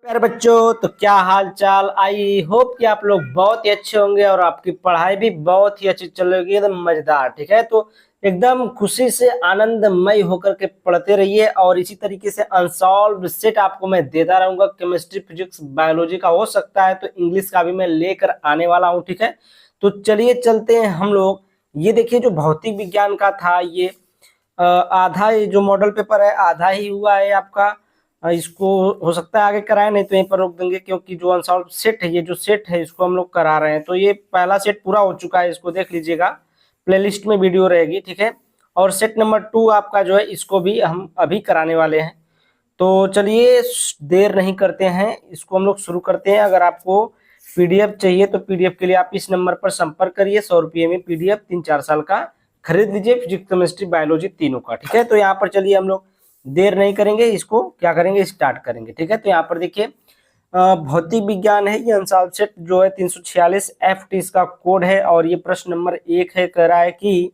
प्यारे बच्चों, तो क्या हाल चाल। आई होप कि आप लोग बहुत ही अच्छे होंगे और आपकी पढ़ाई भी बहुत ही अच्छी चल रही है, एकदम मजेदार। ठीक है, तो एकदम खुशी से आनंदमय होकर के पढ़ते रहिए और इसी तरीके से अनसॉल्व सेट आपको मैं देता रहूंगा। केमिस्ट्री, फिजिक्स, बायोलॉजी का हो सकता है तो इंग्लिश का भी मैं लेकर आने वाला हूँ। ठीक है, तो चलिए चलते हैं हम लोग। ये देखिए, जो भौतिक विज्ञान का था ये आधा, ये जो मॉडल पेपर है आधा ही हुआ है आपका। इसको हो सकता है आगे कराए, नहीं तो यहीं पर रोक देंगे, क्योंकि जो अनसॉल्व सेट है, ये जो सेट है इसको हम लोग करा रहे हैं। तो ये पहला सेट पूरा हो चुका है, इसको देख लीजिएगा, प्लेलिस्ट में वीडियो रहेगी। ठीक है, और सेट नंबर 2 आपका जो है इसको भी हम अभी कराने वाले हैं। तो चलिए देर नहीं करते हैं, इसको हम लोग शुरू करते हैं। अगर आपको पीडीएफ चाहिए तो पीडीएफ के लिए आप इस नंबर पर संपर्क करिए। 100 रुपये में पीडीएफ 3-4 साल का खरीद लीजिए, फिजिक्स, केमिस्ट्री, बायोलॉजी तीनों का। ठीक है, तो यहाँ पर चलिए हम लोग देर नहीं करेंगे, इसको क्या करेंगे, स्टार्ट करेंगे। ठीक है, तो यहाँ पर देखिए भौतिक विज्ञान है, ये अनसॉल्व सेट जो है 346 FT इसका कोड है। और ये प्रश्न नंबर 1 है, कह रहा है कि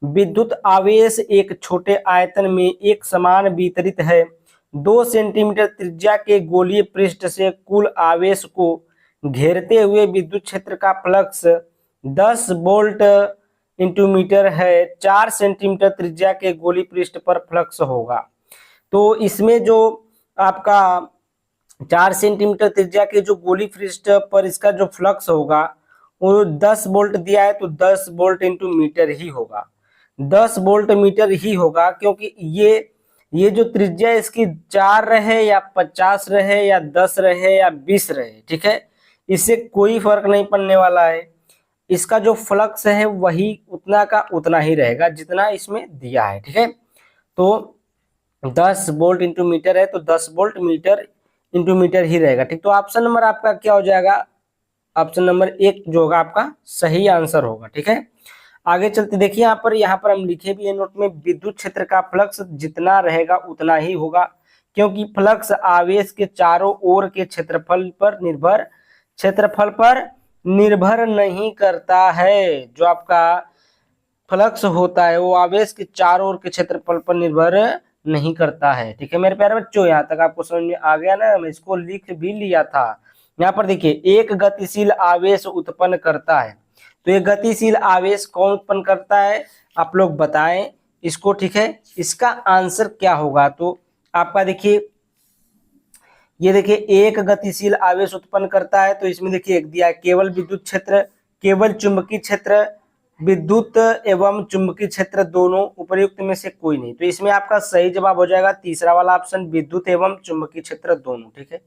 विद्युत आवेश एक छोटे आयतन में एक समान वितरित है। 2 सेंटीमीटर त्रिज्या के गोलीय पृष्ठ से कुल आवेश को घेरते हुए विद्युत क्षेत्र का फ्लक्स 10 वोल्ट इंटू मीटर है। 4 सेंटीमीटर त्रिज्या के गोली पृष्ठ पर फ्लक्स होगा। तो इसमें जो आपका 4 सेंटीमीटर त्रिज्या के जो गोली पृष्ठ पर इसका जो फ्लक्स होगा वो 10 वोल्ट दिया है, तो 10 वोल्ट इंटू मीटर ही होगा। 10 वोल्ट मीटर ही होगा, क्योंकि ये जो त्रिज्या इसकी 4 रहे या 50 रहे या 10 रहे या 20 रहे, ठीक है, इससे कोई फर्क नहीं पड़ने वाला है। इसका जो फ्लक्स है वही उतना का उतना ही रहेगा जितना इसमें दिया है। ठीक है, तो 10 वोल्ट इंटू मीटर है, तो 10 वोल्ट मीटर इंटू मीटर ही रहेगा। ठीक, तो ऑप्शन नंबर आपका क्या हो जाएगा, ऑप्शन नंबर 1 जो होगा आपका सही आंसर होगा। ठीक है, आगे चलते देखिए, यहाँ पर हम लिखे भी है नोट में, विद्युत क्षेत्र का फ्लक्स जितना रहेगा उतना ही होगा, क्योंकि फ्लक्स आवेश के चारों ओर के क्षेत्रफल पर निर्भर नहीं करता है। जो आपका फ्लक्स होता है वो आवेश के चारों ओर के क्षेत्रफल पर निर्भर नहीं करता है। ठीक है मेरे प्यारे बच्चों, यहाँ तक आपको समझ में आ गया ना, मैं इसको लिख भी लिया था। यहाँ पर देखिए, एक गतिशील आवेश उत्पन्न करता है, तो ये गतिशील आवेश कौन उत्पन्न करता है, आप लोग बताएं इसको। ठीक है, इसका आंसर क्या होगा, तो आपका देखिए, ये देखिए एक गतिशील आवेश उत्पन्न करता है, तो इसमें देखिए एक दिया है केवल विद्युत क्षेत्र, केवल चुंबकीय क्षेत्र, विद्युत एवं चुंबकीय क्षेत्र दोनों, उपर्युक्त में से कोई नहीं। तो इसमें आपका सही जवाब हो जाएगा तीसरा वाला ऑप्शन, विद्युत एवं चुंबकीय क्षेत्र दोनों। ठीक है,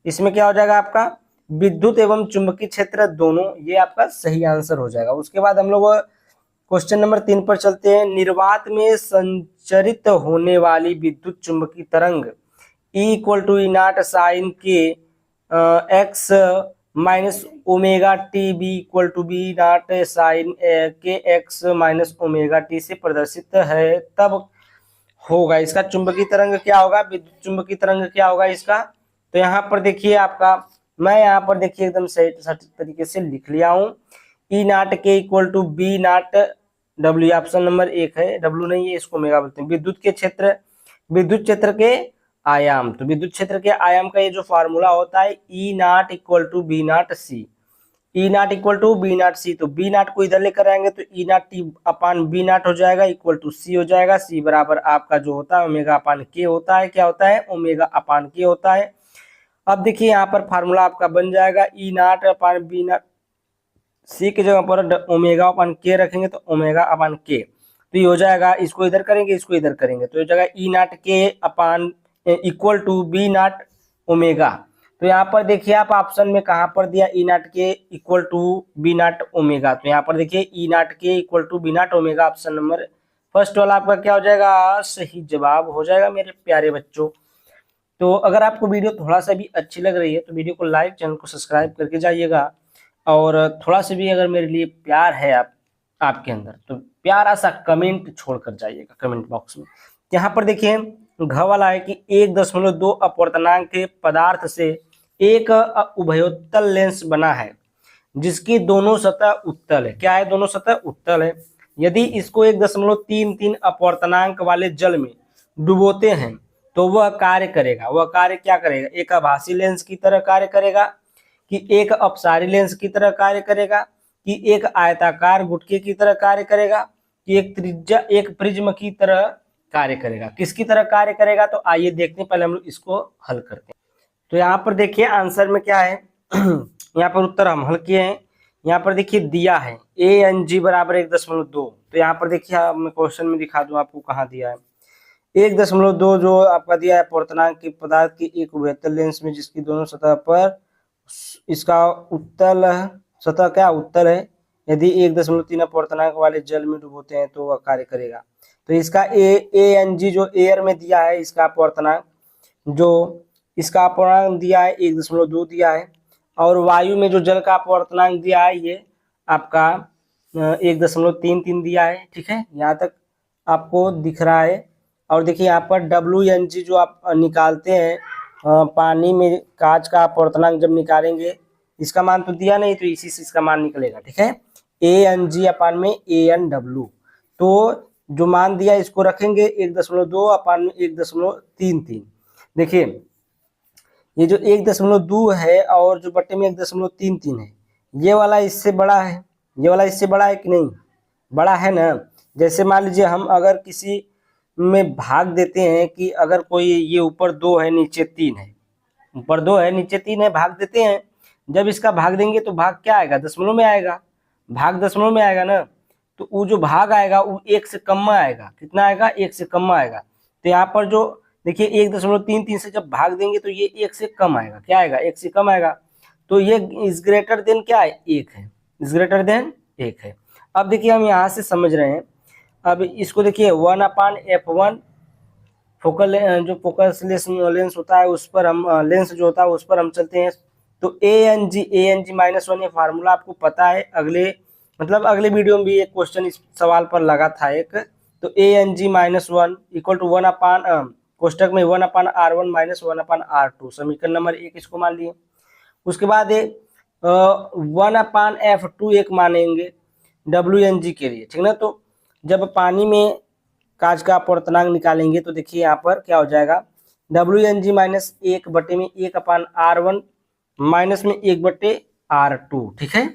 इसमें क्या हो जाएगा आपका, विद्युत एवं चुंबकीय क्षेत्र दोनों, ये आपका सही आंसर हो जाएगा। उसके बाद हम लोग क्वेश्चन नंबर 3 पर चलते हैं। निर्वात में संचरित होने वाली विद्युत चुंबकीय तरंग E=E0 sine k x minus omega t, B=B0 sine k x minus omega t से प्रदर्शित है, तब होगा इसका चुंबकीय तरंग क्या होगा, विद्युत चुंबकीय तरंग क्या होगा इसका। तो यहाँ पर देखिए आपका, मैं यहाँ पर देखिए एकदम सही तरीके से लिख लिया हूँ। E0 के B0 W, ऑप्शन नंबर 1 है, W नहीं है, इसको ओमेगा बोलते हैं। विद्युत क्षेत्र के आयाम, तो विद्युत क्षेत्र के आयाम का ये जो फार्मूला होता है E0 B0 C, E0 B0 C, तो B0 को इधर लेकर आएंगे तो E0 T अपान B0 हो जाएगा, इक्वल टू C हो जाएगा। C बराबर आपका जो होता है ओमेगा अपान के होता है, क्या होता है, ओमेगा अपान के होता है। अब देखिए यहाँ पर फार्मूला आपका बन जाएगा E0 अपान B0, C की जगह पर ओमेगा अपान के रखेंगे तो ओमेगा अपान के, तो ये हो जाएगा, इसको इधर करेंगे इसको इधर करेंगे तो ये जगह E0 के अपान इक्वल टू B0 ओमेगा। तो यहाँ पर देखिए आप ऑप्शन में कहाँ पर दिया, E0 k equal to B0 omega, तो यहाँ पर देखिए E0 k equal to B0 omega, option number first वाला आपका क्या हो जाएगा, सही जवाब हो जाएगा मेरे प्यारे बच्चों। तो अगर आपको वीडियो थोड़ा सा भी अच्छी लग रही है तो वीडियो को लाइक, चैनल को सब्सक्राइब करके जाइएगा, और थोड़ा सा भी अगर मेरे लिए प्यार है आपके अंदर तो प्यारा सा कमेंट छोड़कर जाइएगा कमेंट बॉक्स में। यहाँ पर देखिए घ वाला है कि 1.2 अपवर्तनांक के पदार्थ से एक उभयोत्तल लेंस बना है जिसकी दोनों सतह उत्तल है। क्या है, दोनों सतह उत्तल है। यदि इसको 1.33 अपवर्तनांक वाले जल में डुबोते हैं तो वह कार्य करेगा, वह कार्य क्या करेगा, एक आभासी लेंस की तरह कार्य करेगा, कि एक अपसारी लेंस की तरह कार्य करेगा, कि एक आयताकार गुटके की तरह कार्य करेगा, कि एक प्रिज्म की तरह कार्य करेगा। किसकी तरह कार्य करेगा, तो आइए देखते हैं, पहले हम लोग इसको हल करते हैं। तो यहाँ पर देखिए आंसर में क्या है यहाँ पर उत्तर हम हल किए हैं। यहाँ पर देखिए दिया है ANG बराबर 1.2। तो यहाँ पर देखिए मैं क्वेश्चन में दिखा दूं आपको कहाँ दिया है। 1.2 जो आपका दिया है पूर्णांक की पदार्थ की एक उभयतल लेंस में जिसकी दोनों सतह पर इसका उत्तल सतह क्या उत्तल है, यदि 1.3 अपूर्णांक वाले जल में डुबोते हैं तो वह कार्य करेगा। तो इसका ANG जो एयर में दिया है, इसका अपूर्णांक जो इसका अपूर्णांक दिया है 1.2 दिया है, और वायु में जो जल का अपूर्णांक दिया है ये आपका 1.33 दिया है। ठीक है, यहाँ तक आपको दिख रहा है। और देखिए यहाँ पर WNG जो आप निकालते हैं पानी में कांच का अपूर्णांक जब निकालेंगे, इसका मान तो दिया नहीं, तो इसी से इसका मान निकलेगा। ठीक है, ANG अपान में ANW, तो जो मान दिया इसको रखेंगे 1.2 अपान में 1.33। देखिए ये जो 1.2 है और जो बट्टे में 1.33 है, ये वाला इससे बड़ा है, ये वाला इससे बड़ा है कि नहीं, बड़ा है ना। जैसे मान लीजिए हम अगर किसी में भाग देते हैं कि अगर कोई ये ऊपर 2 है नीचे 3 है, ऊपर 2 है नीचे 3 है, भाग देते हैं, जब इसका भाग देंगे तो भाग क्या आएगा, दशमलव में आएगा, भाग दशमलव में आएगा ना। तो वो जो भाग आएगा वो 1 से कम में आएगा, कितना आएगा, 1 से कम में आएगा। तो यहाँ पर जो देखिए 1.33 से जब भाग देंगे तो ये 1 से कम आएगा, क्या आएगा, 1 से कम आएगा। तो ये इज ग्रेटर देन क्या है, 1 है, इज ग्रेटर देन 1 है। अब देखिए हम यहाँ से समझ रहे हैं, अब इसको देखिए 1/f1 फोकल जो फोकस लेंस होता है उस पर हम लेंस जो होता है उस पर हम चलते हैं। तो ANG -1 ये फार्मूला आपको पता है, अगले मतलब अगले वीडियो में भी एक क्वेश्चन इस सवाल पर लगा था एक। तो ANG -1 इक्वल टू 1 अपान कोष्टक में 1/R1 - 1/R2, समीकरण नंबर 1 इसको मान लिए। उसके बाद 1/F2 एक मानेंगे WNG के लिए, ठीक ना। तो जब पानी में कांच का अपूर्णांक निकालेंगे तो देखिए यहाँ पर क्या हो जाएगा, WNG -1 बटे में 1/R1 माइनस में 1/R2। ठीक है,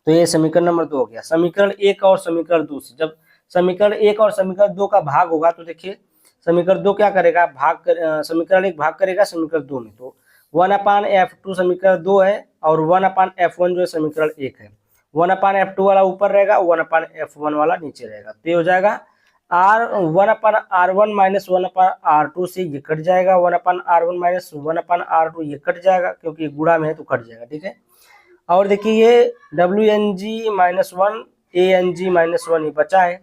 तो ये समीकरण नंबर 2 हो गया। समीकरण 1 और समीकरण 2 से जब समीकरण 1 और समीकरण 2 का भाग होगा तो देखिए समीकरण 2 क्या करेगा, समीकरण 1 भाग करेगा समीकरण 2 में। तो 1/F2 समीकरण 2 है और 1/F1 जो है समीकरण 1 है। 1/F2 वाला ऊपर रहेगा, 1/F1 वाला नीचे रहेगा। तो ये हो जाएगा 1/R1 - 1/R2 से ये कट जाएगा, 1/R1 - 1/R2 ये कट जाएगा क्योंकि गुणा में है तो कट जाएगा। ठीक है, और देखिए ये WNG -1 ANG -1 ये बचा है।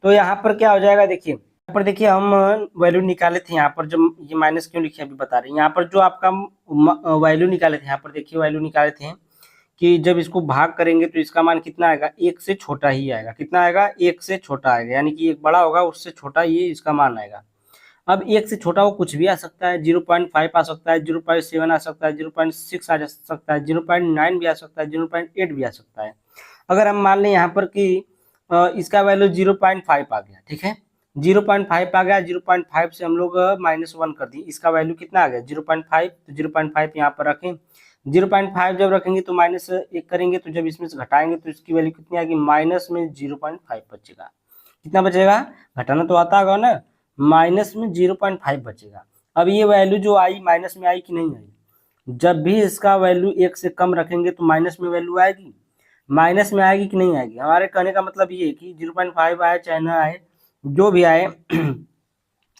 तो यहाँ पर क्या हो जाएगा, देखिए यहाँ पर देखिए हम वैल्यू निकाले थे, यहाँ पर जब ये माइनस क्यों लिखे अभी बता रहे हैं। यहाँ पर जो आपका वैल्यू निकाले थे, यहाँ पर देखिए वैल्यू निकाले थे कि जब इसको भाग करेंगे तो इसका मान कितना आएगा, 1 से छोटा ही आएगा। कितना आएगा, 1 से छोटा आएगा, यानी कि एक बड़ा होगा उससे छोटा ये इसका मान आएगा। अब 1 से छोटा वो कुछ भी आ सकता है, 0.5 आ सकता है, 0.7 आ सकता है, 0.6 आ सकता है, 0.9 भी आ सकता है, 0.8 भी आ सकता है। अगर हम मान लें यहाँ पर कि इसका वैल्यू 0.5 आ गया, ठीक है, 0.5 आ गया, 0.5 से हम लोग -1 कर दिए, इसका वैल्यू कितना आ गया 0.5। तो 0.5 यहाँ पर रखें, 0.5 जब रखेंगे तो -1 करेंगे, तो जब इसमें से घटाएंगे तो इसकी वैल्यू कितनी आएगी, माइनस में 0.5 बचेगा। कितना बचेगा, घटाना तो आता होगा ना, माइनस में 0.5 बचेगा। अब ये वैल्यू जो आई माइनस में आई कि नहीं आई, जब भी इसका वैल्यू 1 से कम रखेंगे तो माइनस में वैल्यू आएगी, माइनस में आएगी कि नहीं आएगी। हमारे कहने का मतलब ये है कि 0.5 आए चाहे ना आए, जो भी आए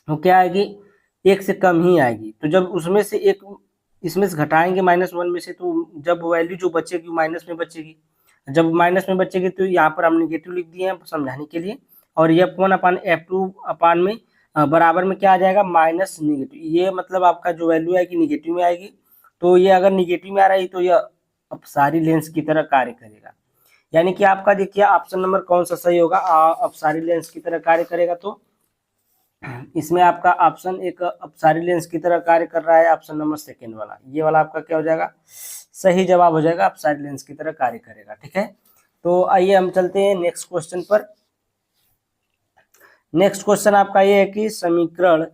वो क्या आएगी, 1 से कम ही आएगी। तो जब उसमें से एक इसमें से घटाएंगे -1 में से, तो जब वैल्यू जो बचेगी माइनस में बचेगी। जब माइनस में बचेगी तो यहाँ पर हम निगेटिव लिख दिए हैं समझाने के लिए, और F1/F2 अपान में बराबर में क्या आ जाएगा, माइनस निगेटिव। ये मतलब आपका जो वैल्यू आएगी निगेटिव में आएगी। तो ये अगर निगेटिव में आ रही तो यह अपसारी लेंस की तरह कार्य करेगा। यानी कि आपका देखिए ऑप्शन नंबर कौन सा सही होगा, अपसारी लेंस की तरह कार्य करेगा। तो इसमें आपका ऑप्शन एक अपसारी लेंस की तरह कार्य कर रहा है, ऑप्शन नंबर सेकेंड वाला, ये वाला आपका क्या हो जाएगा, सही जवाब हो जाएगा, अपसारी लेंस की तरह कार्य करेगा। ठीक है, तो आइए हम चलते हैं नेक्स्ट क्वेश्चन पर। नेक्स्ट क्वेश्चन आपका ये है कि समीकरण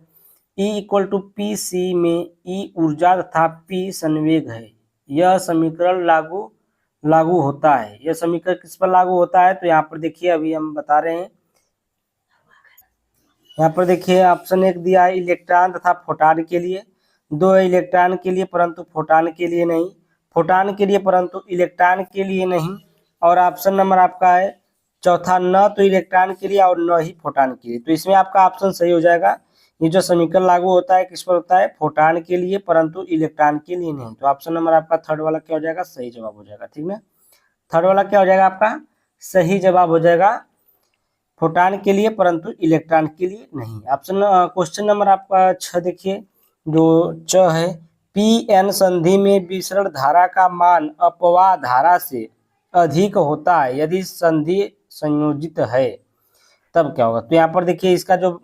E equal to p c में E ऊर्जा तथा P संवेग है। यह समीकरण लागू होता है। यह समीकरण किस पर लागू होता है? तो यहाँ पर देखिए, अभी हम बता रहे हैं। यहाँ पर देखिए ऑप्शन 1 दिया है इलेक्ट्रॉन तथा फोटॉन के लिए, 2 है इलेक्ट्रॉन के लिए परंतु फोटॉन के लिए नहीं, फोटॉन के लिए परंतु इलेक्ट्रॉन के लिए नहीं, और ऑप्शन नंबर आपका है चौथा, न तो इलेक्ट्रॉन के लिए और न ही फोटॉन के लिए। तो इसमें आपका ऑप्शन सही हो जाएगा। ये जो समीकरण लागू होता है किस पर होता है? फोटॉन के लिए परंतु इलेक्ट्रॉन के लिए नहीं। तो ऑप्शन नंबर आपका थर्ड वाला क्या हो जाएगा? सही जवाब हो जाएगा। ठीक ना, थर्ड वाला क्या हो जाएगा आपका? सही जवाब हो जाएगा, फोटॉन के लिए परंतु इलेक्ट्रॉन के लिए नहीं। ऑप्शन क्वेश्चन नंबर आपका 6 देखिए, जो च है, पी एन संधि में विसरण धारा का मान अपवाह धारा से अधिक होता है यदि संधि संयोजित है, तब क्या होगा? तो यहाँ पर देखिए इसका जो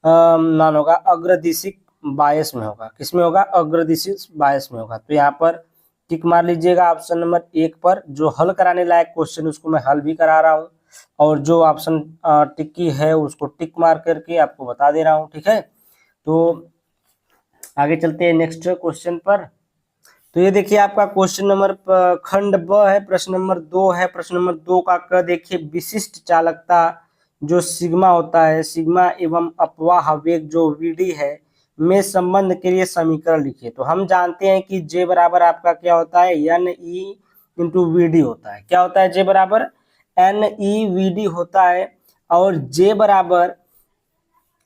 मान होगा अग्रदिशिक बायस में होगा। किसमें होगा? अग्रदिशिक बायस में होगा। तो यहाँ पर टिक मार लीजिएगा ऑप्शन नंबर 1 पर। जो हल कराने लायक क्वेश्चन उसको मैं हल भी करा रहा हूँ, और जो ऑप्शन टिक्की है उसको टिक मार करके आपको बता दे रहा हूँ। ठीक है, तो आगे चलते हैं नेक्स्ट क्वेश्चन पर। तो ये देखिए आपका क्वेश्चन नंबर खंड ब है, प्रश्न नंबर 2 है। प्रश्न नंबर 2 का क देखिए, विशिष्ट चालकता जो सिग्मा होता है, सिग्मा एवं अपवाह वेग जो वीडी है में संबंध के लिए समीकरण लिखिए। तो हम जानते हैं कि जे बराबर आपका क्या होता है? N e into v d होता है। क्या होता है? जे बराबर एन ई वी डी होता है। और जे बराबर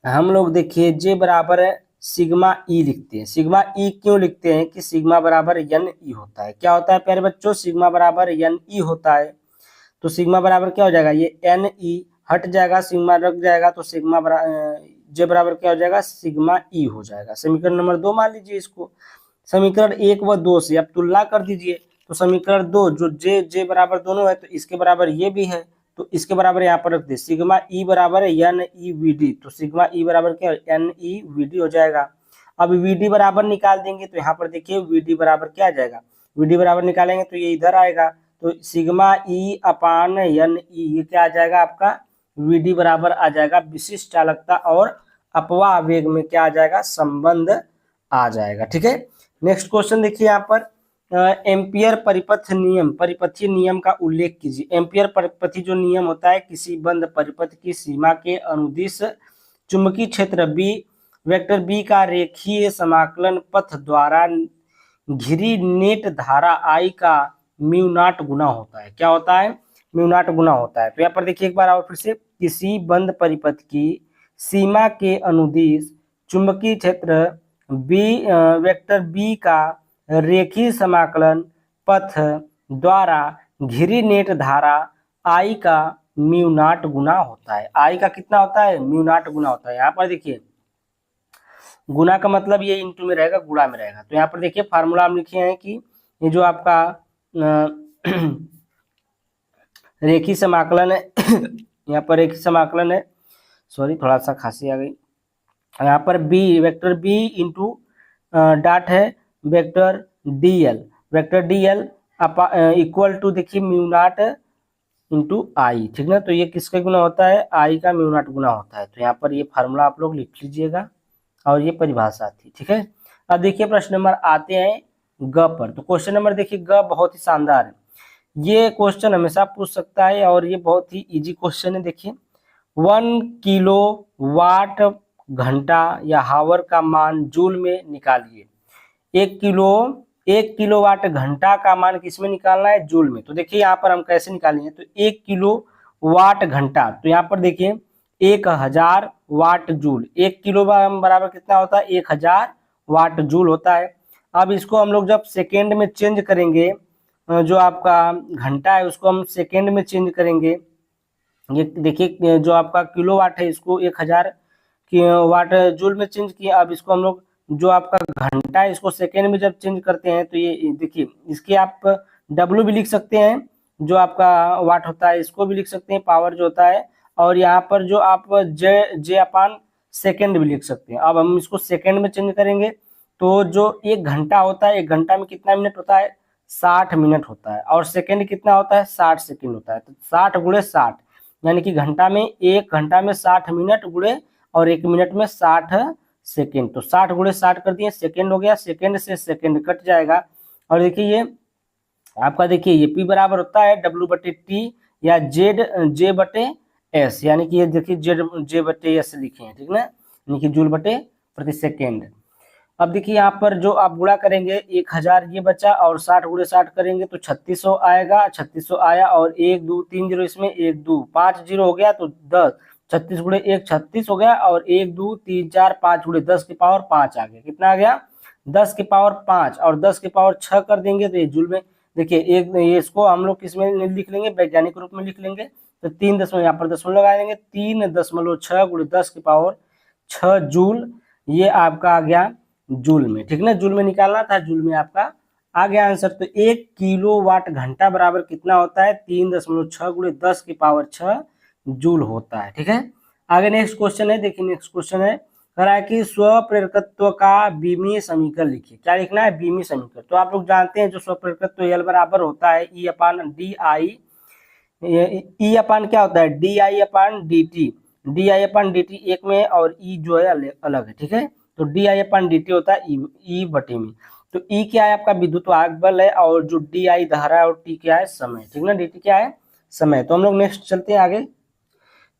हम लोग देखिए जे बराबर है सिग्मा ई लिखते हैं। सिग्मा ई क्यों लिखते हैं? कि सिग्मा बराबर एन ई होता है। क्या होता है प्यारे बच्चों? सिग्मा बराबर एन ई होता है। तो सिग्मा बराबर क्या हो जाएगा? ये एन ई हट जाएगा, सिग्मा रख जाएगा, तो सिग्मा जे बराबर क्या हो जाएगा? सिग्मा ई हो जाएगा। समीकरण नंबर 2 मान लीजिए इसको। समीकरण 1 व 2 से अब तुलना कर दीजिए। तो समीकरण 2 जो जे बराबर दोनों है, तो इसके बराबर ये भी है, तो इसके बराबर यहाँ पर रख दे। सिग्मा ई बराबर है एन ई वी डी, तो सिग्मा ई बराबर क्या? एन ई वी डी हो जाएगा। अब वी डी बराबर निकाल देंगे, तो यहाँ पर देखिए वी डी बराबर क्या आ जाएगा? वी डी बराबर निकालेंगे तो ये इधर आएगा, तो सिग्मा ई अपान एन ई, ये क्या आ जाएगा आपका? वी डी बराबर आ जाएगा विशिष्ट चालकता और अपवाह वेग में क्या आ जाएगा? संबंध आ जाएगा। ठीक है, नेक्स्ट क्वेश्चन देखिए यहाँ पर, एम्पियर परिपथ नियम, परिपथीय नियम का उल्लेख कीजिए। एम्पियर परिपथी जो नियम होता है, किसी बंद परिपथ की सीमा के अनुदिश चुंबकीय क्षेत्र बी वेक्टर बी का रेखीय समाकलन पथ द्वारा घिरी नेट धारा आई का म्यू नॉट गुना होता है। क्या होता है? म्यू नॉट गुना होता है। तो यहाँ पर देखिए एक बार और फिर से, किसी बंद परिपथ की सीमा के अनुदिश चुंबकीय क्षेत्र बी वेक्टर बी का रेखीय समाकलन पथ द्वारा घिरी नेट धारा आई का म्यू नॉट गुना होता है। आई का कितना होता है? म्यू नॉट गुना होता है। यहाँ पर देखिए गुना का मतलब ये इंटू में रहेगा, गुणा में रहेगा। तो यहाँ पर देखिए फार्मूला हम लिखे हैं कि ये जो आपका रेखीय समाकलन है यहाँ पर रेखीय समाकलन है, सॉरी थोड़ा सा खांसी आ गई। यहाँ पर b vector b into dot है vector d l, vector d l equal to देखिए म्यू नॉट इंटू आई। ठीक ना, तो ये किसका गुना होता है? आई का म्यू नॉट गुना होता है। तो यहाँ पर ये फार्मूला आप लोग लिख लीजिएगा और ये परिभाषा थी। ठीक है, अब देखिए प्रश्न नंबर आते हैं ग पर। तो क्वेश्चन नंबर देखिए ग बहुत ही शानदार है। ये क्वेश्चन हमेशा पूछ सकता है और ये बहुत ही इजी क्वेश्चन है। देखिए 1 किलो वाट घंटा या हावर का मान जूल में निकालिए। 1 किलोवाट घंटा का मान किसमें निकालना है? जूल में। तो देखिए यहाँ पर हम कैसे निकालेंगे? तो 1 किलो वाट घंटा, तो यहाँ पर देखिए 1000 वाट जूल। 1 किलो बराबर कितना होता है? 1000 वाट जूल होता है। अब इसको हम लोग जब सेकेंड में चेंज करेंगे, जो आपका घंटा है उसको हम सेकेंड में चेंज करेंगे। ये देखिए जो आपका किलो वाट है इसको 1000 वाट जूल में चेंज किया। अब इसको हम लोग जो आपका घंटा है इसको सेकेंड में जब चेंज करते हैं, तो ये देखिए इसके आप डब्ल्यू भी लिख सकते हैं, जो आपका वाट होता है इसको भी लिख सकते हैं, पावर जो होता है, और यहाँ पर जो आप जे अपान सेकेंड भी लिख सकते हैं। अब हम इसको सेकेंड में चेंज करेंगे, तो जो 1 घंटा होता है, 1 घंटा में कितना मिनट होता है? 60 मिनट होता है। और सेकेंड कितना होता है? 60 सेकेंड होता है। तो 60 गुणे 60 यानी कि घंटा में 1 घंटा में 60 मिनट गुणे और 1 मिनट में 60 सेकेंड। तो 60 गुणे 60 कर दिए, सेकेंड हो गया, सेकेंड से सेकेंड कट जाएगा। और देखिए ये आपका, देखिए ये P बराबर होता है W/T या J बटे S, यानी कि ये देखिए J बटे S लिखे हैं, ठीक ना, यानी कि जूल बटे प्रति सेकेंड। अब देखिए यहाँ पर जो आप गुणा करेंगे 1000 ये बचा, और 60 गुणे 60 करेंगे तो 3600 आएगा, 3600 आया, और 1 2 3 जीरो इसमें, 1 2 5 जीरो हो गया तो 10, 36 गुणे 1 36 हो गया, और 1 2 3 4 5 गुणे 10 की पावर 5 आ गया। कितना आ गया? 10 की पावर 5, और 10 की पावर 6 कर देंगे तो ये जूल में। देखिए एक ये इसको हम लोग किस में लिख लेंगे? वैज्ञानिक रूप में लिख लेंगे। तो 3 दशमलव यहाँ पर दशमलव लगा देंगे, 3.6 गुणे 10 की पावर 6 जूल, ये आपका आ गया जूल में, ठीक ना, जूल में निकालना था, जूल में आपका आ गया आंसर। तो 1 किलोवाट घंटा बराबर कितना होता है? 3.6 गुणे 10 की पावर 6 जूल होता है, ठीक है। आगे नेक्स्ट क्वेश्चन है, देखिए नेक्स्ट क्वेश्चन है, कह रहा है कि स्वप्रेरकत्व का बीमीय समीकरण लिखिए। क्या लिखना है? बीमीय समीकरण। तो आप लोग जानते हैं जो स्वप्रेरकत्व L बराबर होता है E upon D I, E अपान क्या होता है? D I upon D T, D I upon D T एक में, और E जो है अलग है, ठीक है। तो D I upon D T होता है ई बटे में। तो E क्या है? आपका विद्युत वाहक बल है, और जो डी आई धारा है, और T क्या है? समय, ठीक ना, डी टी क्या है? समय। तो हम लोग नेक्स्ट चलते हैं आगे।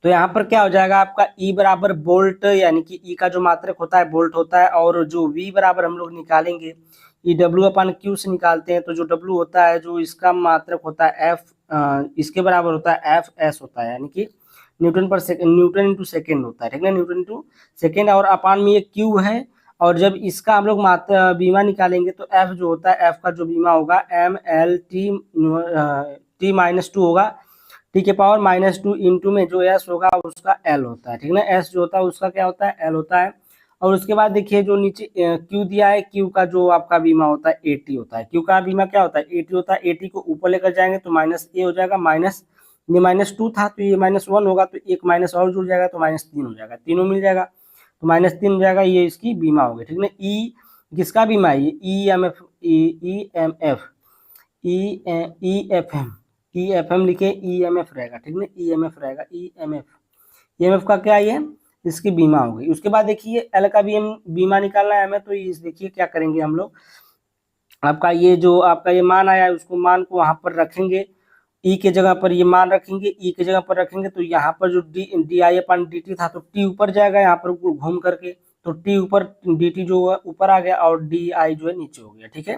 तो यहाँ पर क्या हो जाएगा आपका? E बराबर वोल्ट, यानी कि E का जो मात्रक होता है वोल्ट होता है, और जो V बराबर हम लोग निकालेंगे E W अपान Q से निकालते हैं, तो जो W होता है, जो इसका मात्रक होता है F, इसके बराबर होता है Fs होता है, यानी कि न्यूटन पर सेकेंड, न्यूटन इंटू सेकेंड होता है, ठीक है, न्यूटन इंटू सेकेंड, और अपान में ये Q है। और जब इसका हम लोग मात्रा बीमा निकालेंगे तो F जो होता है, F का जो बीमा होगा ML T होगा, T के पावर -2 इंटू में जो S होगा उसका L होता है, ठीक ना, S जो होता है उसका क्या होता है? L होता है। और उसके बाद देखिए जो नीचे Q दिया है, Q का जो आपका बीमा होता है AT होता है, Q का बीमा क्या होता है? AT होता है। AT को ऊपर लेकर जाएंगे तो -A हो जाएगा, माइनस ये -2 था तो ये -1 होगा, तो एक माइनस और जुड़ जाएगा तो -3 हो जाएगा, तीनों मिल जाएगा तो -3 हो जाएगा, ये इसकी बीमा हो गई, ठीक ना। E किसका बीमा है? ये EMF लिखे, EMF रहेगा, ठीक ना, EMF रहेगा, EMF का क्या? ये इसकी बीमा हो गई। उसके बाद देखिए L का भी बीमा निकालना है हमें, तो इस देखिए क्या करेंगे हम लोग, आपका ये जो आपका ये मान आया है, उसको मान को वहां पर रखेंगे, E के जगह पर ये मान रखेंगे, E के जगह पर रखेंगे, तो यहाँ पर जो D I upon D T था, तो T ऊपर जाएगा यहाँ पर घूम करके, तो T ऊपर, डी टी जो है ऊपर आ गया, और डी आई जो है नीचे हो गया, ठीक है।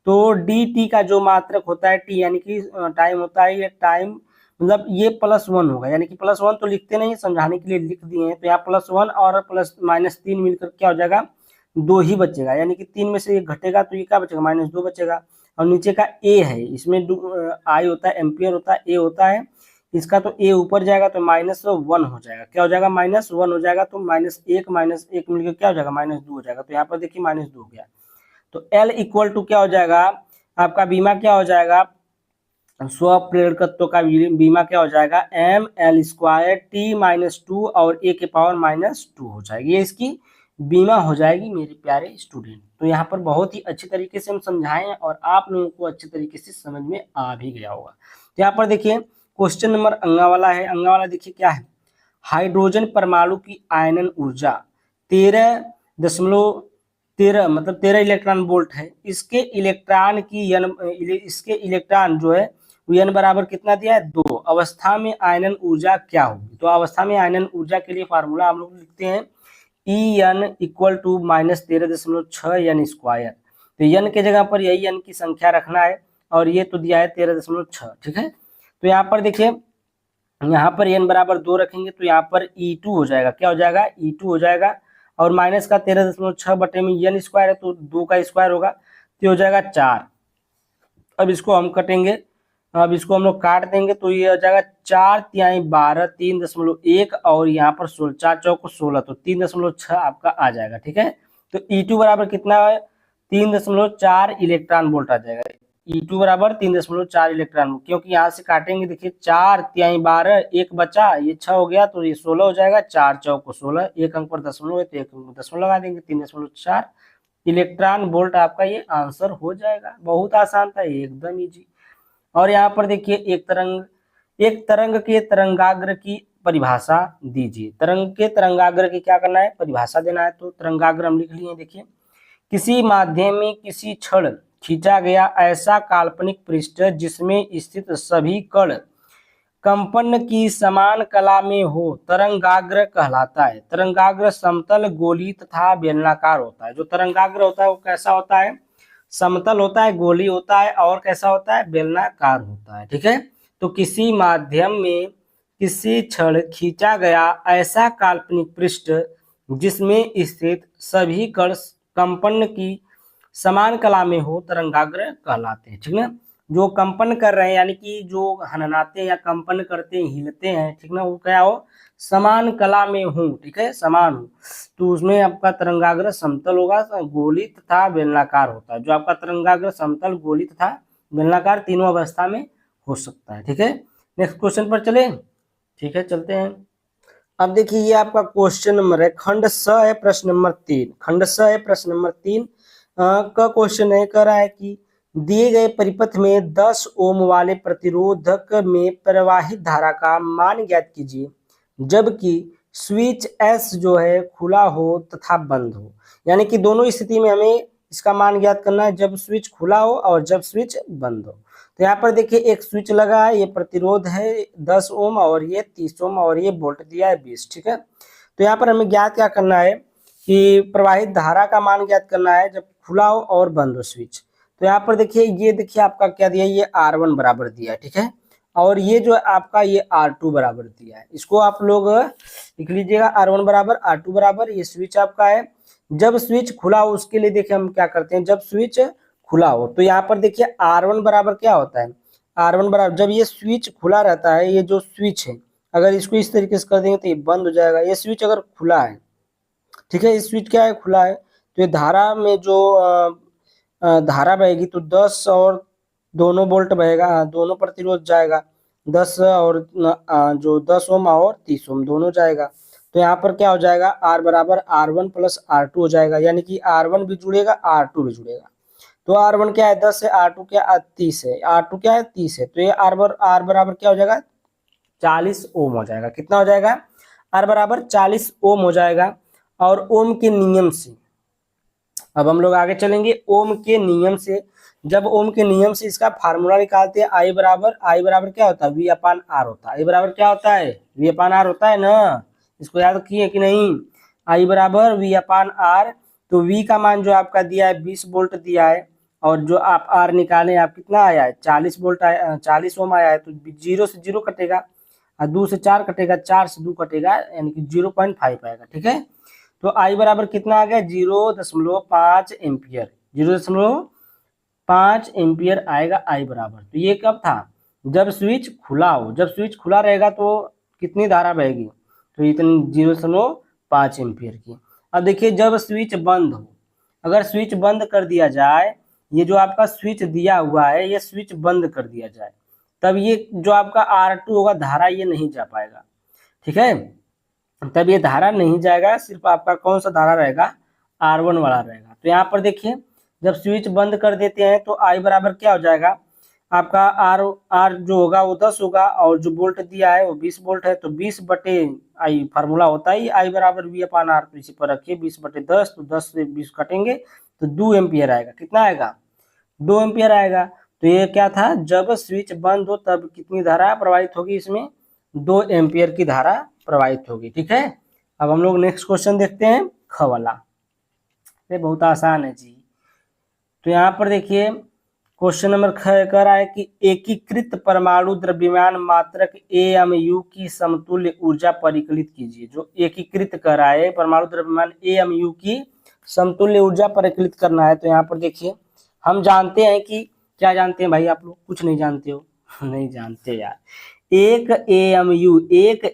तो डी टी का जो मात्रक होता है T, यानी कि टाइम होता है, ये टाइम मतलब ये +1 होगा, यानी कि +1 तो लिखते नहीं, समझाने के लिए लिख दिए हैं। तो यहाँ +1 और +-3 मिलकर क्या हो जाएगा? 2 ही बचेगा, यानी कि 3 में से एक घटेगा तो ये क्या बचेगा? -2 बचेगा। और नीचे का A है, इसमें आई होता है, एम्पियर होता है, A होता है इसका, तो A ऊपर जाएगा तो -1 हो जाएगा। क्या हो जाएगा? -1 हो जाएगा, तो -1 मिलकर क्या हो जाएगा? -2 हो जाएगा। तो यहाँ पर देखिए -2 हो गया। तो L इक्वल टू क्या हो जाएगा? आपका बीमा क्या हो जाएगा? स्वप्रेरकत्व का बीमा क्या हो जाएगा? ML² T-2 और A के पावर -2 हो जाएगी, ये इसकी बीमा हो जाएगी मेरे प्यारे स्टूडेंट। तो यहाँ पर बहुत ही अच्छी तरीके से हम समझाएं, और आप लोगों को अच्छी तरीके से समझ में आ भी गया होगा। तो यहाँ पर देखिए क्वेश्चन नंबर अंगा वाला है। अंगा वाला देखिए क्या है? हाइड्रोजन परमाणु की आयनन ऊर्जा 13.13 मतलब 13 इलेक्ट्रॉन वोल्ट है। इसके इलेक्ट्रॉन जो है n बराबर कितना दिया है? 2। अवस्था में आयनन ऊर्जा क्या होगी? तो अवस्था में आयनन ऊर्जा के लिए फार्मूला हम लोग लिखते हैं En equal to -13.6 n square. तो n के जगह पर यही n की संख्या रखना है, और ये तो दिया है 13.6, ठीक है। तो यहाँ पर देखिए, यहाँ पर n बराबर 2 रखेंगे तो यहाँ पर E2 हो जाएगा। क्या हो जाएगा? E2 हो जाएगा। और माइनस का 13.6 बटे में n स्क्वायर है, तो 2 का स्क्वायर होगा, तो हो जाएगा 4। अब इसको हम कटेंगे, अब इसको हम लोग काट देंगे, तो ये हो जाएगा 4 तिहाई 12, 3.1, और यहाँ पर 16, 4 चौको 16, तो 3.6 आपका आ जाएगा, ठीक है। तो E2 बराबर कितना है? 3.4 इलेक्ट्रॉन वोल्ट आ जाएगा। E2 बराबर 3.4 इलेक्ट्रॉन वोल्ट, क्योंकि यहाँ से काटेंगे, देखिए 4 तिहाई 12, 1 बचा, ये 6 हो गया, तो ये 16 हो जाएगा, 4 चौको 16, एक अंक पर दशमलव है तो एक अंक दशमलव लगा देंगे, 3.4 इलेक्ट्रॉन वोल्ट आपका ये आंसर हो जाएगा। बहुत आसान था, एकदम इजी। और यहाँ पर देखिए एक तरंग के तरंगाग्र की परिभाषा दीजिए। तरंग के तरंगाग्र की क्या करना है, परिभाषा देना है। तो तरंगाग्र हम लिख लिए, देखिए, किसी माध्यम में किसी क्षण खींचा गया ऐसा काल्पनिक पृष्ठ जिसमें स्थित सभी कण कंपन की समान कला में हो, तरंगाग्र कहलाता है। तरंगाग्र समतल, गोली तथा बेलनाकार होता है। जो तरंगाग्र होता है वो कैसा होता है, समतल होता है, गोली होता है, और कैसा होता है, बेलनाकार होता है। ठीक है, तो किसी माध्यम में किसी क्षण खींचा गया ऐसा काल्पनिक पृष्ठ जिसमें स्थित सभी कण कंपन की समान कला में हो, तरंगाग्र कहलाते हैं। ठीक ना, जो कंपन कर रहे हैं यानी कि जो हननाते हैं या कंपन करते हैं, हिलते हैं, ठीक ना, वो क्या हो, समान कला में हूँ। ठीक है, समान हूँ, तो उसमें आपका तरंगाग्र समतल होगा, गोली तथा बेलनाकार होता है। जो आपका तरंगाग्र समतल, गोली तथा बेलनाकार तीनों अवस्था में हो सकता है। ठीक है, नेक्स्ट क्वेश्चन पर चले। ठीक है, चलते हैं। अब देखिए, ये आपका क्वेश्चन नंबर है, खंड स है, प्रश्न नंबर 3। खंड स है, प्रश्न नंबर 3 का क्वेश्चन है, कह रहा है कि दिए गए परिपथ में 10 ओम वाले प्रतिरोधक में प्रवाहित धारा का मान ज्ञात कीजिए जबकि स्विच एस जो है खुला हो तथा बंद हो। यानी कि दोनों स्थिति में हमें इसका मान ज्ञात करना है, जब स्विच खुला हो और जब स्विच बंद हो। तो यहाँ पर देखिए, एक स्विच लगा है, ये प्रतिरोध है 10 ओम और ये 30 ओम और ये वोल्ट दिया है 20। ठीक है, तो यहाँ पर हमें ज्ञात क्या करना है कि प्रवाहित धारा का मान ज्ञात करना है जब खुला हो और बंद हो स्विच। तो यहाँ पर देखिए, ये देखिए आपका क्या दिया है, ये R1 बराबर दिया है। ठीक है, और ये जो आपका ये R2 बराबर दिया है, इसको आप लोग लिख लीजिएगा, R1 बराबर R2 बराबर। ये स्विच आपका है, जब स्विच खुला हो उसके लिए देखिए हम क्या करते हैं, जब स्विच खुला हो तो यहाँ पर देखिए R1 बराबर क्या होता है, R1 बराबर जब ये स्विच खुला रहता है, ये जो स्विच है अगर इसको इस तरीके से कर देंगे तो ये बंद हो जाएगा। ये स्विच अगर खुला है, ठीक है, ये स्विच क्या है, खुला है, तो ये धारा में जो धारा बहेगी तो 10 और दोनों वोल्ट बहेगा, दोनों प्रतिरोध जाएगा, 10 और जो 10 ओम और 30 ओम दोनों जाएगा। तो यहाँ पर क्या हो जाएगा, R बराबर R1 प्लस R2 हो जाएगा, यानी कि R1 भी जुड़ेगा, R2 भी जुड़ेगा। तो R1 क्या है 10 है, R2 क्या है 30 है, R2 क्या है 30 है, तो ये R बराबर क्या हो जाएगा, 40 ओम हो जाएगा। कितना हो जाएगा, R बराबर 40 ओम हो जाएगा। और ओम के नियम से अब हम लोग आगे चलेंगे। ओम के नियम से, जब ओम के नियम से इसका फार्मूला निकालते हैं, आई बराबर क्या होता है, V अपान R होता है। आई बराबर क्या होता है, V अपान R होता है ना, इसको याद किए कि नहीं, आई बराबर V अपान R। तो V का मान जो आपका दिया है 20 वोल्ट दिया है, और जो आप R निकाले आप कितना आया है, 40 वोल्ट आया, 40 ओम आया है। तो 0 से 0 कटेगा और 2 से 4 कटेगा, 4 से 2 कटेगा, यानी कि 0.5 आएगा। ठीक है, तो आई बराबर कितना आ गया, 0.5 एम्पियर, 0.5 एम्पियर आएगा आई बराबर। तो ये कब था, जब स्विच खुला हो, जब स्विच खुला रहेगा तो कितनी धारा बहेगी, तो इतनी 0.5 एम्पियर की। अब देखिए, जब स्विच बंद हो, अगर स्विच बंद कर दिया जाए, ये जो आपका स्विच दिया हुआ है ये स्विच बंद कर दिया जाए, तब ये जो आपका R2 होगा धारा ये नहीं जा पाएगा। ठीक है, तब ये धारा नहीं जाएगा, सिर्फ आपका कौन सा धारा रहेगा, R1 वाला रहेगा। तो यहाँ पर देखिए, जब स्विच बंद कर देते हैं तो आई बराबर क्या हो जाएगा, आपका R जो होगा वो 10 होगा, और जो वोल्ट दिया है वो 20 वोल्ट है, तो 20 बटे आई फार्मूला होता है आई बराबर V अपान R। तो इसी पर रखिए 20 बटे 10, तो 10 से 20 कटेंगे तो 2 एम्पियर आएगा। कितना आएगा, 2 एम्पियर आएगा। तो ये क्या था, जब स्विच बंद हो तब कितनी धारा प्रवाहित होगी, इसमें 2 एम्पियर की धारा प्रवाहित होगी। ठीक है, अब हम लोग नेक्स्ट क्वेश्चन देखते हैं, ख वाला। ये बहुत आसान है जी। तो यहाँ पर देखिए, क्वेश्चन नंबर ख कह रहा है कि एकीकृत परमाणु द्रव्यमान मात्रक AMU की समतुल्य ऊर्जा परिकलित कीजिए। जो एकीकृत कर रहा है परमाणु द्रव्यमान AMU की समतुल्य ऊर्जा परिकलित करना है। तो यहाँ पर देखिए, हम जानते हैं कि क्या जानते हैं भाई, आप लोग कुछ नहीं जानते हो नहीं जानते यार। एक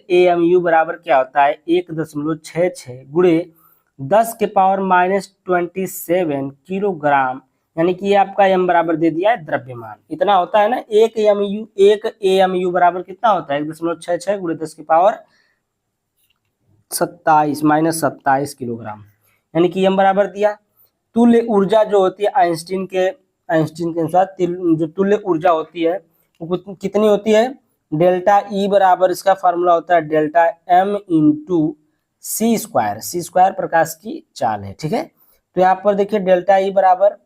AMU बराबर क्या होता है, 1.66 गुणे 10 के पावर -27 किलोग्राम, यानी कि ये आपका M बराबर दे दिया है द्रव्यमान, इतना होता है ना। एक AMU बराबर कितना होता है, 1.66 गुणे 10 के पावर 27 किलोग्राम, यानी कि M बराबर दिया। तुल्य ऊर्जा जो होती है आइंस्टीन के अनुसार जो तुल्य ऊर्जा होती है वो कितनी होती है, डेल्टा ई बराबर इसका फार्मूला होता है डेल्टा एम इंटू सी स्क्वायर। सी स्क्वायर प्रकाश की चाल है, ठीक है। तो यहाँ पर देखिए डेल्टा ई बराबर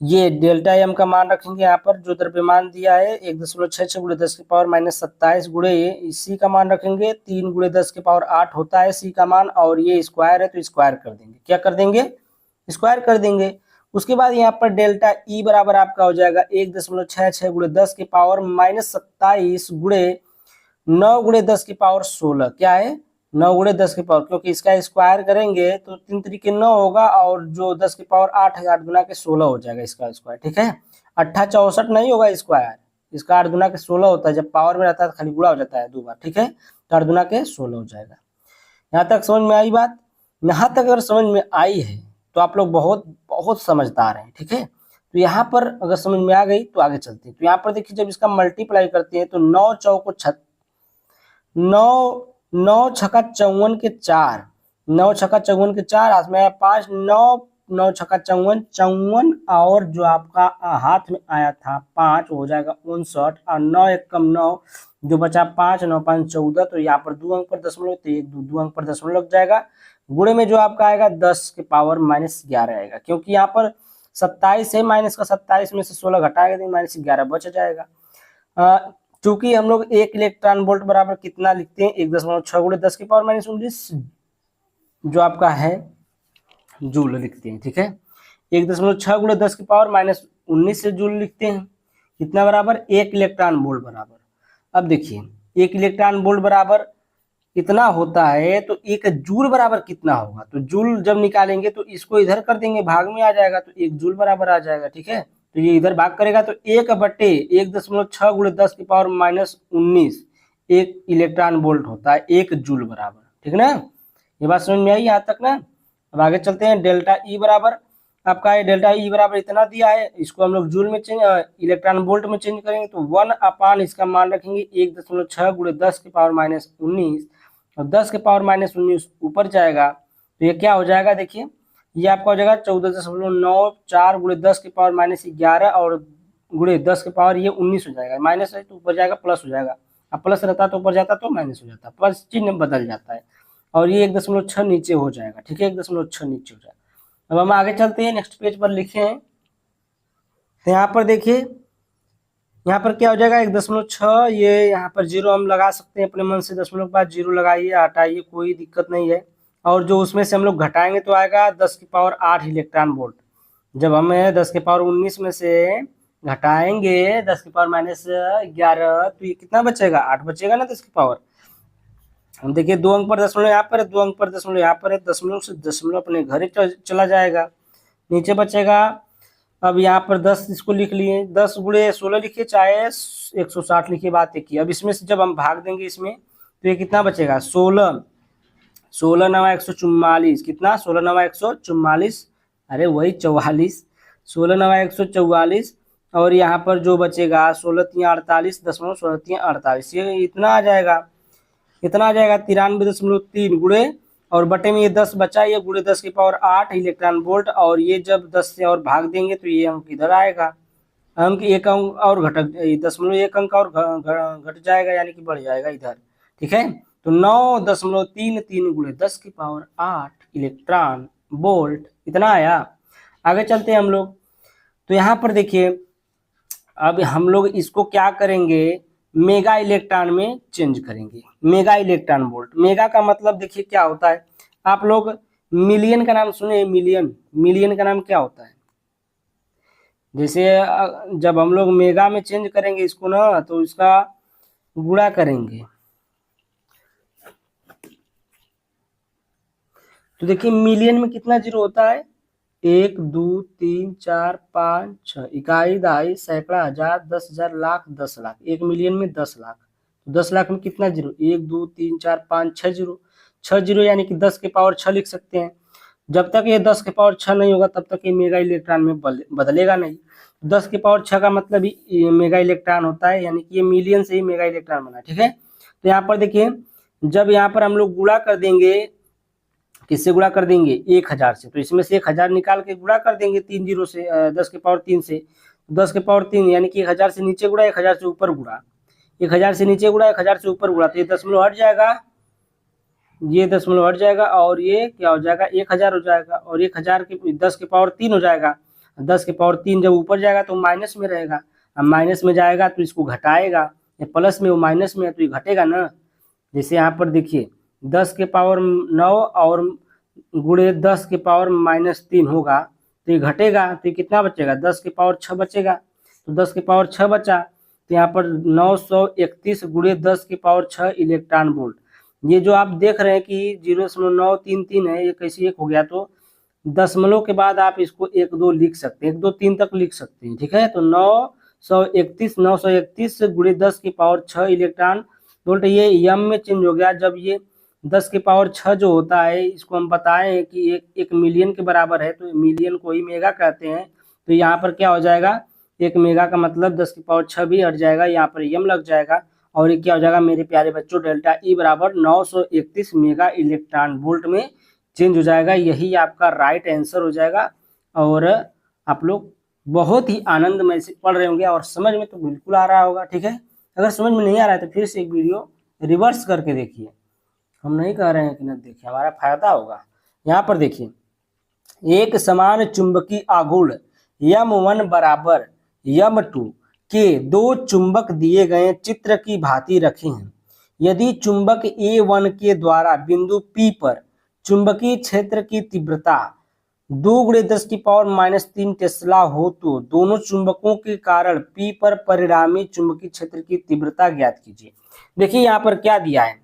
ये डेल्टा एम का मान रखेंगे यहाँ पर, जो द्रव्यमान दिया है 1.66 गुणे 10 की पावर माइनस 27 गुणे ये सी का मान रखेंगे 3 गुणे 10 की पावर 8 होता है सी का मान, और ये स्क्वायर है तो स्क्वायर कर देंगे। क्या कर देंगे? स्क्वायर कर देंगे। उसके बाद यहाँ पर डेल्टा ई बराबर आपका हो जाएगा 1.66 गुणे 10 की पावर माइनस 27 गुणे 9 गुणे 10 की पावर 16। क्या है? 9 गुणे 10 की पावर, क्योंकि इसका स्क्वायर करेंगे तो 3 तरीके 9 होगा, और जो 10 की पावर 8 है 8 गुना के 16 हो जाएगा इसका स्क्वायर, ठीक है। 6864 नहीं होगा स्क्वायर, इसका 8 गुना के 16 होता है। जब पावर में रहता है तो खाली गुणा हो जाता है 2 बार, ठीक है। तो 8 गुना के 16 हो जाएगा। यहाँ तक समझ में आई बात? यहाँ तक अगर समझ में आई है तो आप लोग बहुत बहुत समझदार हैं, ठीक है। तो यहाँ पर अगर समझ में आ गई तो आगे चलते हैं। तो यहाँ पर देखिए जब इसका मल्टीप्लाई करते हैं तो 9 चौको 9 छक्का 54 के 4, 9 छक्का 54 के 4, हाथ में आया 5, 9 छक्का 54, 54 और जो आपका हाथ में आया था 5 हो जाएगा 59, और 9 एक कम 9 जो बचा 5, 9 5 14। तो यहाँ पर 2 अंक पर दशमलव, तो 1 2 अंक पर दशमलव लग जाएगा। गुणे में जो आपका आएगा 10 के पावर माइनस 11 आएगा, क्योंकि यहाँ पर 27 है, माइनस का 27 में से 16 घटाएगा तो माइनस 11 बच जाएगा। चूंकि हम लोग 1 इलेक्ट्रॉन वोल्ट बराबर कितना लिखते हैं 1.6 गुणे 10 की पावर माइनस 19 जो आपका है जूल लिखते हैं, ठीक है। 1.6 गुणे 10 की पावर माइनस 19 से जूल लिखते हैं। कितना बराबर? 1 इलेक्ट्रॉन वोल्ट बराबर। अब देखिए 1 इलेक्ट्रॉन वोल्ट बराबर कितना होता है, तो 1 जूल बराबर कितना होगा? तो जूल जब निकालेंगे तो इसको इधर कर देंगे, भाग में आ जाएगा तो 1 जूल बराबर आ जाएगा, ठीक है। तो ये इधर भाग करेगा तो 1/1.6 गुणे 10 की पावर माइनस 19 1 इलेक्ट्रॉन वोल्ट होता है 1 जूल बराबर, ठीक ना। ये बात समझ में आई यहाँ तक ना? अब आगे चलते हैं। डेल्टा ई बराबर आपका है, डेल्टा ई बराबर इतना दिया है, इसको हम लोग जूल में चेंज इलेक्ट्रॉन वोल्ट में चेंज करेंगे तो 1 अपान इसका मान रखेंगे 1.6 गुणे 10 की पावर माइनस 19, और 10 के पावर माइनस 19 ऊपर जाएगा तो ये क्या हो जाएगा? देखिए ये आपका हो जाएगा 14.94 गुणे 10 की पावर माइनस 11, और गुणे 10 के पावर ये 19 हो जाएगा। माइनस है तो ऊपर जाएगा प्लस हो जाएगा, अब प्लस रहता तो ऊपर जाता तो माइनस हो जाता, प्लस चिन्ह बदल जाता है, और ये 1.6 नीचे हो जाएगा, ठीक है। 1.6 नीचे हो जाएगा। अब हम आगे चलते हैं, नेक्स्ट पेज पर लिखे हैं। तो यहाँ पर देखिए यहाँ पर क्या हो जाएगा 1.6, ये यहाँ पर 0 हम लगा सकते हैं अपने मन से, दशमलव के बाद 0 लगाइए हटाइए, कोई दिक्कत नहीं है। और जो उसमें से हम लोग घटाएंगे तो आएगा 10 की पावर 8 इलेक्ट्रॉन वोल्ट। जब हमें 10 की पावर 19 में से घटाएंगे 10 की पावर माइनस 11 तो ये कितना बचेगा? 8 बचेगा ना 10 की पावर। हम देखिए 2 अंक पर दशमलव यहाँ पर है, 2 अंक पर दशमलव यहाँ पर है, दशमलव से दशमलव अपने घर ही चला जाएगा, नीचे बचेगा। अब यहाँ पर 10 इसको लिख लिए, 10 गुणे 16 लिखिए चाहे 160 लिखिए, बात एक ही। अब इसमें से जब हम भाग देंगे इसमें तो ये कितना बचेगा? 16 9 144, कितना? 16 9 144, अरे वही 44, 16 9 144, और यहाँ पर जो बचेगा 16 3 48 दशमलव 16 3 48, ये इतना आ जाएगा, कितना आ जाएगा? 93.3 गुणे, और बटे में ये 10 बचा, ये गुणे 10 की पावर 8 इलेक्ट्रॉन वोल्ट, और ये जब 10 से और भाग देंगे तो ये अंक इधर आएगा, अंक एक अंक और घटक दशमलव एक अंक और घट जाएगा, यानी कि बढ़ जाएगा इधर, ठीक है। तो 9.33 गुणे 10 की पावर 8 इलेक्ट्रॉन वोल्ट इतना आया। आगे चलते हैं हम लोग। तो यहाँ पर देखिए अब हम लोग इसको क्या करेंगे? मेगा इलेक्ट्रॉन में चेंज करेंगे। मेगा इलेक्ट्रॉन वोल्ट, मेगा का मतलब देखिए क्या होता है। आप लोग मिलियन का नाम सुने? मिलियन, मिलियन का नाम क्या होता है? जैसे जब हम लोग मेगा में चेंज करेंगे इसको ना तो इसका गुणा करेंगे, तो देखिए मिलियन में कितना जीरो होता है? 1 2 3 4 5 6, इकाई दहाई सैकड़ा हजार 10,000 लाख 10 लाख, 1 मिलियन में 10 लाख। तो 10 लाख में कितना जीरो? 1 2 3 4 5 6 जीरो, 6 जीरो, यानी कि 10 के पावर 6 लिख सकते हैं। जब तक ये 10 के पावर 6 नहीं होगा तब तक ये मेगा इलेक्ट्रॉन में बदलेगा नहीं। 10 के पावर 6 का मतलब ही मेगा इलेक्ट्रॉन होता है, यानी कि ये मिलियन से ही मेगा इलेक्ट्रॉन बना, ठीक है। तो यहाँ पर देखिए जब यहाँ पर हम लोग गुणा कर देंगे, किससे गुणा कर देंगे? 1000 से, तो इसमें से 1000 निकाल के गुणा कर देंगे 3 जीरो से, 10 के पावर 3 से, 10 के पावर 3 यानी कि 1000 से नीचे गुणा 1000 से ऊपर गुणा, 1000 से नीचे उड़ा, 1000 से ऊपर उड़ा, तो ये दशमलव हट जाएगा, ये दशमलव हट जाएगा और ये क्या हो जाएगा 1000 हो जाएगा, और 1000 के 10 के पावर 3 हो जाएगा। 10 के पावर 3 जब ऊपर जाएगा तो माइनस में रहेगा, अब माइनस में जाएगा तो इसको घटाएगा, ये प्लस में वो माइनस में है तो ये घटेगा ना। जैसे यहाँ पर देखिए 10 के पावर 9 और गुणे 10 के पावर -3 होगा तो ये घटेगा, तो ये कितना बचेगा 10 के पावर 6 बचेगा, तो 10 के पावर 6 बचा, तो यहाँ पर 931 गुणे 10 के पावर 6 इलेक्ट्रॉन वोल्ट। ये जो आप देख रहे हैं कि 0.933 है, ये कैसे एक हो गया, तो दशमलव के बाद आप इसको 1 2 लिख सकते हैं, 1 2 3 तक लिख सकते हैं, ठीक है। तो 931 गुणे 10 की पावर 6 इलेक्ट्रॉन वोल्ट, ये यम में चेंज हो गया। जब ये 10 के पावर 6 जो होता है, इसको हम बताए हैं कि एक मिलियन के बराबर है, तो मिलियन को ही मेगा कहते हैं। तो यहाँ पर क्या हो जाएगा, 1 मेगा का मतलब 10 की पावर 6 भी हट जाएगा, यहाँ पर यम लग जाएगा, और ये क्या हो जाएगा मेरे प्यारे बच्चों, डेल्टा ई बराबर 931 मेगा इलेक्ट्रॉन वोल्ट में चेंज हो जाएगा। यही आपका राइट आंसर हो जाएगा। और आप लोग बहुत ही आनंदमय से पढ़ रहे होंगे और समझ में तो बिल्कुल आ रहा होगा, ठीक है। अगर समझ में नहीं आ रहा है तो फिर से एक वीडियो रिवर्स करके देखिए, हम नहीं कह रहे हैं कि न देखिए, हमारा फायदा होगा। यहाँ पर देखिए, एक समान चुंबकीय आघूर्ण M1 बराबर M2 के 2 चुंबक दिए गए चित्र की भांति रखे हैं। यदि चुंबक A1 के द्वारा बिंदु P पर चुंबकीय क्षेत्र की तीव्रता 2 गुणे 10 की पावर -3 टेस्ला हो, तो दोनों चुंबकों के कारण P पर परिणामी चुंबकीय क्षेत्र की तीव्रता ज्ञात कीजिए। देखिए यहाँ पर क्या दिया है,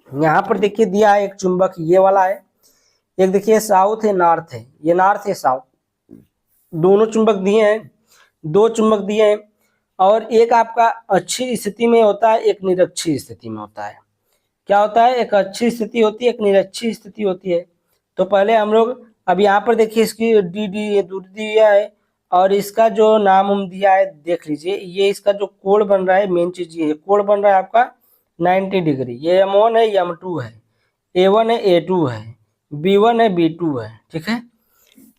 यहाँ पर देखिए दिया है एक चुंबक ये वाला है, एक देखिए साउथ है नॉर्थ है, ये नॉर्थ है साउथ, दोनों चुंबक दिए हैं, 2 चुंबक दिए हैं, और एक आपका अच्छी स्थिति में होता है, एक निरक्षीय स्थिति में होता है। क्या होता है, एक अच्छी स्थिति होती है, एक निरक्षीय स्थिति होती है। तो पहले हम लोग अब यहाँ पर देखिए इसकी डी दूरी दिया है, और इसका जो नाम हम दिया है देख लीजिए, ये इसका जो कोण बन रहा है, मेन चीज ये कोण बन रहा है आपका 90 डिग्री। ये M1 है, M2 है, A1 है, A2 है, B1 है, B2 है, ठीक है।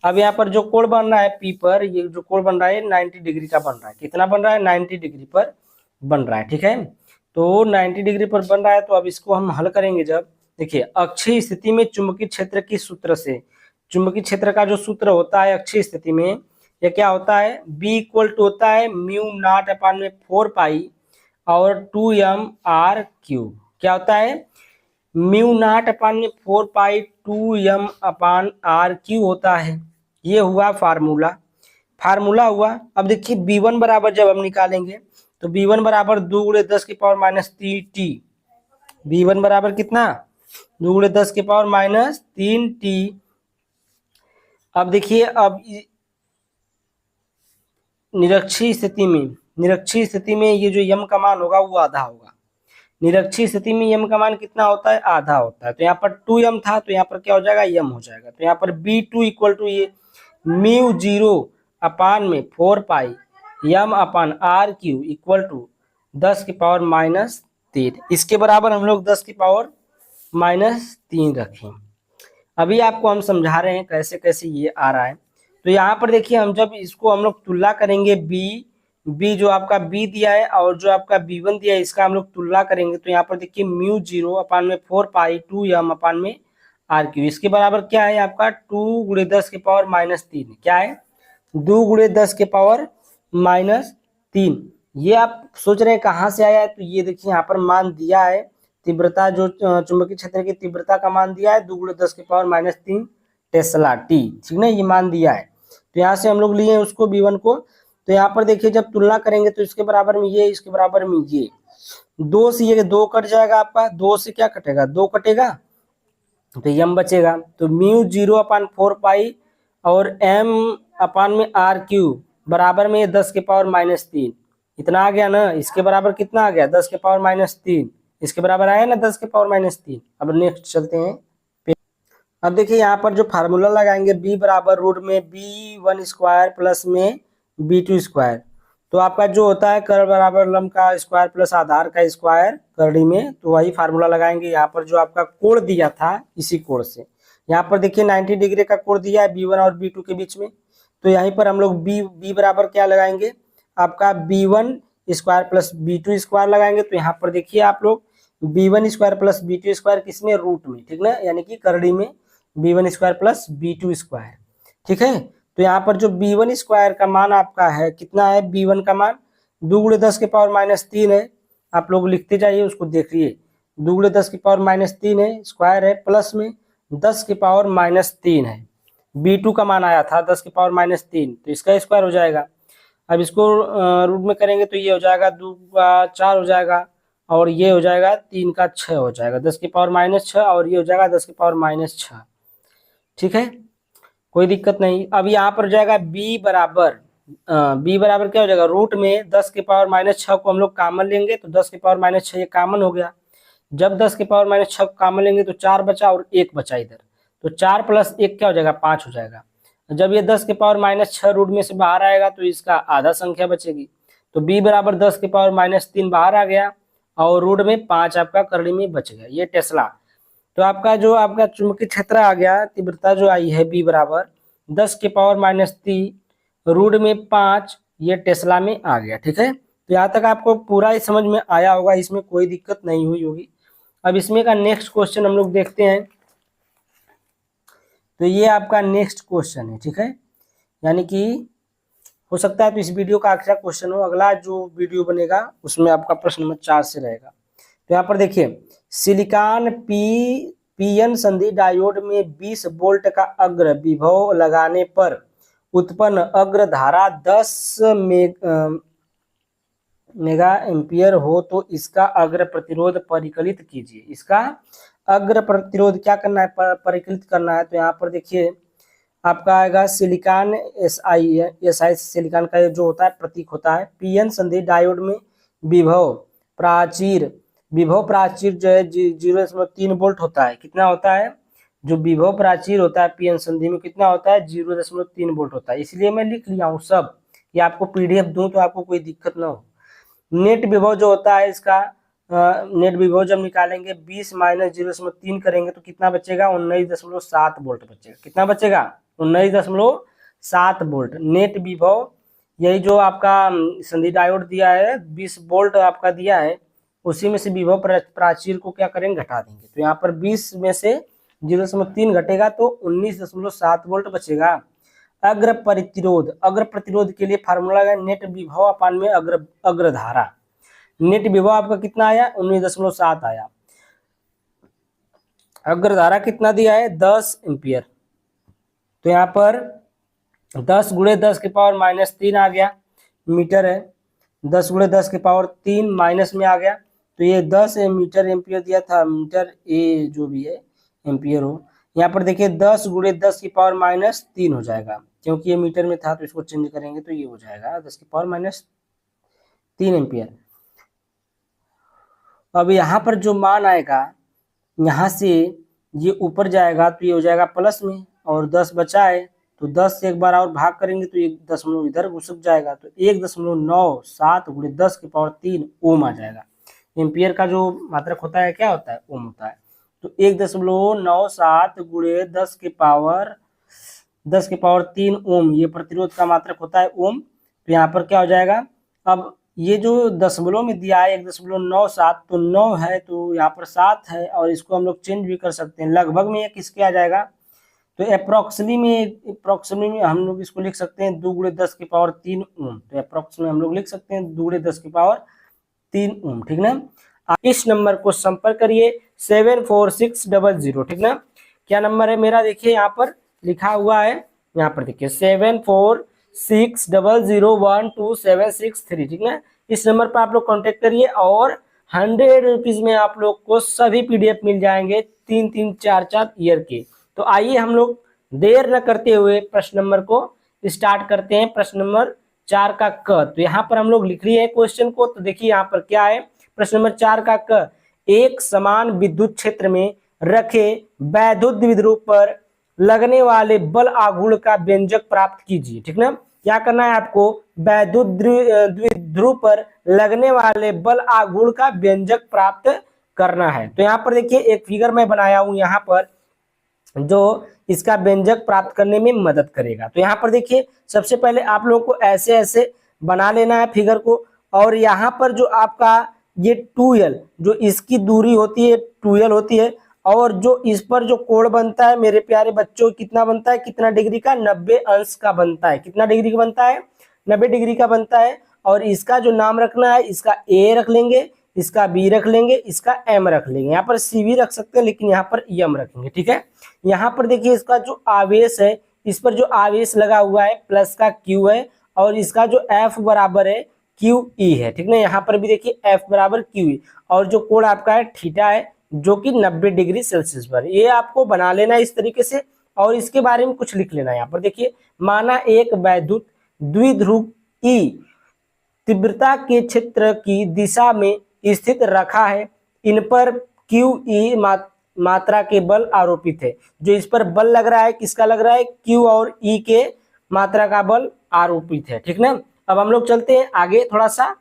अब यहाँ पर जो कोण बन रहा है P पर, ये जो कोण बन रहा है 90 डिग्री का बन रहा है। कितना बन रहा है, 90 डिग्री पर बन रहा है, ठीक है। तो 90 डिग्री पर बन रहा है, तो अब इसको हम हल करेंगे। जब देखिए अक्षीय स्थिति में चुंबकीय क्षेत्र की सूत्र से, चुंबकीय क्षेत्र का जो सूत्र होता है अक्षीय स्थिति में, ये क्या होता है, B इक्वल टू होता है μ0/4 और 2m/r³। क्या होता है, μ0/4 2m/r³ होता है। ये हुआ फार्मूला हुआ। अब देखिए B1 बराबर जब हम निकालेंगे तो B1 बराबर 2 गुणे 10 की पावर -3t। B1 बराबर कितना, 2 गुणे 10 की पावर -3t। अब देखिए, अब निरक्षीय स्थिति में ये जो यम का मान होगा वो आधा होगा। निरक्षीय स्थिति में यम का मान कितना होता है, आधा होता है। तो यहाँ पर 2m था, तो यहाँ पर क्या हो जाएगा, यम हो जाएगा। तो यहाँ पर B2 इक्वल टू ये μ0/4 m/r³ इक्वल टू 10 की पावर -3। इसके बराबर हम लोग 10 की पावर -3 रखें। अभी आपको हम समझा रहे हैं कैसे कैसे ये आ रहा है। तो यहाँ पर देखिए, हम जब इसको हम लोग तुलना करेंगे, बी जो आपका B दिया है और जो आपका B1 दिया है, इसका हम लोग तुलना करेंगे। तो यहाँ पर देखिए μ0/4 2m/r³, इसके बराबर क्या है आपका 2 गुणे 10 की पावर -3। क्या है, 2 गुणे 10 के पावर -3। ये आप सोच रहे हैं कहाँ से आया है, तो ये देखिए यहाँ पर मान दिया है, तीव्रता जो चुंबकीय क्षेत्र की तीव्रता का मान दिया है 2 गुणे 10 के पावर -3 टेस्ला टी, ठीक ना, ये मान दिया है। तो यहाँ से हम लोग लिए उसको B1 को। तो यहाँ पर देखिए जब तुलना करेंगे तो इसके बराबर में ये, इसके बराबर में ये, 2 से ये 2 कट जाएगा आपका, 2 से क्या कटेगा, 2 कटेगा, तो यम बचेगा। तो μ0/4 और m/r³ बराबर में 10 के पावर -3, इतना आ गया ना। इसके बराबर कितना आ गया, 10 के पावर -3, इसके बराबर आया ना 10 के पावर -3। अब नेक्स्ट चलते हैं। अब देखिए यहाँ पर जो फार्मूला लगाएंगे, B बराबर रूट में B1² प्लस में B2²। तो आपका जो होता है कर्ण बराबर लंब का स्क्वायर प्लस आधार का स्क्वायर करड़ी में, तो वही फार्मूला लगाएंगे। यहाँ पर जो आपका कोण दिया था, इसी कोण से यहाँ पर देखिए 90 डिग्री का कोण दिया है B1 और B2 के बीच में। तो यहीं पर हम लोग B बराबर क्या लगाएंगे, आपका B1 square plus B2 square लगाएंगे तो यहाँ पर देखिए आप लोग B1 square plus B2 square किसमें, रूट में, ठीक ना, यानी कि करड़ी में B1 square plus B2 square, ठीक है। तो यहाँ पर जो B1 स्क्वायर का मान आपका है कितना है, B1 का मान 2 गुणे 10 के पावर -3 है, आप लोग लिखते जाइए उसको देखिए, 2 गुणे 10 की पावर -3 है, स्क्वायर है, प्लस में 10 की पावर -3 है, B2 का मान आया था 10 की पावर -3, तो इसका स्क्वायर हो जाएगा। अब इसको रूट में करेंगे तो ये हो जाएगा 2 का 4 हो जाएगा, और ये हो जाएगा 3 का 6 हो जाएगा, 10 की पावर -6, और ये हो जाएगा 10 की पावर -6, ठीक है, कोई दिक्कत नहीं। अब यहाँ पर हो जाएगा बी बराबर क्या हो जाएगा, रूट में 10 की पावर -6 को हम लोग कॉमन लेंगे तो 10 की पावर -6 ये कॉमन हो गया। जब 10 की पावर -6 को कॉमन लेंगे तो 4 बचा और 1 बचा इधर, तो 4 प्लस 1 क्या हो जाएगा, 5 हो जाएगा। जब ये 10 की पावर -6 रूट में से बाहर आएगा तो इसका आधा संख्या बचेगी, तो b बराबर 10 की पावर -3 बाहर आ गया और रूट में 5 आपका करड़ी में बच गया, ये टेस्ला। तो आपका जो आपका चुंबकीय क्षेत्र आ गया, तीव्रता जो आई है b बराबर 10 की पावर -3 रूट में 5, ये टेस्ला में आ गया, ठीक है। तो यहाँ तक आपको पूरा ही समझ में आया होगा, इसमें कोई दिक्कत नहीं हुई होगी। अब इसमें का नेक्स्ट क्वेश्चन हम लोग देखते हैं। तो ये आपका नेक्स्ट क्वेश्चन है, ठीक है, यानी कि हो सकता है तो इस वीडियो का आखिरी क्वेश्चन हो, अगला जो वीडियो बनेगा उसमें आपका प्रश्न नंबर 4 से रहेगा। तो यहाँ पर देखिए, सिलिकॉन पीएन संधि डायोड में 20 वोल्ट का अग्र विभव लगाने पर उत्पन्न अग्र धारा 10 मेगा एम्पियर हो तो इसका अग्र प्रतिरोध परिकलित कीजिए। इसका अग्र प्रतिरोध क्या करना है, परिकलित करना है। तो यहाँ पर देखिए आपका आएगा सिलिकॉन SI सिलिकॉन का जो होता है प्रतीक होता है, पीएन संधि डायोड में विभव प्राचीर जो है 0.3 वोल्ट होता है। कितना होता है, जो विभव प्राचीर होता है पीएन संधि में कितना होता है, 0.3 वोल्ट होता है। इसलिए मैं लिख लिया हूँ सब, ये आपको PDF दूं तो आपको कोई दिक्कत ना हो। नेट विभव जो होता है इसका, नेट विभव जब निकालेंगे 20 माइनस 0.3 करेंगे तो कितना बचेगा, 19.7 वोल्ट बचेगा। कितना बचेगा, 19.7 वोल्ट नेट विभव। यही जो आपका संधि डायोड दिया है 20 वोल्ट आपका दिया है, उसी में से विभव प्राचीर को क्या करेंगे, घटा देंगे। तो यहाँ पर 20 में से 0.3 घटेगा तो 19.7 वोल्ट बचेगा। अग्र प्रतिरोध के लिए फार्मूला है नेट विभव अपान में अग्र धारा। नेट विभव आपका कितना आया, 19.7 आया। अग्र धारा कितना दिया है, 10 एम्पियर। तो यहाँ पर 10 गुणे 10 की पावर -3 आ गया, मीटर है, 10 गुणे 10 की पावर 3 माइनस में आ गया, तो ये 10 मीटर एम्पियर दिया था, मीटर ए जो भी है एम्पियर हो। यहाँ पर देखिए 10 गुणे 10 की पावर -3 हो जाएगा, क्योंकि ये मीटर में था तो इसको चेंज करेंगे तो ये हो जाएगा 10 की पावर -3 एम्पियर। अब यहाँ पर जो मान आएगा यहाँ से ये ऊपर जाएगा तो ये हो जाएगा प्लस में, और 10 बचा है तो 10 से एक बार और भाग करेंगे तो 1 दशमलव इधर घुसक जाएगा, तो 1.97 गुणे 10 की पावर 3 ओम आ जाएगा। एम्पियर का जो मात्रक होता है क्या होता है, ओम होता है। तो 1.97 गुणे 10 की पावर 3 ओम ये प्रतिरोध का मात्रक होता है, ओम। तो यहाँ पर क्या हो जाएगा, अब ये जो दशमलव में दिया है 1.97 तो 9 है, तो यहाँ पर 7 है, और इसको हम लोग चेंज भी कर सकते हैं। लगभग में ये किसके आ जाएगा, तो अप्रोक्सीमेटली में हम लोग इसको लिख सकते हैं 2 गुणे 10 की पावर 3 ओम। तो अप्रोक्सीमेटली हम लोग लिख सकते हैं 2 गुणे 10 की पावर 3 ओम, ठीक ना। इस नंबर को संपर्क करिए 74600, ठीक ना। क्या नंबर है मेरा, देखिए यहाँ पर लिखा हुआ है, यहाँ पर देखिए 74600122763, ठीक ना। इस नंबर पर आप लोग कांटेक्ट करिए और 100 रुपीज में आप लोग को सभी PDF मिल जाएंगे 3-3, 4-4 ईयर के। तो आइए हम लोग देर न करते हुए प्रश्न नंबर को स्टार्ट करते हैं। प्रश्न नंबर 4 का क, तो यहाँ पर हम लोग लिख लिए क्वेश्चन को। तो देखिए यहाँ पर क्या है, प्रश्न नंबर 4 का क, एक समान विद्युत क्षेत्र में रखे वैद्युत द्विध्रुव पर लगने वाले बल आघूर्ण का व्यंजक प्राप्त कीजिए, ठीक ना। क्या करना है आपको, वैद्युत द्विध्रुव पर लगने वाले बल आघूर्ण का व्यंजक प्राप्त करना है। तो यहाँ पर देखिए एक फिगर मैं बनाया हूं यहाँ पर जो इसका व्यंजक प्राप्त करने में मदद करेगा। तो यहाँ पर देखिए सबसे पहले आप लोगों को ऐसे ऐसे बना लेना है फिगर को, और यहाँ पर जो आपका ये 2l जो इसकी दूरी होती है 2l होती है, और जो इस पर जो कोण बनता है मेरे प्यारे बच्चों कितना बनता है, कितना डिग्री का, 90 अंश का बनता है। कितना डिग्री का बनता है, 90 डिग्री का बनता है। और इसका जो नाम रखना है, इसका ए रख लेंगे, इसका बी रख लेंगे, इसका एम रख लेंगे। यहाँ पर सी भी रख सकते हैं लेकिन यहाँ पर एम रखेंगे, ठीक है। यहाँ पर देखिए इसका जो आवेश है, इस पर जो आवेश लगा हुआ है प्लस का क्यू है, और इसका जो एफ बराबर है क्यू ई है, ठीक ना। यहाँ पर भी देखिए एफ बराबर क्यू ई, और जो कोण आपका है थीटा है जो कि 90 डिग्री सेल्सियस पर। ये आपको बना लेना है इस तरीके से, और इसके बारे में कुछ लिख लेना है। यहाँ पर देखिए, माना एक वैद्युत द्विध्रुव ई तीव्रता के क्षेत्र की दिशा में स्थित रखा है, इन पर क्यू ई मात्रा के बल आरोपित है। जो इस पर बल लग रहा है, किसका लग रहा है, क्यू और ई के मात्रा का बल आरोपित है, ठीक ना। अब हम लोग चलते हैं आगे थोड़ा सा।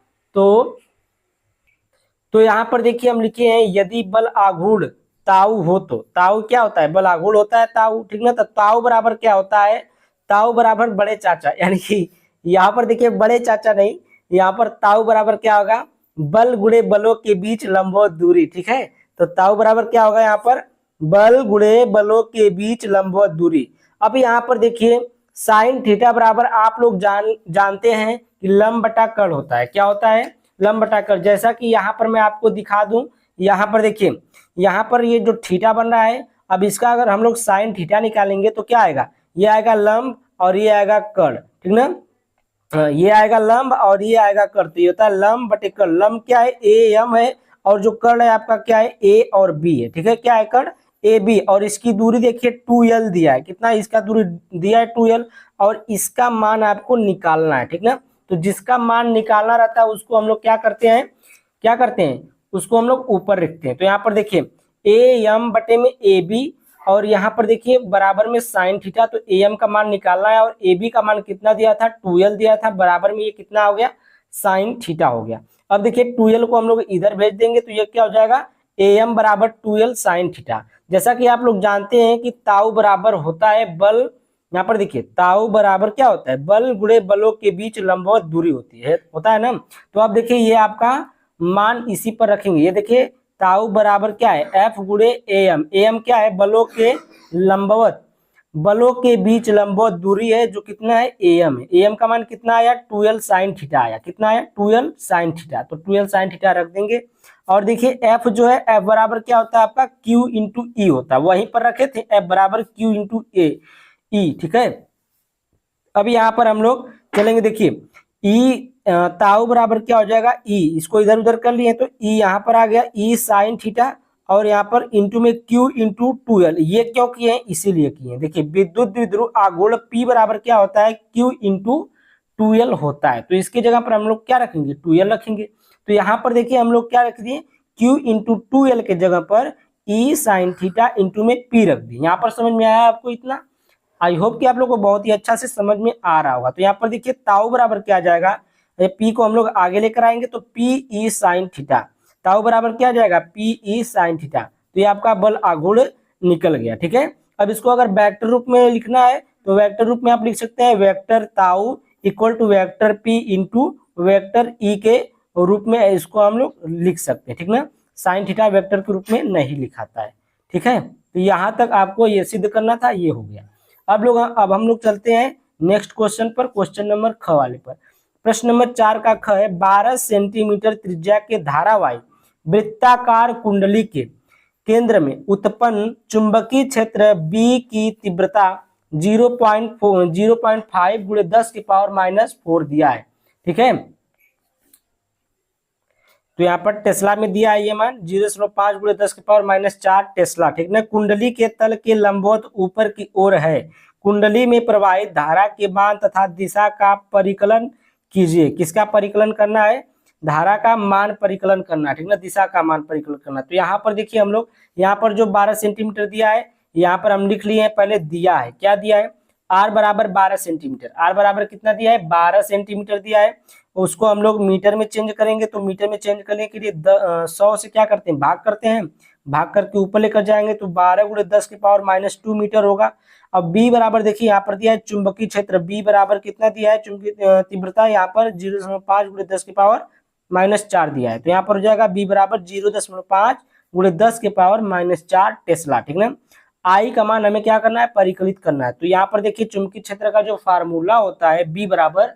तो यहाँ पर देखिए हम लिखे हैं, यदि बल आघूर्ण ताऊ हो तो, ताऊ क्या होता है, बल आघूर्ण होता है ताऊ, ठीक ना। तो ताऊ बराबर क्या होता है, ताऊ बराबर बड़े चाचा, यानी कि यहाँ पर देखिए बड़े चाचा नहीं, यहाँ पर ताऊ बराबर क्या होगा, बल गुणे बलों के बीच लंबवत दूरी, ठीक है। तो ताऊ बराबर क्या होगा, यहाँ पर बल गुणे बलों के बीच लंबवत दूरी। अब यहाँ पर देखिए साइन थीटा बराबर आप लोग जानते हैं कि लंब बटा कर्ण होता है। क्या होता है, लंब बटा कर्ण। जैसा कि यहाँ पर मैं आपको दिखा दूं, यहाँ पर देखिए, यहाँ पर ये जो थीटा बन रहा है, अब इसका अगर हम लोग साइन थीटा निकालेंगे तो क्या आएगा, ये आएगा लंब और ये आएगा कर्ण, ठीक ना। ये आएगा लंब और ये आएगा कर्ण, तो ये होता है लंब बटे कर्ण। लंब क्या है, ए एम है, और जो कर्ण है आपका क्या है, ए और बी है, ठीक है। क्या है कर्ण, ए बी, और इसकी दूरी देखिए 2l दिया है। कितना इसका दूरी दिया है, 2l, और इसका मान आपको निकालना है, ठीक ना। तो जिसका मान निकालना रहता है उसको हम लोग क्या करते हैं, उसको हम लोग ऊपर रखते हैं। तो यहाँ पर देखिए ए एम बटे में ए बी, और यहाँ पर देखिए बराबर में साइन थीटा, तो ए एम का मान निकालना है, और ए बी का मान कितना दिया था, 2l दिया था, बराबर में ये कितना हो गया, साइन थीटा हो गया। अब देखिए 2l को हम लोग इधर भेज देंगे तो ये क्या हो जाएगा, ए एम बराबर 2l साइन थीटा। जैसा कि आप लोग जानते हैं कि ताऊ बराबर होता है बल, यहाँ पर देखिए ताऊ बराबर क्या होता है, बल गुणे बलों के बीच लंबवत दूरी होता है ना। तो आप देखिए ये आपका मान इसी पर रखेंगे। ये देखिए ताऊ बराबर क्या है, एफ गुणे ए एम क्या है, बलों के बीच लंबवत दूरी है, जो कितना है, ए एम है। ए एम का मान कितना आया, 2l साइन थीटा आया। कितना आया, 2l साइन थीटा। तो 2l साइन थीटा रख देंगे। और देखिए एफ जो है, एफ बराबर क्या होता है आपका, क्यू इंटू ई होता है, वहीं पर रखे थे, एफ बराबर क्यू इंटू ई, ठीक है। अब यहाँ पर हम लोग चलेंगे, देखिए ई ताऊ बराबर क्या हो जाएगा, ई, इसको इधर उधर कर लिए तो ई यहाँ पर आ गया, ई साइन थीटा, और यहाँ पर इंटू में क्यू इंटू 2l। ये क्यों किए हैं, इसीलिए किए हैं। देखिए विद्युत द्विध्रुव आघूर्ण P बराबर क्या होता है, Q इंटू 2l होता है। तो इसकी जगह पर हम लोग क्या रखेंगे, 2l रखेंगे। तो यहाँ पर देखिए हम लोग क्या रख दिए, Q इंटू 2l के जगह पर E साइन थीटा इंटू में P रख दिए। यहाँ पर समझ में आया आपको इतना, आई होप कि आप लोग को बहुत ही अच्छा से समझ में आ रहा होगा। तो यहाँ पर देखिए ताऊ बराबर क्या आ जाएगा, P को हम लोग आगे लेकर आएंगे तो P E साइन थीटा, ताऊ बराबर क्या आ जाएगा, P E साइन थीटा। तो ये आपका बल आघूर्ण निकल गया, ठीक है। अब इसको अगर वेक्टर रूप में लिखना है तो वेक्टर रूप में आप लिख सकते हैं, vector tau equal to vector P into vector E के रूप में इसको हम लोग लिख सकते हैं, ठीक ना। साइन थीटा वेक्टर के रूप में नहीं लिखाता है, ठीक है। तो यहाँ तक आपको ये सिद्ध करना था, ये हो गया। अब हम लोग चलते हैं नेक्स्ट क्वेश्चन पर, क्वेश्चन नंबर ख वाले पर। प्रश्न नंबर 4 का ख है, 12 सेंटीमीटर त्रिज्या के धारावाही वृत्ताकार कुंडली के केंद्र में उत्पन्न चुंबकीय क्षेत्र B की तीव्रता 0.5 गुणे 10 की पावर -4 दिया है, ठीक है। तो यहाँ पर टेस्ला में दिया है ये मान 0.5 गुणे 10 की पावर -4 टेस्ला, ठीक ना। कुंडली के तल के लंबवत ऊपर की ओर है। कुंडली में प्रवाहित धारा के मान तथा दिशा का परिकलन कीजिए। किसका परिकलन करना है, धारा का मान परिकलन करना है, ठीक ना, दिशा का मान परिकलन करना। तो यहाँ पर देखिए हम लोग, यहाँ पर जो 12 सेंटीमीटर दिया है, यहाँ पर हम लिख लिए हैं, पहले दिया है, क्या दिया है, r बराबर 12 सेंटीमीटर। r बराबर कितना दिया है, 12 सेंटीमीटर दिया है। उसको हम लोग मीटर में चेंज करेंगे, तो मीटर में चेंज करने के लिए 100 से क्या करते हैं, भाग करते हैं, भाग करके ऊपर लेकर जाएंगे तो 12 गुणे 10 की पावर -2 मीटर होगा। अब B बराबर देखिए यहाँ पर दिया है चुंबकीय क्षेत्र, B बराबर कितना दिया है, चुंबकीय तीव्रता यहाँ पर 0.5 गुणे 10 की पावर -4 दिया है, तो यहाँ पर हो जाएगा b बराबर 0.5 गुणे 10 के पावर -4 टेस्ला। ठीक ना। आई का मान हमें क्या करना है, परिकलित करना है। तो यहाँ पर देखिए चुंबकीय क्षेत्र का जो फार्मूला होता है b बराबर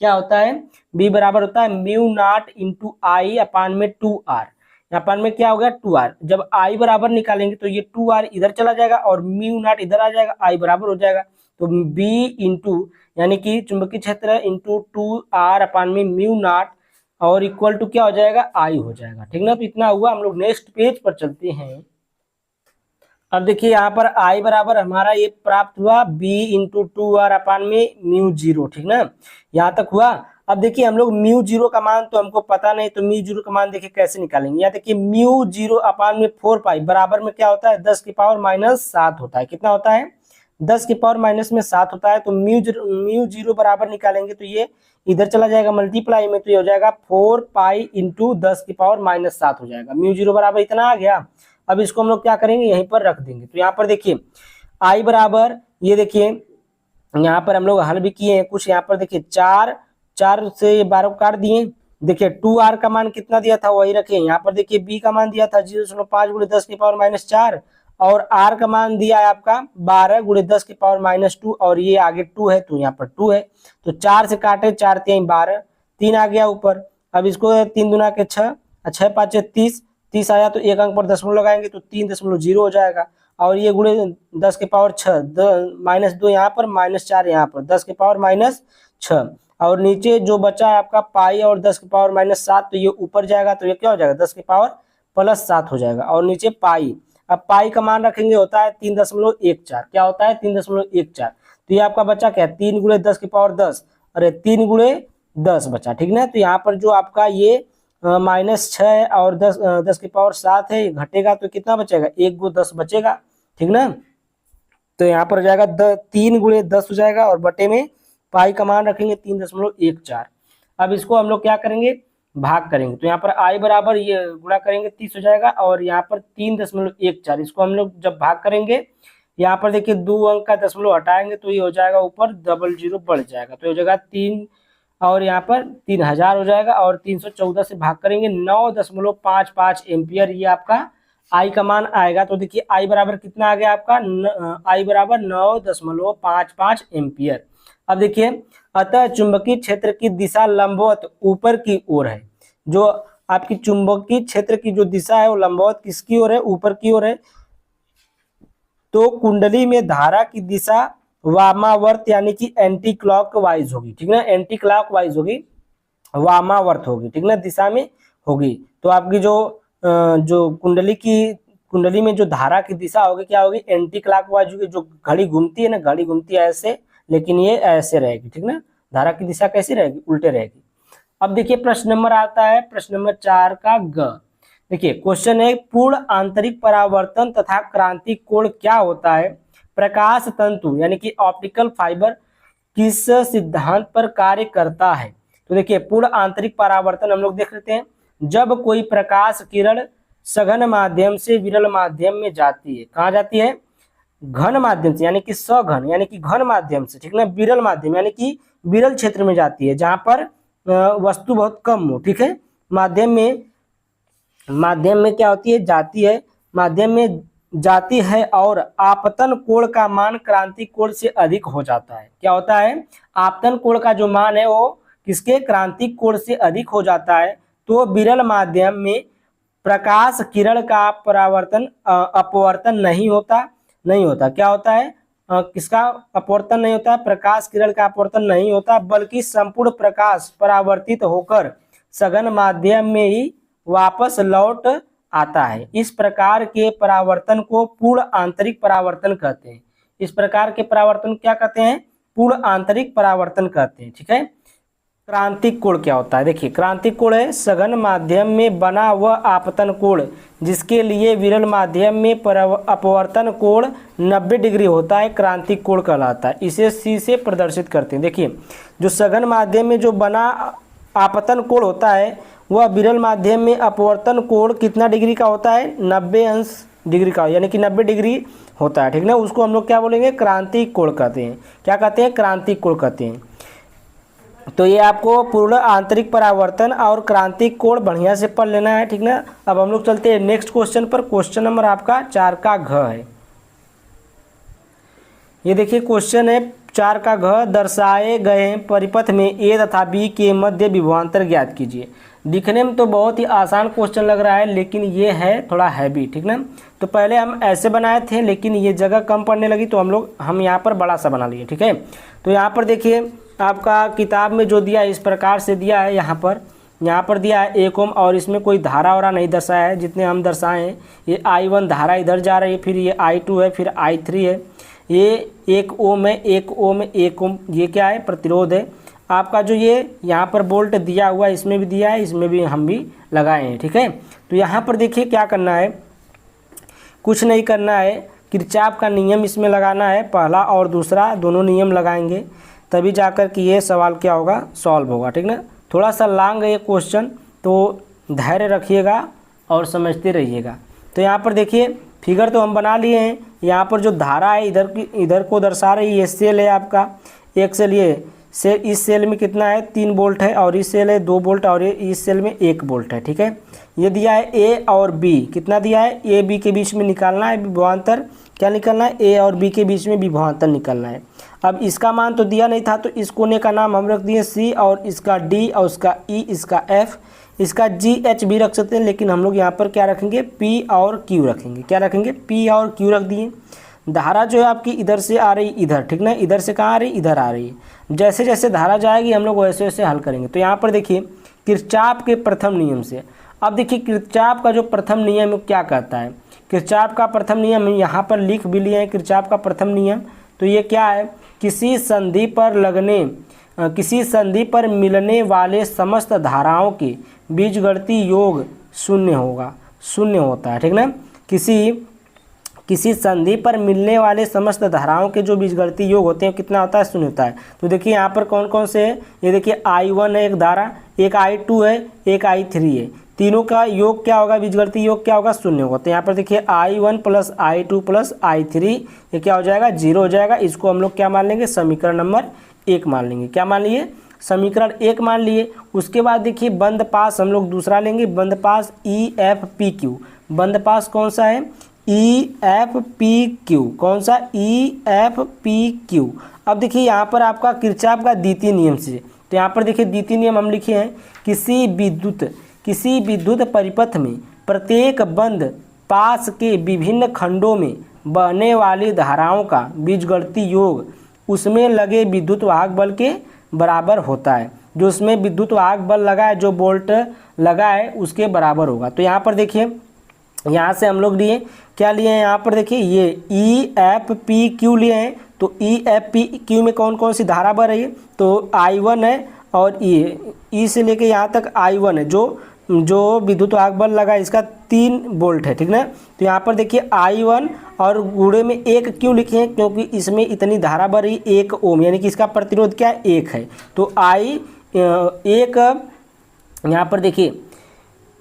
क्या होता है, b बराबर होता है म्यू नॉट इंटू आई अपान में 2r। यहाँ में क्या हो गया 2r, जब i बराबर निकालेंगे तो ये 2r इधर चला जाएगा और म्यू नॉट इधर आ जाएगा, i बराबर हो जाएगा। तो b इंटू यानी कि चुंबकीय क्षेत्र इंटू 2r अपान में म्यू नॉट और इक्वल टू क्या हो जाएगा, i हो जाएगा। ठीक ना। तो इतना हुआ। हम लोग नेक्स्ट पेज पर चलते हैं। अब देखिए यहाँ पर i बराबर हमारा ये प्राप्त हुआ b इंटू 2r अपान में म्यू 0। ठीक ना, यहाँ तक हुआ। अब देखिए हम लोग म्यू 0 का मान तो हमको पता नहीं, तो म्यू 0 का मान देखिए कैसे निकालेंगे। यहाँ देखिए म्यू 0 अपान में 4 पाई बराबर में क्या होता है, 10 की पावर -7 होता है। कितना होता है, 10 की पावर -7 होता है। तो म्यू 0 बराबर निकालेंगे तो ये इधर चला जाएगा मल्टीप्लाई में, तो ये हो जाएगा 4 पाई इंटू 10 की पावर -7 हो जाएगा। म्यू 0 बराबर इतना आ गया। अब इसको हम लोग क्या करेंगे, यहीं पर रख देंगे। तो यहाँ पर देखिए आई बराबर, ये देखिए यहाँ पर हम लोग हल भी किए हैं कुछ। यहाँ पर देखिए 4 से 12 काट दिए। देखिए 2r का मान कितना दिया था वही रखें। यहाँ पर देखिए b का मान दिया था 0.5 गुणे 10 की पावर -4 और r का मान दिया है आपका 12 गुणे 10 की पावर -2 और ये आगे 2 है तो यहाँ पर 2 है। तो 4 से काटे, 4 3 12, 3 आ गया ऊपर। अब इसको 3 दूना के 6, 6 5 30 आया तो एक अंक पर दशमलव लगाएंगे तो 3.0 हो जाएगा। और ये गुणे 10 के पावर 6, -2 यहाँ पर, -4 यहाँ पर, 10 के पावर -6 और नीचे जो बचा है आपका पाई और 10 के पावर -7, तो ये ऊपर जाएगा तो ये क्या हो जाएगा, 10 के पावर +7 हो जाएगा। और नीचे पाई, अब पाई का मान रखेंगे होता है 3.14। क्या होता है, 3.14। तो ये आपका बचा क्या, 3 गुणे 10 की पावर 10, अरे 3 गुणे 10 बचा। ठीक ना। तो यहाँ पर जो आपका ये -6 और 10 की पावर 7 है, घटेगा तो कितना बचेगा, 1 गुणे 10 बचेगा। ठीक ना। तो यहाँ पर हो जाएगा 3 गुणे 10 हो जाएगा और बटे में पाई का मान रखेंगे 3.14। अब इसको हम लोग क्या करेंगे, भाग करेंगे। तो यहाँ पर आई बराबर ये गुणा करेंगे 30 हो जाएगा और यहाँ पर 3.14। इसको हम लोग जब भाग करेंगे, यहाँ पर देखिए 2 अंक का दशमलव हटाएंगे तो ये हो जाएगा ऊपर 00 बढ़ जाएगा, तो ये हो जाएगा 3 और यहाँ पर 3000 हो जाएगा। और 314 से भाग करेंगे 9.55 एम्पियर, ये आपका आई का मान आएगा। तो देखिए आई बराबर कितना आ गया आपका, आई बराबर 9.55 एम्पियर। अब देखिए अतः चुंबकीय क्षेत्र की दिशा लंबवत ऊपर की ओर है। जो आपकी चुंबकीय क्षेत्र की जो दिशा है वो लंबवत किसकी ओर है, ऊपर की ओर है। तो कुंडली में धारा की दिशा वामावर्त यानी कि एंटी क्लॉकवाइज होगी। ठीक ना, एंटी क्लॉकवाइज होगी, वामावर्त होगी। ठीक ना, दिशा में होगी। तो आपकी जो कुंडली में जो धारा की दिशा होगी क्या होगी, एंटी क्लॉकवाइज होगी। जो घड़ी घूमती है ना, घड़ी घूमती है ऐसे, लेकिन ये ऐसे रहेगी। ठीक ना, धारा की दिशा कैसी रहेगी, उल्टे रहेगी। अब देखिए प्रश्न नंबर आता है, प्रश्न नंबर 4 का ग। देखिए क्वेश्चन है, पूर्ण आंतरिक परावर्तन तथा क्रांति कोण क्या होता है, प्रकाश तंतु यानी कि ऑप्टिकल फाइबर किस सिद्धांत पर कार्य करता है। तो देखिए पूर्ण आंतरिक परावर्तन हम लोग देख लेते हैं। जब कोई प्रकाश किरण सघन माध्यम से विरल माध्यम में जाती है, कहाँ जाती है, घन माध्यम से यानी कि सघन यानी कि घन माध्यम से, ठीक ना, विरल माध्यम यानी कि विरल क्षेत्र में जाती है जहां पर वस्तु बहुत कम हो। ठीक है, माध्यम में क्या होती है, जाती है, माध्यम में जाती है और आपतन कोण का मान क्रांति कोण से अधिक हो जाता है। क्या होता है, आपतन कोण का जो मान है वो किसके, क्रांति कोण से अधिक हो जाता है। तो विरल माध्यम में प्रकाश किरण का परावर्तन अपवर्तन नहीं होता। क्या होता है, किसका अपवर्तन नहीं होता, प्रकाश किरण का अपवर्तन नहीं होता, बल्कि संपूर्ण प्रकाश परावर्तित होकर सघन माध्यम में ही वापस लौट आता है। इस प्रकार के परावर्तन को पूर्ण आंतरिक परावर्तन कहते हैं। इस प्रकार के परावर्तन क्या कहते हैं, पूर्ण आंतरिक परावर्तन कहते हैं। ठीक है, क्रांतिक कोण क्या होता है, देखिए क्रांतिक कोण है सघन माध्यम में बना वह आपतन कोण जिसके लिए विरल माध्यम में अपवर्तन कोण 90 डिग्री होता है, क्रांतिक कोण कहलाता है। इसे C से प्रदर्शित करते हैं। देखिए जो सघन माध्यम में जो बना आपतन कोण होता है वह विरल माध्यम में अपवर्तन कोण कितना डिग्री का होता है, 90 डिग्री का, यानी कि 90 डिग्री होता है। ठीक ना, उसको हम लोग क्या बोलेंगे, क्रांतिक कोण कहते हैं। क्या कहते हैं, क्रांतिक कोण कहते हैं। तो ये आपको पूर्ण आंतरिक परावर्तन और क्रांतिक कोण बढ़िया से पढ़ लेना है, ठीक ना। अब हम लोग चलते हैं नेक्स्ट क्वेश्चन पर। क्वेश्चन नंबर आपका 4 का घ है। ये देखिए क्वेश्चन है 4 का घ, दर्शाए गए परिपथ में ए तथा बी के मध्य विभवांतर ज्ञात कीजिए। दिखने में तो बहुत ही आसान क्वेश्चन लग रहा है, लेकिन ये है थोड़ा हैवी, ठीक ना। तो पहले हम ऐसे बनाए थे, लेकिन ये जगह कम पड़ने लगी तो हम यहाँ पर बड़ा सा बना लिए, ठीक है। तो यहाँ पर देखिए आपका किताब में जो दिया है इस प्रकार से दिया है। यहाँ पर दिया है 1 ओम और इसमें कोई धारा वारा नहीं दर्शाया है। जितने हम दर्शाए हैं, ये I1 धारा इधर जा रही है, फिर ये I2 है, फिर I3 है, ये 1 ओम है, 1 ओम, 1 ओम, ये क्या है, प्रतिरोध है आपका। जो ये यहाँ पर बोल्ट दिया हुआ है, इसमें भी दिया है, इसमें भी हम भी लगाए हैं, ठीक है। तो यहाँ पर देखिए क्या करना है, कुछ नहीं करना है, किरचॉफ का नियम इसमें लगाना है। पहला और दूसरा दोनों नियम लगाएंगे, तभी जाकर कि ये सवाल क्या होगा, सॉल्व होगा, ठीक ना। थोड़ा सा लॉन्ग है ये क्वेश्चन, तो धैर्य रखिएगा और समझते रहिएगा। तो यहाँ पर देखिए फिगर तो हम बना लिए हैं। यहाँ पर जो धारा है इधर को दर्शा रही है, ये सेल है आपका, एक सेल, ये सेल, इस सेल में कितना है 3 वोल्ट है, और इस सेल है 2 वोल्ट, और ये इस सेल में 1 वोल्ट है, ठीक है। ये दिया है ए और बी, कितना दिया है, ए बी के बीच में निकालना है विभवांतर। क्या निकालना है, ए और बी के बीच में विभवांतर निकालना है। अब इसका मान तो दिया नहीं था, तो इस कोने का नाम हम रख दिए सी, और इसका डी, और इसका ई, इसका एफ, इसका जी एच भी रख सकते हैं, लेकिन हम लोग यहाँ पर क्या रखेंगे, पी और क्यू रखेंगे। क्या रखेंगे, पी और क्यू रख दिए। धारा जो है आपकी इधर से आ रही इधर, ठीक ना, इधर से कहाँ आ रही, इधर आ रही है। जैसे जैसे धारा जाएगी हम लोग वैसे वैसे हल करेंगे। तो यहाँ पर देखिए किरचॉफ के प्रथम नियम से, अब देखिए किरचॉफ का जो प्रथम नियम है क्या कहता है। किरचॉफ का प्रथम नियम यहाँ पर लिख भी लिए हैं, किरचॉफ का प्रथम नियम। तो ये क्या है, किसी संधि पर मिलने वाले समस्त धाराओं के बीजगणितीय योग शून्य होता है, ठीक ना। किसी संधि पर मिलने वाले समस्त धाराओं के जो बीजगणितीय योग होते हैं कितना होता है, शून्य होता है। तो देखिए यहाँ पर कौन कौन से है, ये देखिए I1 है एक धारा, एक I2 है, एक I3 है, तीनों का योग क्या होगा, बीजगणितीय योग क्या होगा, शून्य होगा। तो यहाँ पर देखिए I1 plus I2 plus I3 ये क्या हो जाएगा, 0 हो जाएगा। इसको हम लोग क्या मान लेंगे, समीकरण नंबर 1 मान लेंगे। क्या मान लिए, समीकरण 1 मान लिए। उसके बाद देखिए बंद पास हम लोग दूसरा लेंगे, बंद पास EFPQ। बंद पास कौन सा है, EFPQ, कौन सा, EFPQ। अब देखिए यहाँ पर आपका किरचॉफ का द्वितीय नियम से, तो यहाँ पर देखिए द्वितीय नियम हम लिखे हैं, किसी विद्युत परिपथ में प्रत्येक बंद पास के विभिन्न खंडों में बहने वाली धाराओं का बीजगणितीय योग उसमें लगे विद्युत वाहक बल के बराबर होता है। जो उसमें विद्युत वाहक बल लगा है, जो बोल्ट लगा है, उसके बराबर होगा। तो यहाँ पर देखिए यहाँ से हम लोग लिए, क्या लिए हैं, यहाँ पर देखिए ये EFPQ लिए हैं। तो EFPQ में कौन कौन सी धारा बह रही है, तो I1 है, और E से लेके यहाँ तक I1 है, जो विद्युत वाहक बल लगा इसका 3 वोल्ट है, ठीक ना। तो यहाँ पर देखिए I1 और गुणे में 1 क्यों लिखे हैं, क्योंकि इसमें इतनी धारा बह रही 1 ओम, यानी कि इसका प्रतिरोध क्या है, 1 है। तो I1 यहाँ पर देखिए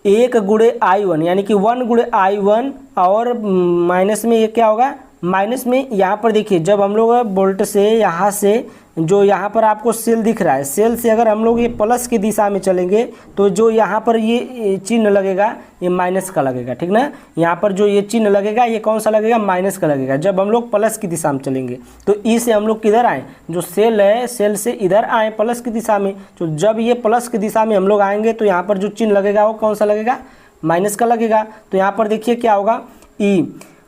1 गुणे I1 यानी कि 1 गुणे I1, और माइनस में ये क्या होगा, माइनस में यहाँ पर देखिए जब हम लोग बोल्ट से यहाँ से जो यहाँ पर आपको सेल दिख रहा है, सेल से अगर हम लोग ये प्लस की दिशा में चलेंगे तो जो यहाँ पर ये चिन्ह लगेगा ये माइनस का लगेगा, ठीक ना। यहाँ पर जो ये चिन्ह लगेगा ये कौन सा लगेगा, माइनस का लगेगा, जब हम लोग प्लस की दिशा में चलेंगे। तो ई से हम लोग किधर आए, जो सेल है सेल से इधर आए प्लस की दिशा में। तो जब ये प्लस की दिशा में हम लोग आएंगे तो यहाँ पर जो चिन्ह लगेगा वो कौन सा लगेगा, माइनस का लगेगा। तो यहाँ पर देखिए क्या होगा,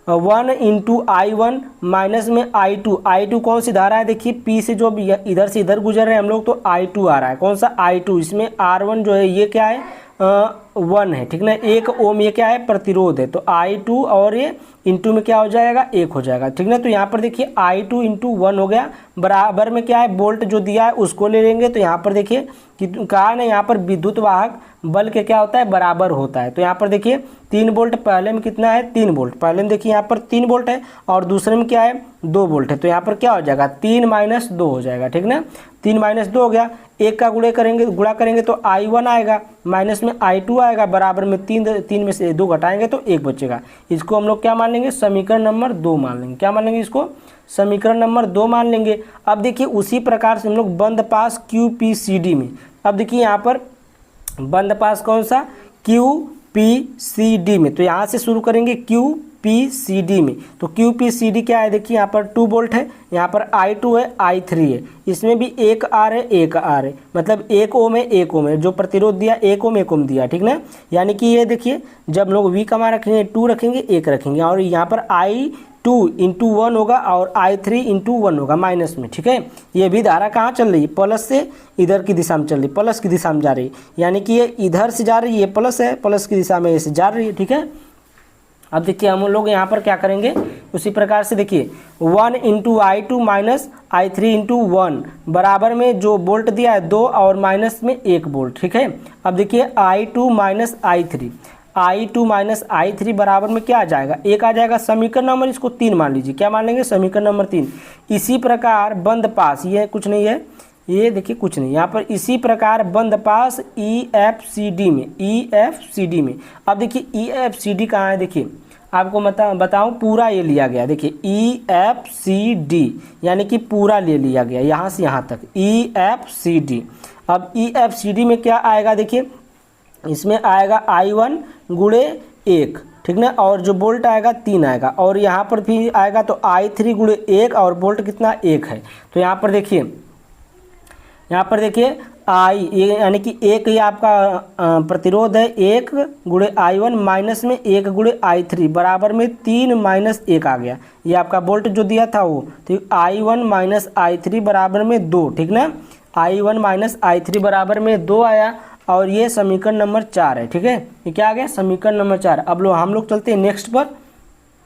1 इंटू I1 माइनस में I2 कौन सी धारा है, देखिए P से जो इधर से इधर गुजर रहे हैं हम लोग, तो I2 आ रहा है, कौन सा I2। इसमें R1 जो है ये क्या है, 1 है, ठीक ना, 1 ओम ये क्या है, प्रतिरोध है। तो I2 और ये इंटू में क्या हो जाएगा, 1 हो जाएगा, ठीक ना। तो यहाँ पर देखिए I2 इंटू 1 हो गया, बराबर में क्या है, बोल्ट जो दिया है उसको ले लेंगे। तो यहाँ पर देखिए कि कहा ना, यहाँ पर विद्युत वाहक बल के क्या होता है, बराबर होता है। तो यहाँ पर देखिए 3 वोल्ट, पहले में कितना है, 3 वोल्ट, पहले में देखिए यहाँ पर 3 वोल्ट है, और दूसरे में क्या है, 2 वोल्ट है। तो यहाँ पर क्या हो जाएगा, 3 माइनस 2 हो जाएगा, ठीक ना। 3 माइनस 2 हो गया, 1 का गुणा करेंगे तो I1 आएगा, माइनस में I2 आएगा, बराबर में 3 में से 2 घटाएंगे तो 1 बचेगा। इसको हम लोग क्या मान लेंगे, समीकरण नंबर 2 मान लेंगे। क्या मान लेंगे इसको, समीकरण नंबर 2 मान लेंगे। अब देखिए उसी प्रकार से हम लोग बंद पास QPCD में, अब देखिए यहाँ पर बंद पास कौन सा, QPCD में, तो यहाँ से शुरू करेंगे QPCD में। तो QPCD क्या है, देखिए यहाँ पर 2 वोल्ट है, यहाँ पर I2 है, I3 है, इसमें भी एक R है, एक R है, मतलब 1 ओम है, 1 ओम है, जो प्रतिरोध दिया 1 ओम 1 ओम दिया, ठीक ना। यानी कि ये देखिए जब लोग V का मान रखेंगे 2 रखेंगे, 1 रखेंगे, और यहाँ पर I2 इंटू 1 होगा और I3 इंटू 1 होगा माइनस में, ठीक है। ये भी धारा कहाँ चल रही है, प्लस से इधर की दिशा में चल रही, प्लस की दिशा में जा रही है, यानी कि ये इधर से जा रही है, ये प्लस है, प्लस की दिशा में ऐसे जा रही है, ठीक है। अब देखिए हम लोग यहाँ पर क्या करेंगे, उसी प्रकार से देखिए 1 into I2 minus I3 into 1 बराबर में जो वोल्ट दिया है 2 और माइनस में 1 वोल्ट, ठीक है। अब देखिए I2 minus I3 minus I3 बराबर में क्या आ जाएगा, 1 आ जाएगा। समीकरण नंबर इसको 3 मान लीजिए, क्या मान लेंगे, समीकरण नंबर 3। इसी प्रकार बंद पास, ये कुछ नहीं है, ये देखिए कुछ नहीं, यहाँ पर इसी प्रकार बंद पास EFCD में, अब देखिए EFCD कहाँ है, देखिए आपको बताऊं पूरा ये लिया गया, देखिए EFCD यानी कि पूरा ले लिया गया यहाँ से यहाँ तक EFCD। अब EFCD में क्या आएगा, देखिए इसमें आएगा I1 गुणे 1, ठीक ना, और जो वोल्ट आएगा 3 आएगा, और यहाँ पर भी आएगा तो I3 गुणे 1 और वोल्ट कितना 1 है। तो यहाँ पर देखिए I ये यानी कि 1 ये आपका प्रतिरोध है, 1 गुणे I1 माइनस में 1 गुणे I3 बराबर में 3 माइनस 1 आ गया, ये आपका वोल्ट जो दिया था वो, तो I1 माइनस I3 बराबर में 2, ठीक ना, I1 माइनस I3 बराबर में 2 आया, और ये समीकरण नंबर 4 है, ठीक है। ये क्या आ गया, समीकरण नंबर 4। अब हम लोग चलते हैं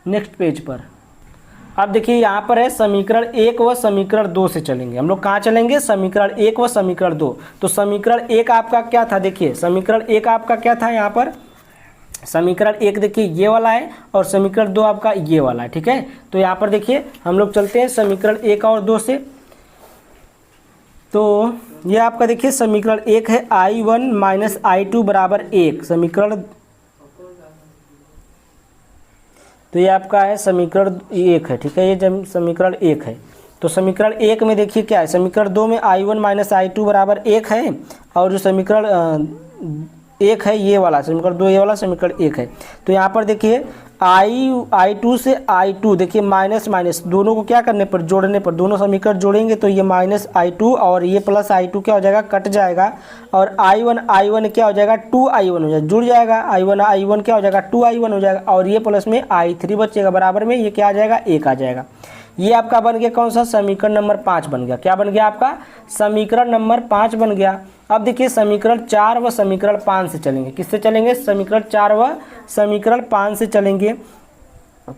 नेक्स्ट पेज पर। अब देखिए यहाँ पर है समीकरण 1 व समीकरण 2 से चलेंगे हम लोग, कहाँ चलेंगे, समीकरण 1 व समीकरण 2। तो समीकरण 1 आपका क्या था, देखिए समीकरण 1 आपका क्या था, यहाँ पर समीकरण 1 देखिए ये वाला है, और समीकरण 2 आपका ये वाला है, ठीक है। तो यहाँ पर देखिए हम लोग चलते हैं समीकरण 1 और 2 से। तो ये आपका देखिए समीकरण 1 है I1 माइनस I2 बराबर 1, समीकरण, तो ये आपका है समीकरण 1 है, ठीक है, ये जब समीकरण 1 है। तो समीकरण 1 में देखिए क्या है, समीकरण 2 में I1 माइनस I2 बराबर 1 है, और जो समीकरण 1 है ये वाला, समीकरण 2 ये वाला समीकरण 1 है। तो यहाँ पर देखिए I2 से I2 देखिए माइनस माइनस दोनों को क्या करने पर, जोड़ने पर, दोनों समीकरण जोड़ेंगे तो ये माइनस I2 और ये प्लस I2 क्या हो जाएगा, कट जाएगा, और I1 क्या हो जाएगा, 2I1 हो जाएगा, जुड़ जाएगा, I1 क्या हो जाएगा, 2I1 हो जाएगा, और ये प्लस में I3 बचेगा, बराबर में ये क्या आ जाएगा, 1 आ जाएगा। ये आपका बन गया कौन सा, समीकरण नंबर 5 बन गया। क्या बन गया आपका, समीकरण नंबर 5 बन गया। अब देखिए समीकरण 4 व समीकरण 5 से चलेंगे, किससे चलेंगे, समीकरण 4 व समीकरण 5 से चलेंगे।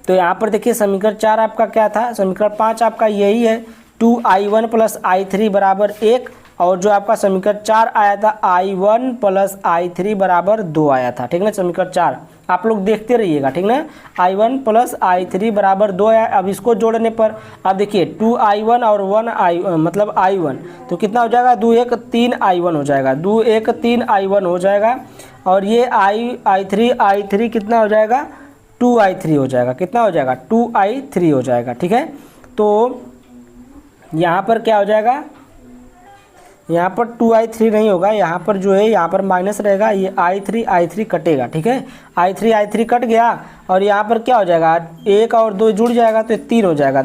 तो यहाँ पर देखिए समीकरण 4 आपका क्या था, समीकरण 5 आपका यही है, 2I1 प्लस I3 बराबर 1, और जो आपका समीकरण 4 आया था I1 प्लस I3 बराबर 2 आया था, ठीक ना। समीकरण 4 आप लोग देखते रहिएगा, ठीक ना, I1 प्लस I3 बराबर 2 आया। अब इसको जोड़ने पर अब देखिए 2I1 और 1I मतलब I1, तो कितना हो जाएगा, 2 1 3 I1 हो जाएगा, 2 1 3 I1 हो जाएगा, और ये I3 कितना हो जाएगा, 2I3 हो जाएगा, कितना हो जाएगा, 2I3 हो जाएगा, ठीक है। तो यहाँ पर क्या हो जाएगा, यहाँ पर 2I3 नहीं होगा, यहाँ पर जो है यहाँ पर माइनस रहेगा, ये I3 कटेगा, ठीक है, I3 कट गया, और यहाँ पर क्या हो जाएगा, 1 और 2 जुड़ जाएगा तो 3 हो जाएगा,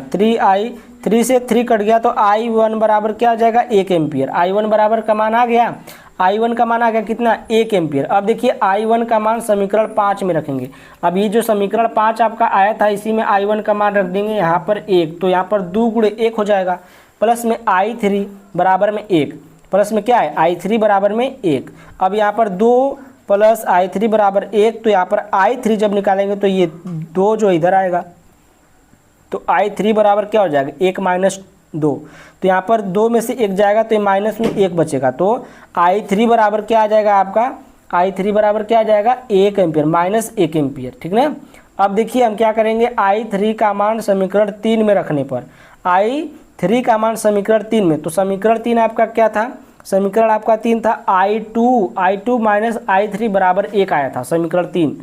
3 से 3 कट गया तो I1 बराबर क्या हो जाएगा, 1 एम्पियर। I1 बराबर का मान आ गया, I1 का मान आ गया कितना, 1 एम्पियर। अब देखिए I1 का मान समीकरण 5 में रखेंगे। अब ये जो समीकरण 5 आपका आया था इसी में I1 का मान रख देंगे यहाँ पर 1, तो यहाँ पर 2 गुणे 1 हो जाएगा, प्लस में I3 बराबर में 1, प्लस में क्या है, I3 बराबर में 1। अब यहाँ पर 2 प्लस I3 बराबर 1, तो यहाँ पर I3 जब निकालेंगे तो ये 2 जो इधर आएगा, तो I3 बराबर क्या हो जाएगा, 1 माइनस 2, तो यहाँ पर 2 में से 1 जाएगा तो ये माइनस में 1 बचेगा, तो I3 बराबर क्या आ जाएगा आपका, I3 बराबर क्या आ जाएगा, 1 एम्पियर, माइनस 1 एम्पियर, ठीक ना। अब देखिए हम क्या करेंगे, I3 का मान समीकरण 3 में रखने पर, I3 का मान समीकरण 3 में, तो समीकरण 3 आपका क्या था, समीकरण आपका 3 था I2 माइनस I3 बराबर 1 आया था, समीकरण 3।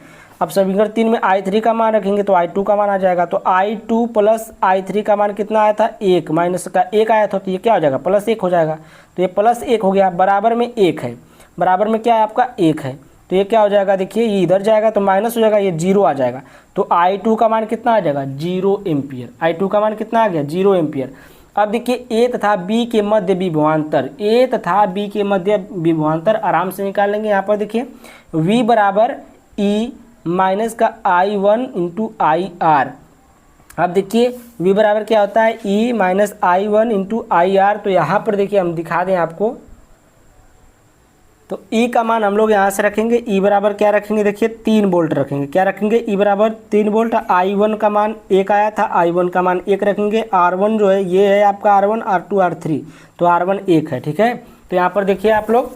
अब समीकरण 3 में I3 का मान रखेंगे तो I2 का मान आ जाएगा। तो I2 प्लस I3 का मान कितना आया था 1, माइनस का 1 आया था, तो ये क्या हो जाएगा +1 हो जाएगा। तो ये +1 हो गया, बराबर में 1 है, बराबर में क्या है आपका 1 है। तो ये क्या हो जाएगा, देखिए ये इधर जाएगा तो माइनस हो जाएगा, ये 0 आ जाएगा। तो I2 का मान कितना आ जाएगा 0 एम्पियर। I2 का मान कितना आ गया 0 एम्पियर। अब देखिए ए तथा बी के मध्य विभवांतर, ए तथा बी के मध्य विभवांतर आराम से निकाल लेंगे। यहाँ पर देखिए V बराबर E माइनस का I1 इंटू IR। अब देखिए V बराबर क्या होता है E minus I1 into IR। तो यहाँ पर देखिए हम दिखा दें आपको, तो E का मान हम लोग यहाँ से रखेंगे, E बराबर क्या रखेंगे, देखिए 3 वोल्ट रखेंगे। क्या रखेंगे E बराबर 3 वोल्ट। I1 का मान 1 आया था, I1 का मान 1 रखेंगे। R1 जो है ये है आपका R1, R2 R3, तो R1 1 है, ठीक है। तो यहाँ पर देखिए आप लोग,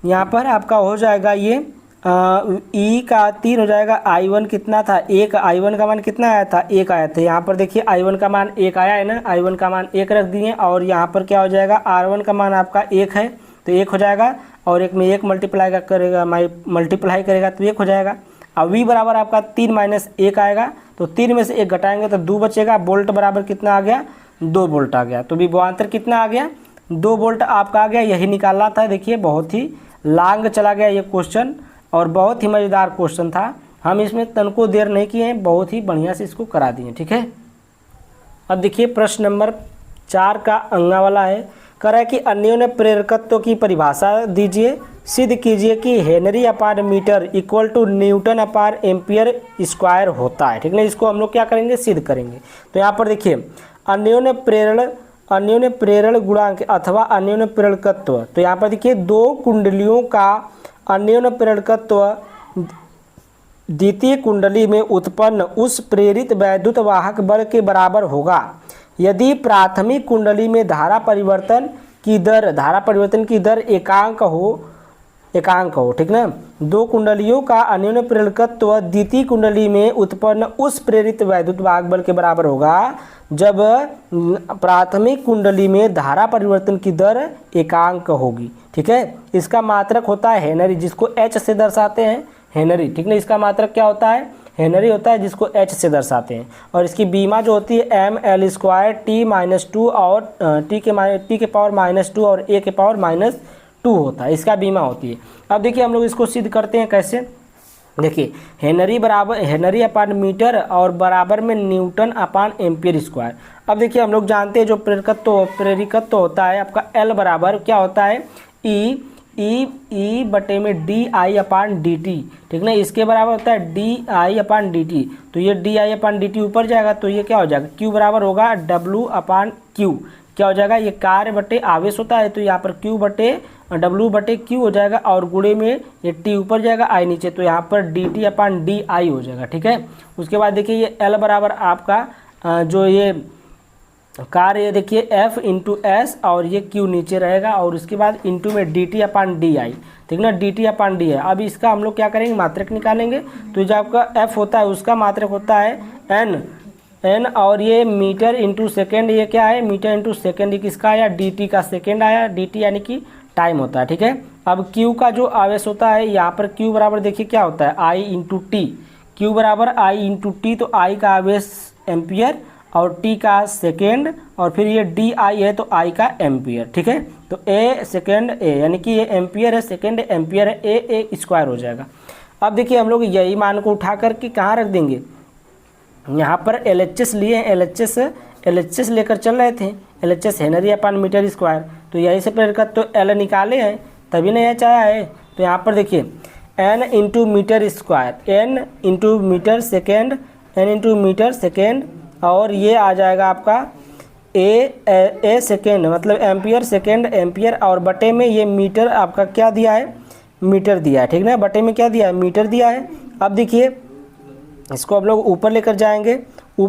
यहाँ पर आपका हो जाएगा ये E का 3 हो जाएगा। I1 कितना था 1, I1 का मान कितना आया था 1 आया था। यहाँ पर देखिए I1 का मान 1 आया है ना, I1 का मान 1 रख दिए। और यहाँ पर क्या हो जाएगा R1 का मान आपका 1 है, तो 1 हो जाएगा। और 1 में 1 मल्टीप्लाई करेगा, मल्टीप्लाई करेगा तो 1 हो जाएगा। अब V बराबर आपका 3 माइनस 1 आएगा, तो 3 में से 1 घटाएंगे तो 2 बचेगा। वोल्ट बराबर कितना आ गया 2 वोल्ट आ गया। तो विभवांतर कितना आ गया 2 वोल्ट आपका आ गया। यही निकालना था। देखिए बहुत ही लॉन्ग चला गया ये क्वेश्चन और बहुत ही मज़ेदार क्वेश्चन था। हम इसमें तनको देर नहीं किए हैं, बहुत ही बढ़िया से इसको करा दिए, ठीक है। अब देखिए प्रश्न नंबर 4 का अंगा वाला है, कह रहा है कि अन्योन्य प्रेरकत्व की परिभाषा दीजिए, सिद्ध कीजिए कि henry upon metre equal to newton upon ampere square होता है, ठीक है। इसको हम लोग क्या करेंगे सिद्ध करेंगे। तो यहाँ पर देखिए अन्योन्य प्रेरण गुणांक अथवा अन्योन्य प्रेरकत्व, तो यहाँ पर देखिए 2 कुंडलियों का अन्योन्य प्रेरकत्व द्वितीय कुंडली में उत्पन्न उस प्रेरित वैद्युत वाहक बल के बराबर होगा यदि प्राथमिक कुंडली में धारा परिवर्तन की दर एकांक हो, ठीक ना। 2 कुंडलियों का अन्योन्य प्रेरकत्व द्वितीय कुंडली में उत्पन्न उस प्रेरित वैद्युत वाहक बल के बराबर होगा जब प्राथमिक कुंडली में धारा परिवर्तन की दर एकांक होगी, ठीक है। इसका मात्रक होता है हेनरी, जिसको H से दर्शाते हैं हेनरी, ठीक ना। इसका मात्रक क्या होता है हेनरी होता है, जिसको H से दर्शाते हैं। और इसकी बीमा जो होती है mL² T-2 और T के पावर -2 और A के पावर -2 होता है, इसका बीमा होती है। अब देखिए हम लोग इसको सिद्ध करते हैं कैसे। देखिए हेनरी अपान मीटर और बराबर में न्यूटन अपान एम्पियर स्क्वायर। अब देखिए हम लोग जानते हैं जो प्रेरिकत्व होता है आपका L बराबर क्या होता है E बटे में DI अपान DT, ठीक ना। इसके बराबर होता है DI अपान DT। तो ये DI अपान DT ऊपर जाएगा तो ये क्या हो जाएगा Q बराबर होगा W अपान Q। क्या हो जाएगा ये कार्य बटे आवेश होता है, तो यहाँ पर Q बटे W बटे Q हो जाएगा। और गुणे में ये T ऊपर जाएगा I नीचे, तो यहाँ पर DT अपान DI हो जाएगा, ठीक है। उसके बाद देखिए ये L बराबर आपका जो ये कार्य देखिए F इंटू S और ये Q नीचे रहेगा। और उसके बाद इंटू में DT अपान DI, ठीक ना, DT अपान DI। अब इसका हम लोग क्या करेंगे मात्रक निकालेंगे। तो जो आपका F होता है उसका मात्रक होता है N और ये मीटर इंटू सेकेंड, ये क्या है मीटर इंटू सेकेंड, ये किसका आया DT का सेकेंड आया, DT यानी कि टाइम होता है, ठीक है। अब Q का जो आवेश होता है यहाँ पर Q बराबर देखिए क्या होता है I इंटू T, Q बराबर I इंटू T। तो I का आवेश एम्पियर और T का सेकेंड और फिर ये DI है तो I का एम्पियर, ठीक है। तो A सेकेंड A यानी कि ये एम्पियर है, सेकेंड एम्पियर है, A स्क्वायर हो जाएगा। अब देखिए हम लोग यही मान को उठा करके कहाँ रख देंगे, यहाँ पर LHS लिए, LHS लेकर चल रहे थे, LHS Henry upon metre square. तो यही से प्रेरकत्व तो L निकाले हैं तभी नहीं H आया है। तो यहाँ पर देखिए N into metre square, N into metre second, N into metre second और ये आ जाएगा आपका A सेकेंड मतलब एम्पियर सेकेंड एम्पियर। और बटे में ये मीटर आपका क्या दिया है मीटर दिया है, ठीक ना। बटे में क्या दिया है मीटर दिया है। अब देखिए इसको हम लोग ऊपर लेकर जाएंगे।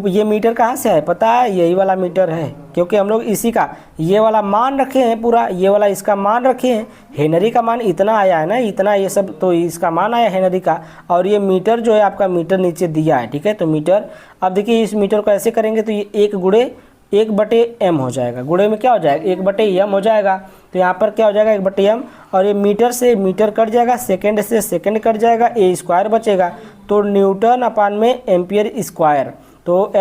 ये मीटर कहाँ से है पता है, यही वाला मीटर है, क्योंकि हम लोग इसी का ये वाला मान रखे हैं, पूरा ये वाला इसका मान रखे हैं। हेनरी का मान इतना आया है ना, इतना ये सब, तो इसका मान आया हेनरी का। और ये मीटर जो है आपका मीटर नीचे दिया है, ठीक है। तो मीटर, अब देखिए इस मीटर को ऐसे करेंगे तो ये 1 गुणे 1/m हो जाएगा, गुणे में क्या हो जाएगा 1/m हो जाएगा। तो यहाँ पर क्या हो जाएगा 1/m, और ये मीटर से मीटर कट जाएगा, सेकंड से सेकंड कट जाएगा, ए स्क्वायर बचेगा। तो न्यूटन अपान में एम्पियर स्क्वायर, तो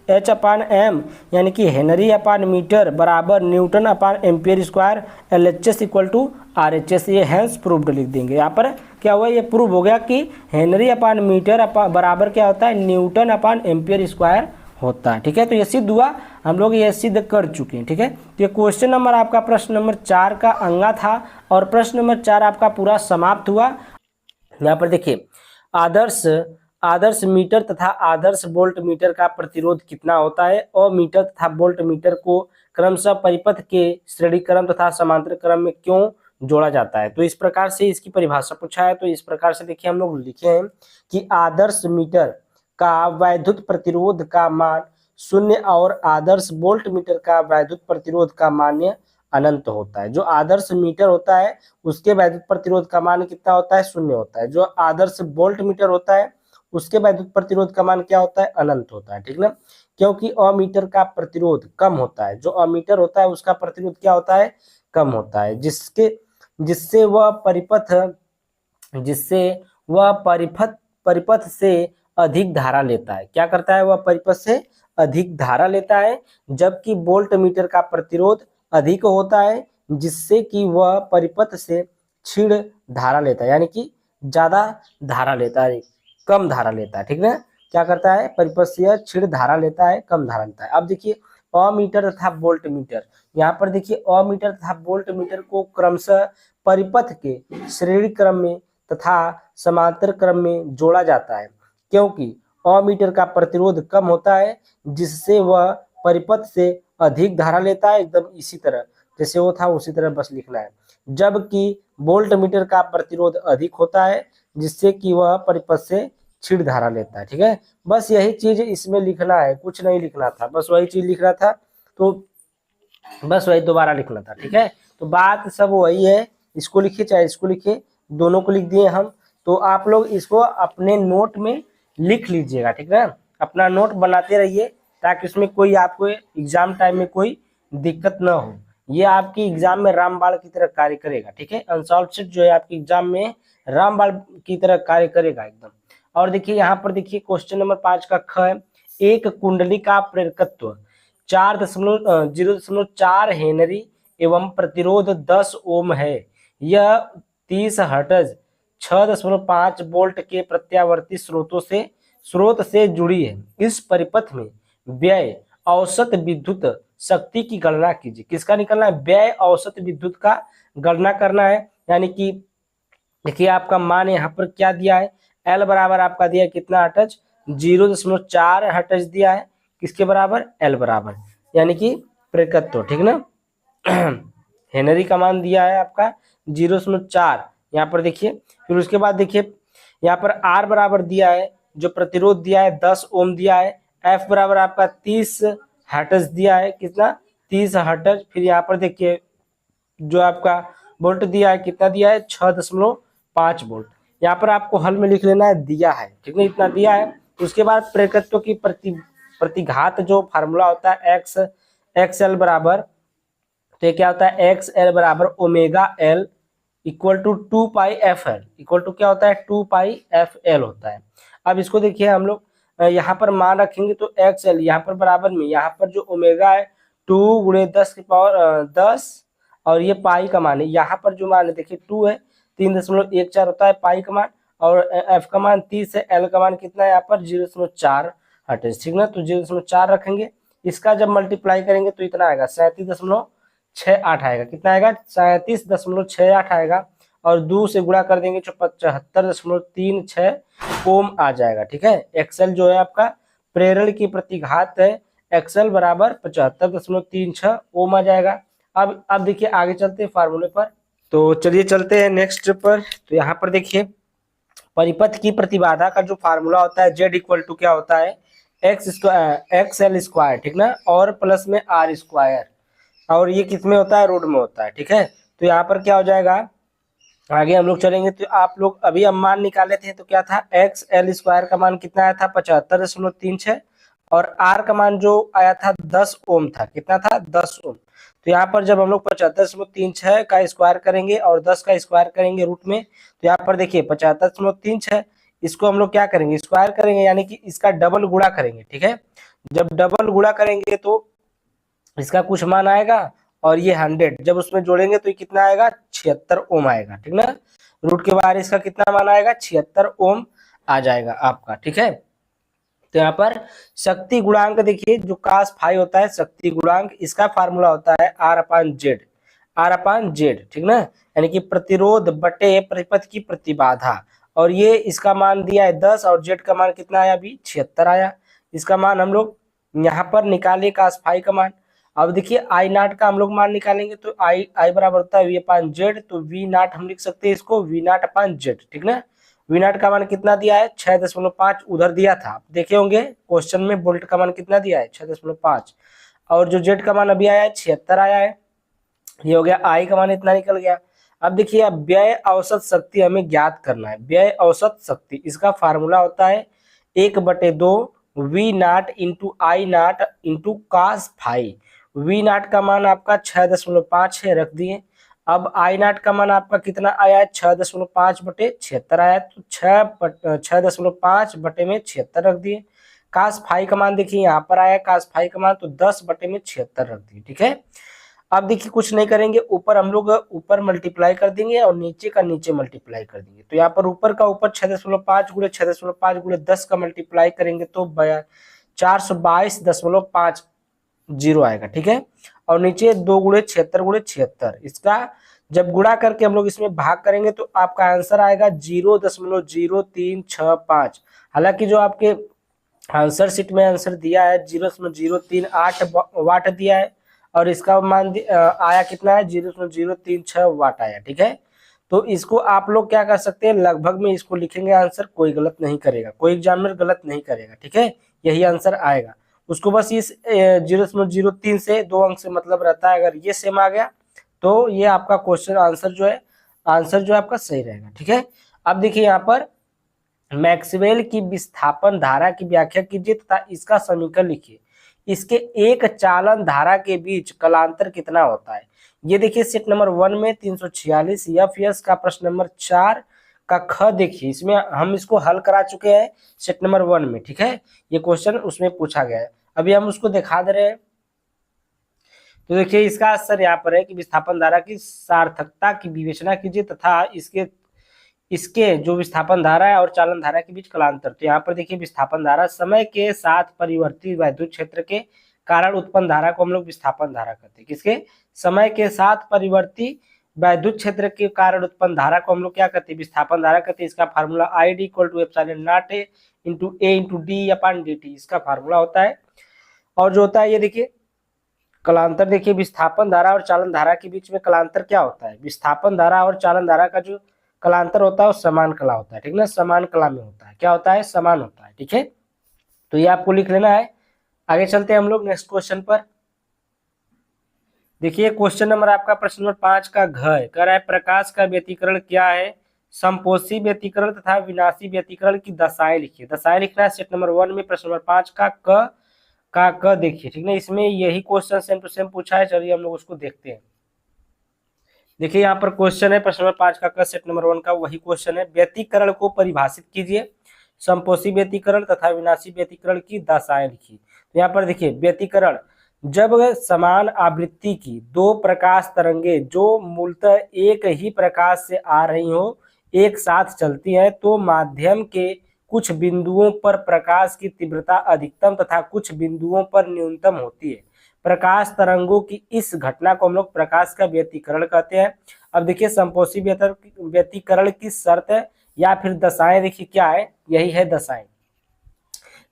एच अपान एम यानी कि हेनरी अपान मीटर बराबर newton upon ampere square, LHS equal to RHS। ये हैंस प्रूव्ड लिख देंगे। यहाँ पर क्या हुआ, ये प्रूव हो गया कि हेनरी अपान मीटर बराबर क्या होता है, न्यूटन अपान एम्पियर स्क्वायर होता है। ठीक है, तो ये सिद्ध हुआ, हम लोग ये सिद्ध कर चुके हैं। ठीक है, तो ये क्वेश्चन नंबर आपका प्रश्न नंबर 4 का अंगा था, और प्रश्न नंबर 4 आपका पूरा समाप्त हुआ। यहाँ पर देखिए, आदर्श मीटर तथा आदर्श वोल्ट मीटर का प्रतिरोध कितना होता है, और मीटर तथा वोल्ट मीटर को क्रमशः परिपथ के श्रेणी क्रम तथा समांतर क्रम में क्यों जोड़ा जाता है। तो इस प्रकार से इसकी परिभाषा पूछा है। तो इस प्रकार से देखिए हम लोग लिखे हैं कि आदर्श मीटर का वैद्युत प्रतिरोध का मान 0 और आदर्श वोल्ट मीटर का वैद्युत प्रतिरोध का मान अनंत होता है। जो आदर्श मीटर होता है उसके वैद्युत प्रतिरोध का मान कितना होता है, 0 होता है। जो आदर्श वोल्ट मीटर होता है उसके वैद्युत प्रतिरोध का मान क्या होता है, अनंत होता है। ठीक ना, क्योंकि अमीटर का प्रतिरोध कम होता है, जो अमीटर होता है उसका प्रतिरोध क्या होता है, कम होता है, जिससे वह परिपथ से अधिक धारा लेता है। क्या करता है, वह परिपथ से अधिक धारा लेता है, जबकि वोल्ट मीटर का प्रतिरोध अधिक होता है, जिससे कि वह परिपथ से क्षीण धारा लेता है, यानी कि ज्यादा धारा लेता है, कम धारा लेता है। ठीक ना, क्या करता है, परिपथ से क्षीण धारा लेता है, कम धारा लेता है। अब देखिए अमीटर तथा वोल्ट मीटर, यहाँ पर देखिए अमीटर तथा वोल्ट मीटर को क्रमशः परिपथ के श्रेणी क्रम में तथा समांतर क्रम में जोड़ा जाता है, क्योंकि अमीटर का प्रतिरोध कम होता है, जिससे वह परिपथ से अधिक धारा लेता है। एकदम इसी तरह जैसे वो था उसी तरह बस लिखना है। जबकि वोल्ट मीटर का प्रतिरोध अधिक होता है, जिससे कि वह परिपथ से क्षीण धारा लेता है। ठीक है, बस यही चीज इसमें लिखना है, कुछ नहीं लिखना था, बस वही चीज लिखना था, तो बस वही दोबारा लिखना था। ठीक है, तो बात सब वही है, इसको लिखिए चाहे इसको लिखिए, दोनों को लिख दिए हम। तो आप लोग इसको अपने नोट में लिख लीजिएगा। ठीक है, अपना नोट बनाते रहिए, ताकि उसमें कोई आपको एग्जाम टाइम में कोई दिक्कत ना हो। ये आपकी एग्जाम में रामबाण की तरह कार्य करेगा। ठीक है, अनसॉल्व शीट जो है आपकी एग्जाम में रामबाण की तरह कार्य करेगा एकदम। और देखिए यहाँ पर देखिए क्वेश्चन नंबर 5 का ख है, एक कुंडली का प्रेरकत्व 0.4 हेनरी एवं प्रतिरोध 10 ओम है। यह 30 हर्ट्ज 6.5 वोल्ट के प्रत्यावर्ती स्रोत से जुड़ी है। इस परिपथ में व्यय औसत विद्युत शक्ति की गणना कीजिए। किसका निकलना है, व्यय औसत विद्युत का गणना करना है। यानी कि देखिए आपका मान यहाँ पर क्या दिया है, एल बराबर आपका दिया है कितना हर्ट्ज, 0.4 हर्ट्ज दिया है, किसके बराबर, एल बराबर, यानी कि प्रेरकत्व। ठीक ना, हेनरी का मान दिया है आपका 0.4, यहाँ पर देखिए। फिर उसके बाद देखिए यहाँ पर आर बराबर दिया है, जो प्रतिरोध दिया है 10 ओम दिया है। एफ बराबर आपका 30 हर्ट्ज दिया है, कितना, 30 हर्ट्ज। फिर यहाँ पर देखिए जो आपका वोल्ट दिया है, कितना दिया है, 6.5 वोल्ट। यहाँ पर आपको हल में लिख लेना है, दिया है। ठीक है, इतना दिया है। उसके बाद प्रेरकत्व की प्रतिघात जो फार्मूला होता है एक्स एल बराबर, तो क्या होता है, एक्स एल बराबर omega L equal to 2 pi f L, equal to क्या होता है, 2 पाई एफ एल होता है। अब इसको देखिए हम लोग यहाँ पर मान रखेंगे, तो एक्स एल यहाँ पर बराबर में, यहाँ पर जो ओमेगा है 2 गुणे 10 की पावर 10, और ये पाई का मान है। यहाँ पर जो मान है देखिए 2 है, 3.14 होता है पाई का मान, और एफ का मान 30 है, एल का मान कितना है यहाँ पर 0.4 हर्ट्ज। ठीक ना, तो 0.4 रखेंगे। इसका जब मल्टीप्लाई करेंगे तो इतना आएगा 37.68 आएगा, कितना आएगा, 37.68 आएगा। और 2 से गुणा कर देंगे तो 75.36 ओम आ जाएगा। ठीक है, एक्सएल जो है आपका प्रेरण की प्रतिघात है, एक्सएल बराबर 75.36 ओम आ जाएगा। अब देखिए आगे चलते हैं फार्मूले पर, तो चलिए चलते हैं नेक्स्ट पर। तो यहाँ पर देखिए परिपथ की प्रतिबाधा का जो फार्मूला होता है, जेड इक्वल टू क्या होता है, एक्स एल स्क्वायर। ठीक ना, और प्लस में आर स्क्वायर, और ये किस में होता है, रोड में होता है। ठीक है, तो यहाँ पर क्या हो जाएगा, आगे हम लोग चलेंगे। तो आप लोग अभी हम मान निकाले थे, तो क्या था, एक्स एल स्क्वायर का मान कितना आया था, 75.36, और आर का मान जो आया था 10 ओम था। कितना था? 10 ओम। तो यहाँ पर जब हम लोग 75.36 का स्क्वायर करेंगे और 10 का स्क्वायर करेंगे रूट में, तो यहाँ पर देखिए 75.36, इसको हम लोग क्या करेंगे? स्क्वायर करेंगे, यानी कि इसका डबल गुणा करेंगे। ठीक है, जब डबल गुणा करेंगे तो इसका कुछ मान आएगा, और ये 100 जब उसमें जोड़ेंगे तो ये कितना आएगा? 76 ओम आएगा। ठीक ना, रूट के बाहर इसका कितना मान आएगा? 76 ओम आ जाएगा आपका। ठीक है, तो यहाँ पर शक्ति गुणांक देखिए, जो cos फाई होता है शक्ति गुणांक, इसका फार्मूला होता है R upon Z. R upon Z, ठीक ना, यानी कि प्रतिरोध बटे परिपथ की प्रतिबाधा। और ये इसका मान दिया है 10 और जेड का मान कितना आया? अभी 76 आया। इसका मान हम लोग यहाँ पर निकाले cos फाई का मान। अब देखिए आई नाट का हम लोग मान निकालेंगे, तो आई बराबर होता है वी अपान जेड, तो वी नाट हम लिख सकते हैं इसको वी नाट अपान जेड। ठीक ना, वी नाट का मान कितना दिया है? 6.5 उधर दिया था, आप देखे होंगे क्वेश्चन में बोल्ट का मान कितना दिया है? 6.5। और जो जेड का मान अभी आया है 76 आया है। ये हो गया, आई का मान इतना निकल गया। अब देखिए, अब व्यय औसत शक्ति हमें ज्ञात करना है। व्यय औसत शक्ति, इसका फार्मूला होता है 1/2 v nought into i nought into cos phi. V nought का मान आपका 6.5 है, रख दिए। अब आई नाट का मान आपका कितना आया है? 6.5 बटे 76 आया है, तो 6.5 बटे में 76 रख दिए। cos फाई का मान देखिए यहाँ पर आया cos फाई का मान, तो 10 बटे में 76 रख दिए। ठीक है, अब देखिए कुछ नहीं करेंगे, ऊपर हम लोग ऊपर मल्टीप्लाई कर देंगे और नीचे का नीचे मल्टीप्लाई कर देंगे। तो यहाँ पर ऊपर का ऊपर 6.5 गुणे 6.5 गुणे 10 का मल्टीप्लाई करेंगे तो 422.50 आएगा। ठीक है, और नीचे 2 गुणे 76 इसका जब गुणा करके हम लोग इसमें भाग करेंगे तो आपका आंसर आएगा 0.0365। हालांकि जो आपके आंसर शीट में आंसर दिया है 0.038 वाट दिया है, और इसका मान आया कितना है? 0.036 वाट आया। ठीक है, तो इसको आप लोग क्या कर सकते हैं? लगभग में इसको लिखेंगे आंसर, कोई गलत नहीं करेगा, कोई एग्जामिनर गलत नहीं करेगा। ठीक है, यही आंसर आएगा। उसको बस इस 0.03 से 2 अंक से मतलब रहता है। अगर ये सेम आ गया तो ये आपका क्वेश्चन आंसर जो है आपका सही रहेगा। ठीक है, अब देखिए यहाँ पर मैक्सवेल की विस्थापन धारा की व्याख्या कीजिए तथा इसका समीकरण लिखिए। इसके एक चालन धारा के बीच कलांतर कितना होता है? ये देखिए सेट नंबर 1 में 346 एफएस का प्रश्न नंबर 4 का ख देखिए, इसमें हम इसको हल करा चुके हैं सेट नंबर 1 में। ठीक है, ये क्वेश्चन उसमें पूछा गया है, अभी हम उसको दिखा दे रहे हैं। तो देखिए इसका आंसर यहाँ पर है कि विस्थापन धारा की सार्थकता की विवेचना कीजिए तथा इसके जो विस्थापन धारा है और चालन धारा के बीच कलांतर। तो यहाँ पर देखिए विस्थापन धारा समय के साथ परिवर्तित वैद्युत क्षेत्र के कारण उत्पन्न धारा को हम लोग विस्थापन धारा कहते हैं। किसके? समय के साथ परिवर्तित वैद्युत क्षेत्र के कारण उत्पन्न धारा को हम लोग क्या कहते हैं? विस्थापन धारा कहते हैं। इसका formula ID = epsilon not A into A into D upon DT, इसका फार्मूला होता है। और जो होता है ये देखिए कलांतर, देखिए विस्थापन धारा और चालन धारा के बीच में कलांतर क्या होता है? विस्थापन धारा और चालन धारा का जो कलांतर होता है वो समान कला होता है। ठीक ना, समान कला में होता है। क्या होता है? समान होता है। ठीक है, तो ये आपको लिख लेना है। आगे चलते हैं हम लोग नेक्स्ट क्वेश्चन पर। देखिए क्वेश्चन नंबर आपका प्रश्न नंबर 5 का घ है, कह रहा है प्रकाश का व्यतिकरण क्या है? समपोषी व्यतिकरण तथा विनाशी व्यतिकरण की दशाएं लिखिए। दशाएं लिखना है सेट नंबर 1 में प्रश्न नंबर 5 का क देखिए। ठीक है, इसमें यही क्वेश्चन सेम टू सेम पूछा है, चलिए हम लोग उसको देखते हैं। देखिए यहाँ पर क्वेश्चन है प्रश्न नंबर 5 का सेट नंबर 1 का वही क्वेश्चन है। व्यतिकरण को परिभाषित कीजिए। समपोषी व्यतिकरण तथा विनाशी व्यतिकरण की दशाएं लिखिए। तो यहाँ पर देखिए व्यतिकरण, जब समान आवृत्ति की दो प्रकाश तरंगे जो मूलतः एक ही प्रकाश से आ रही हो एक साथ चलती हैं तो माध्यम के कुछ बिंदुओं पर प्रकाश की तीव्रता अधिकतम तथा कुछ बिंदुओं पर न्यूनतम होती है। प्रकाश तरंगों की इस घटना को हम लोग प्रकाश का व्यतिकरण कहते हैं। अब देखिए समपोषी व्यतिकरण की शर्त या फिर दशाएं देखिए क्या है, यही है दशाएं।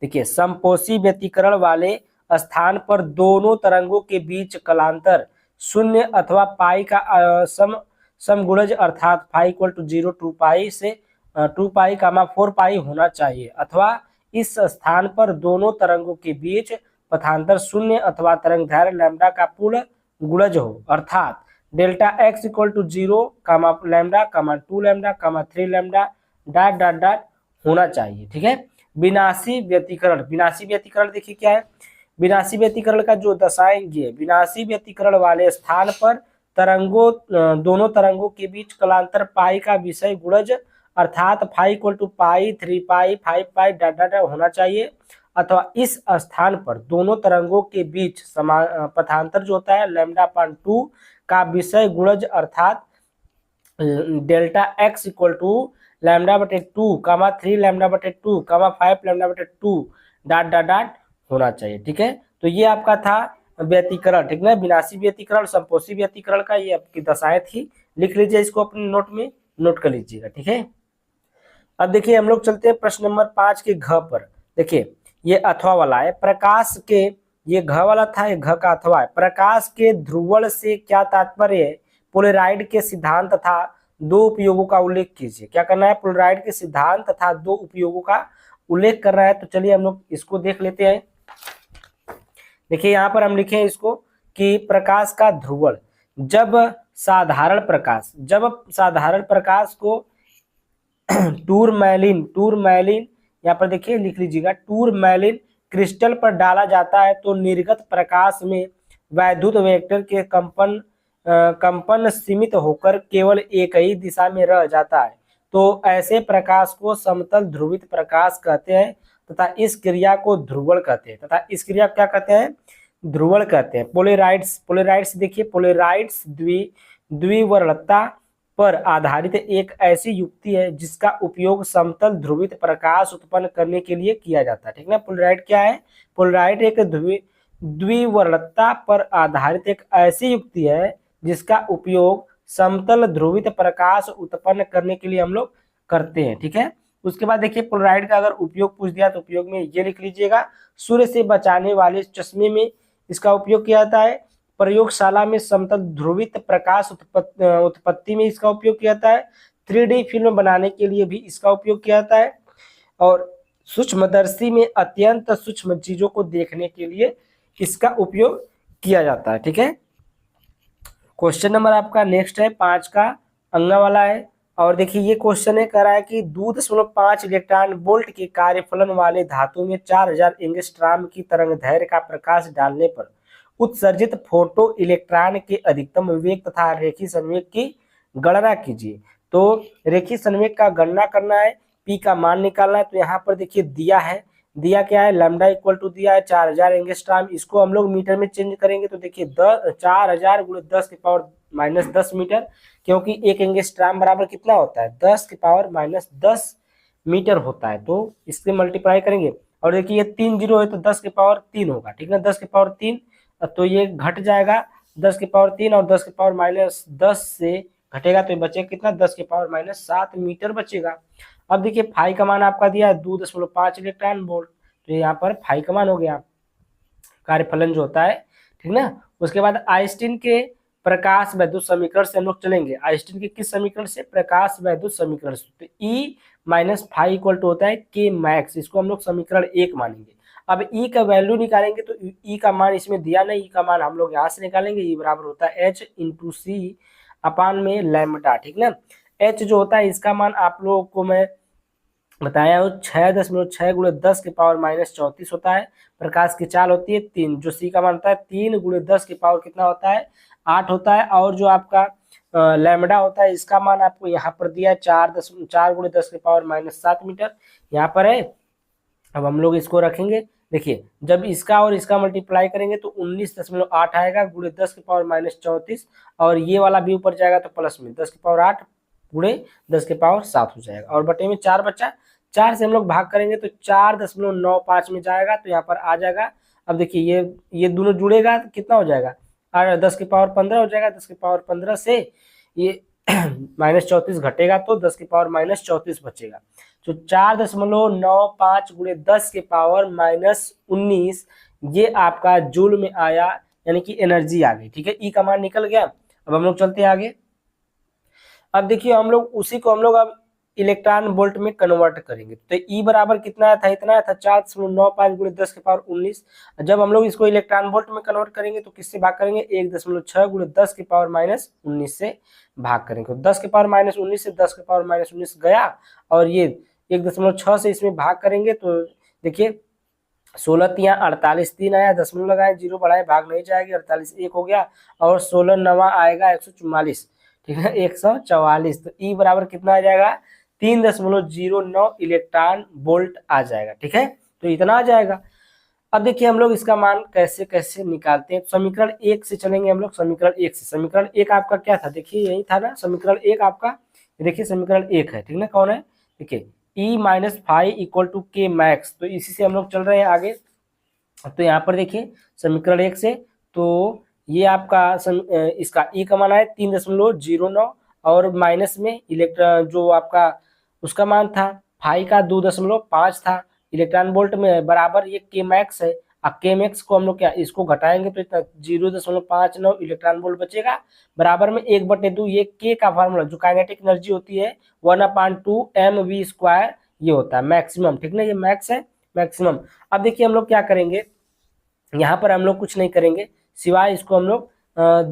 देखिए समपोषी व्यतिकरण वाले स्थान पर दोनों तरंगों के बीच कलांतर शून्य अथवा पाई का समगुणज अर्थात फाई = 0 2 पाई से 2 पाई 4 पाई होना चाहिए, अथवा इस स्थान पर दोनों तरंगों के बीच पथांतर शून्य अथवा तरंग दैर्घ्य लैम्डा का पूर्ण गुणज हो, अर्थात delta x = 0, lambda, 2 lambda, 3 lambda dot dot dot होना चाहिए। ठीक है, विनाशी व्यतिकरण, विनाशी व्यतिकरण देखिए क्या है, विनाशी व्यतिकरण का जो दशाएं ये है, विनाशी व्यतिकरण वाले स्थान पर दोनों तरंगों के बीच कलांतर पाई का विषय गुणज अर्थात phi equal to pi, 3 pi, 5 pi डाटा होना चाहिए, अथवा इस स्थान पर दोनों तरंगों के बीच पथांतर जो होता है λ/2 का विषय गुणज अर्थात delta x equal to λ/2 comma 3 λ/2 comma 5 λ/2 dot dot dot होना चाहिए। ठीक है, तो ये आपका था व्यतिकरण, ठीक ना, विनाशी व्यतिकरण, संपोषी व्यतिकरण का ये आपकी दशाएं थी। लिख लीजिए इसको अपने नोट में, नोट कर लीजिएगा। ठीक है, अब देखिए हम लोग चलते हैं प्रश्न नंबर 5 के घ पर। देखिए ये अथवा वाला है, प्रकाश के, ये घ वाला था, ये घ का अथवा है। प्रकाश के ध्रुवण से क्या तात्पर्य है? पोलराइड के सिद्धांत तथा दो उपयोगों का उल्लेख कीजिए। क्या करना है? पोलराइड के सिद्धांत तथा दो उपयोगों का उल्लेख कर रहा है। तो चलिए हम लोग इसको देख लेते हैं। देखिए यहाँ पर हम लिखे हैं इसको कि प्रकाश का ध्रुवण, जब साधारण प्रकाश को टूरमैलिन यहाँ पर देखिए लिख लीजिएगा, टूरमैलिन क्रिस्टल पर डाला जाता है तो निर्गत प्रकाश में वैद्युत वेक्टर के कंपन सीमित होकर केवल एक ही दिशा में रह जाता है। तो ऐसे प्रकाश को समतल ध्रुवित प्रकाश कहते हैं तथा इस क्रिया को ध्रुवण कहते हैं, तथा इस क्रिया क्या कहते हैं? ध्रुवण कहते हैं। पोलराइड्स देखिए, पोलराइड्स द्विवर्णता पर आधारित एक ऐसी युक्ति है जिसका उपयोग समतल ध्रुवित प्रकाश उत्पन्न करने के लिए किया जाता है। ठीक ना, पोलराइड क्या है? पोलराइड एक द्विवर्णता पर आधारित एक ऐसी युक्ति है जिसका उपयोग समतल ध्रुवित प्रकाश उत्पन्न करने के लिए हम लोग करते हैं। ठीक है, उसके बाद देखिए पोलराइड का अगर उपयोग पूछ दिया तो उपयोग में ये लिख लीजिएगा, सूर्य से बचाने वाले चश्मे में इसका उपयोग किया जाता है। प्रयोगशाला में समतल ध्रुवित प्रकाश उत्पत्ति में इसका उपयोग किया जाता है। 3D फिल्म बनाने के लिए भी इसका उपयोग किया जाता है, और सूक्ष्मदर्शी में अत्यंत सूक्ष्म चीजों को देखने के लिए इसका उपयोग किया जाता है। ठीक है, क्वेश्चन नंबर आपका नेक्स्ट है 5 का, अंगा वाला है। और देखिए ये क्वेश्चन है, कह रहा है कि 2.5 इलेक्ट्रॉन वोल्ट के कार्यफलन वाले धातु में 4000 एंगस्ट्रॉम की तरंगदैर्घ्य का प्रकाश डालने पर उत्सर्जित फोटो इलेक्ट्रॉन के अधिकतम वेग तथा रेखीय संवेग की गणना कीजिए। तो रेखीय संवेग का गणना करना है, पी का मान निकालना है। तो यहाँ पर देखिए दिया है, दिया क्या है? लैम्डा इक्वल टू दिया है 4000 एंगस्ट्रॉम। इसको हम लोग मीटर में चेंज करेंगे तो देखिए 4000 × 10⁻−10 मीटर, क्योंकि एक एंगस्ट्रॉम बराबर कितना होता है? 10⁻−10 मीटर होता है। तो इससे मल्टीप्लाई करेंगे, और देखिए ये 3 जीरो है तो 10⁻3 होगा। ठीक है, 10⁻3, तो ये घट जाएगा 10⁻3 और 10⁻−10 से घटेगा तो ये बचेगा कितना? 10⁻−7 मीटर बचेगा। अब देखिए फाई का मान आपका दिया है 2.5 इलेक्ट्रॉन वोल्ट, तो यहाँ पर फाई का मान हो गया कार्यफलन जो होता है। ठीक ना, उसके बाद आइंस्टीन के प्रकाश वैद्युत समीकरण से हम लोग चलेंगे। आइंस्टीन के किस समीकरण से? प्रकाश वैद्युत समीकरण से। तो E - फाई इक्वल टू होता है K मैक्स, इसको हम लोग समीकरण 1 मानेंगे। अब E का वैल्यू निकालेंगे तो E का मान इसमें दिया नहीं, E का मान हम लोग यहाँ से निकालेंगे। E बराबर होता है H × C अपान में लैम्डा। ठीक ना, H जो होता है इसका मान आप लोगों को मैं बताया हूँ 6.6 × 10⁻34 होता है। प्रकाश की चाल होती है 3, जो C का मान होता है 3 × 10 की पावर कितना होता है? 8 होता है। और जो आपका लैम्डा होता है इसका मान आपको यहाँ पर दिया है 4 × 10⁻7 मीटर यहाँ पर है। अब हम लोग इसको रखेंगे, देखिए जब इसका और इसका मल्टीप्लाई करेंगे तो 19.8 आएगा × 10⁻34, और ये वाला भी ऊपर जाएगा तो प्लस में 10⁸ × 10⁻7 हो जाएगा, और बटे में 4 बचा। 4 से हम लोग भाग करेंगे तो 4.95 में जाएगा, तो यहाँ पर आ जाएगा। अब देखिए ये दोनों जुड़ेगा तो कितना हो जाएगा? 10⁻15 हो जाएगा। 10⁻15 से ये -34 घटेगा तो 10⁻−34 बचेगा। तो 4.95 × 10⁻−19 ये आपका जूल में आया, यानी कि एनर्जी आ गई। ठीक है, ई का मान निकल गया। अब हम लोग चलते हैं आगे। अब देखिए हम लोग उसी को हम लोग अब इलेक्ट्रॉन वोल्ट में कन्वर्ट करेंगे। तो ई बराबर कितना था? इतना था 4.95 × 10⁻19। जब हम लोग इसको इलेक्ट्रॉन वोल्ट में कन्वर्ट करेंगे तो किससे भाग करेंगे? 1.6 × 10⁻−19 से भाग करेंगे। तो 10⁻−19 से 10⁻−19 गया, और ये 1.6 से इसमें भाग करेंगे तो देखिए 16 तिया 48, 3 आया, दशमलव लगाए, 0 बढ़ाए, भाग नहीं जाएगी, 48 1 हो गया, और 16 नवा आएगा 144, ठीक है, 144। तो ई बराबर कितना आ जाएगा, 3.09 इलेक्ट्रॉन वोल्ट आ जाएगा, ठीक है, तो इतना आ जाएगा। अब देखिए हम लोग इसका मान कैसे कैसे निकालते हैं। समीकरण 1 से चलेंगे हम लोग, समीकरण 1 से। समीकरण 1 आपका क्या था, देखिए यही था ना समीकरण 1 आपका, देखिए समीकरण 1 है, ठीक है, कौन है, देखिए E minus five equal to K max, तो इसी से हम लोग चल रहे हैं आगे। तो यहाँ पर देखिए समीकरण 1 से, तो ये आपका इसका ई का मान है 3.09, और माइनस में इलेक्ट्रॉन जो आपका उसका मान था फाई का 2.5 था इलेक्ट्रॉन वोल्ट में, बराबर ये के मैक्स है। अब के मैक्स को हम लोग क्या इसको घटाएंगे तो इतना 0.59 इलेक्ट्रॉन वोल्ट बचेगा, बराबर में 1/2, ये के का फार्मूला जो काइनेटिक एनर्जी होती है 1/2 mv², ये होता है मैक्सिमम, ठीक ना, ये मैक्स है, मैक्सिमम। अब देखिए हम लोग क्या करेंगे, यहाँ पर हम लोग कुछ नहीं करेंगे सिवाय इसको हम लोग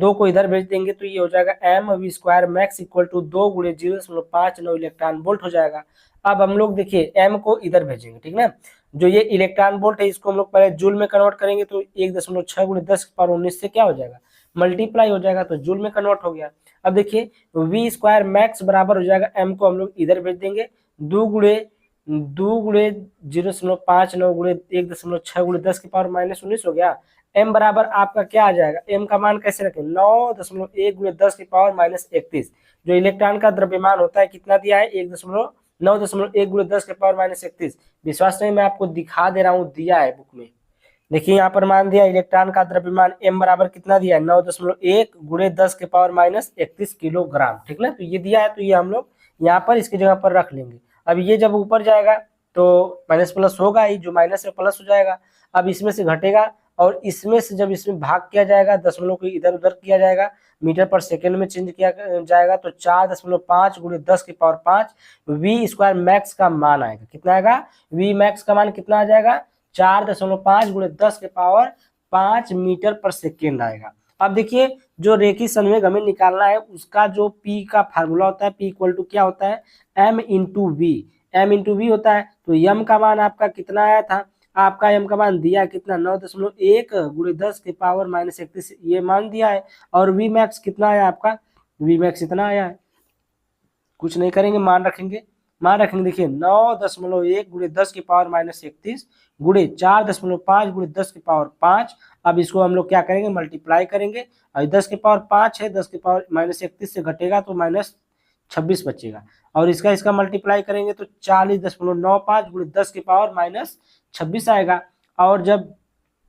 2 को इधर भेज देंगे, तो ये हो जाएगा mv² max equal to 2 × 0.59 electron volt हो जाएगा। अब हम लोग देखिए m को इधर भेजेंगे, ठीक ना, जो ये इलेक्ट्रॉन वोल्ट है इसको हम लोग पहले जूल में कन्वर्ट करेंगे, तो 1.6 × 10⁻19 से क्या हो जाएगा, मल्टीप्लाई हो जाएगा, तो जूल में कन्वर्ट हो गया। अब देखिए v² मैक्स बराबर हो जाएगा, m को हम लोग इधर भेज देंगे, 2 × 0.59 × 1.6 × 10⁻19 हो गया। m बराबर आपका क्या आ जाएगा, m का मान कैसे रखें, 9.1 × 10⁻31, जो इलेक्ट्रॉन का द्रव्यमान होता है कितना दिया है, 9.1 × 10⁻31। विश्वास नहीं, मैं आपको दिखा दे रहा हूँ, दिया है बुक में, देखिए यहाँ पर मान दिया इलेक्ट्रॉन का द्रव्यमान m बराबर कितना दिया है, 9.1 × 10⁻31 किलोग्राम, ठीक ना, तो ये दिया है, तो ये हम लोग यहाँ पर इसकी जगह पर रख लेंगे। अब ये जब ऊपर जाएगा तो माइनस प्लस होगा ही, जो माइनस है प्लस हो जाएगा। अब इसमें से घटेगा, और इसमें से जब इसमें भाग किया जाएगा, दशमलव को इधर उधर किया जाएगा, मीटर पर सेकेंड में चेंज किया जाएगा, तो 4.5 × 10⁵ v² मैक्स का मान आएगा, कितना आएगा, v मैक्स का मान कितना आ जाएगा, 4.5 × 10⁵ मीटर पर सेकेंड आएगा। अब देखिए जो रेखीय संवेग हमें निकालना है उसका जो P का फार्मूला होता है, P इक्वल टू क्या होता है, m into v, m into v होता है। तो m का मान आपका कितना आया था, आपका m का मान दिया कितना, 9.1 × 10⁻31 ये मान दिया है, और v मैक्स कितना आया आपका, v मैक्स इतना आया है। कुछ नहीं करेंगे, मान रखेंगे, देखिए 9.1 × 10⁻31 गुणे 4.5 × 10⁵। अब इसको हम लोग क्या करेंगे, मल्टीप्लाई करेंगे, और 10⁵ है, 10⁻31 से घटेगा तो -26 बचेगा, और इसका मल्टीप्लाई करेंगे तो 40.95 × 10⁻26 आएगा, और जब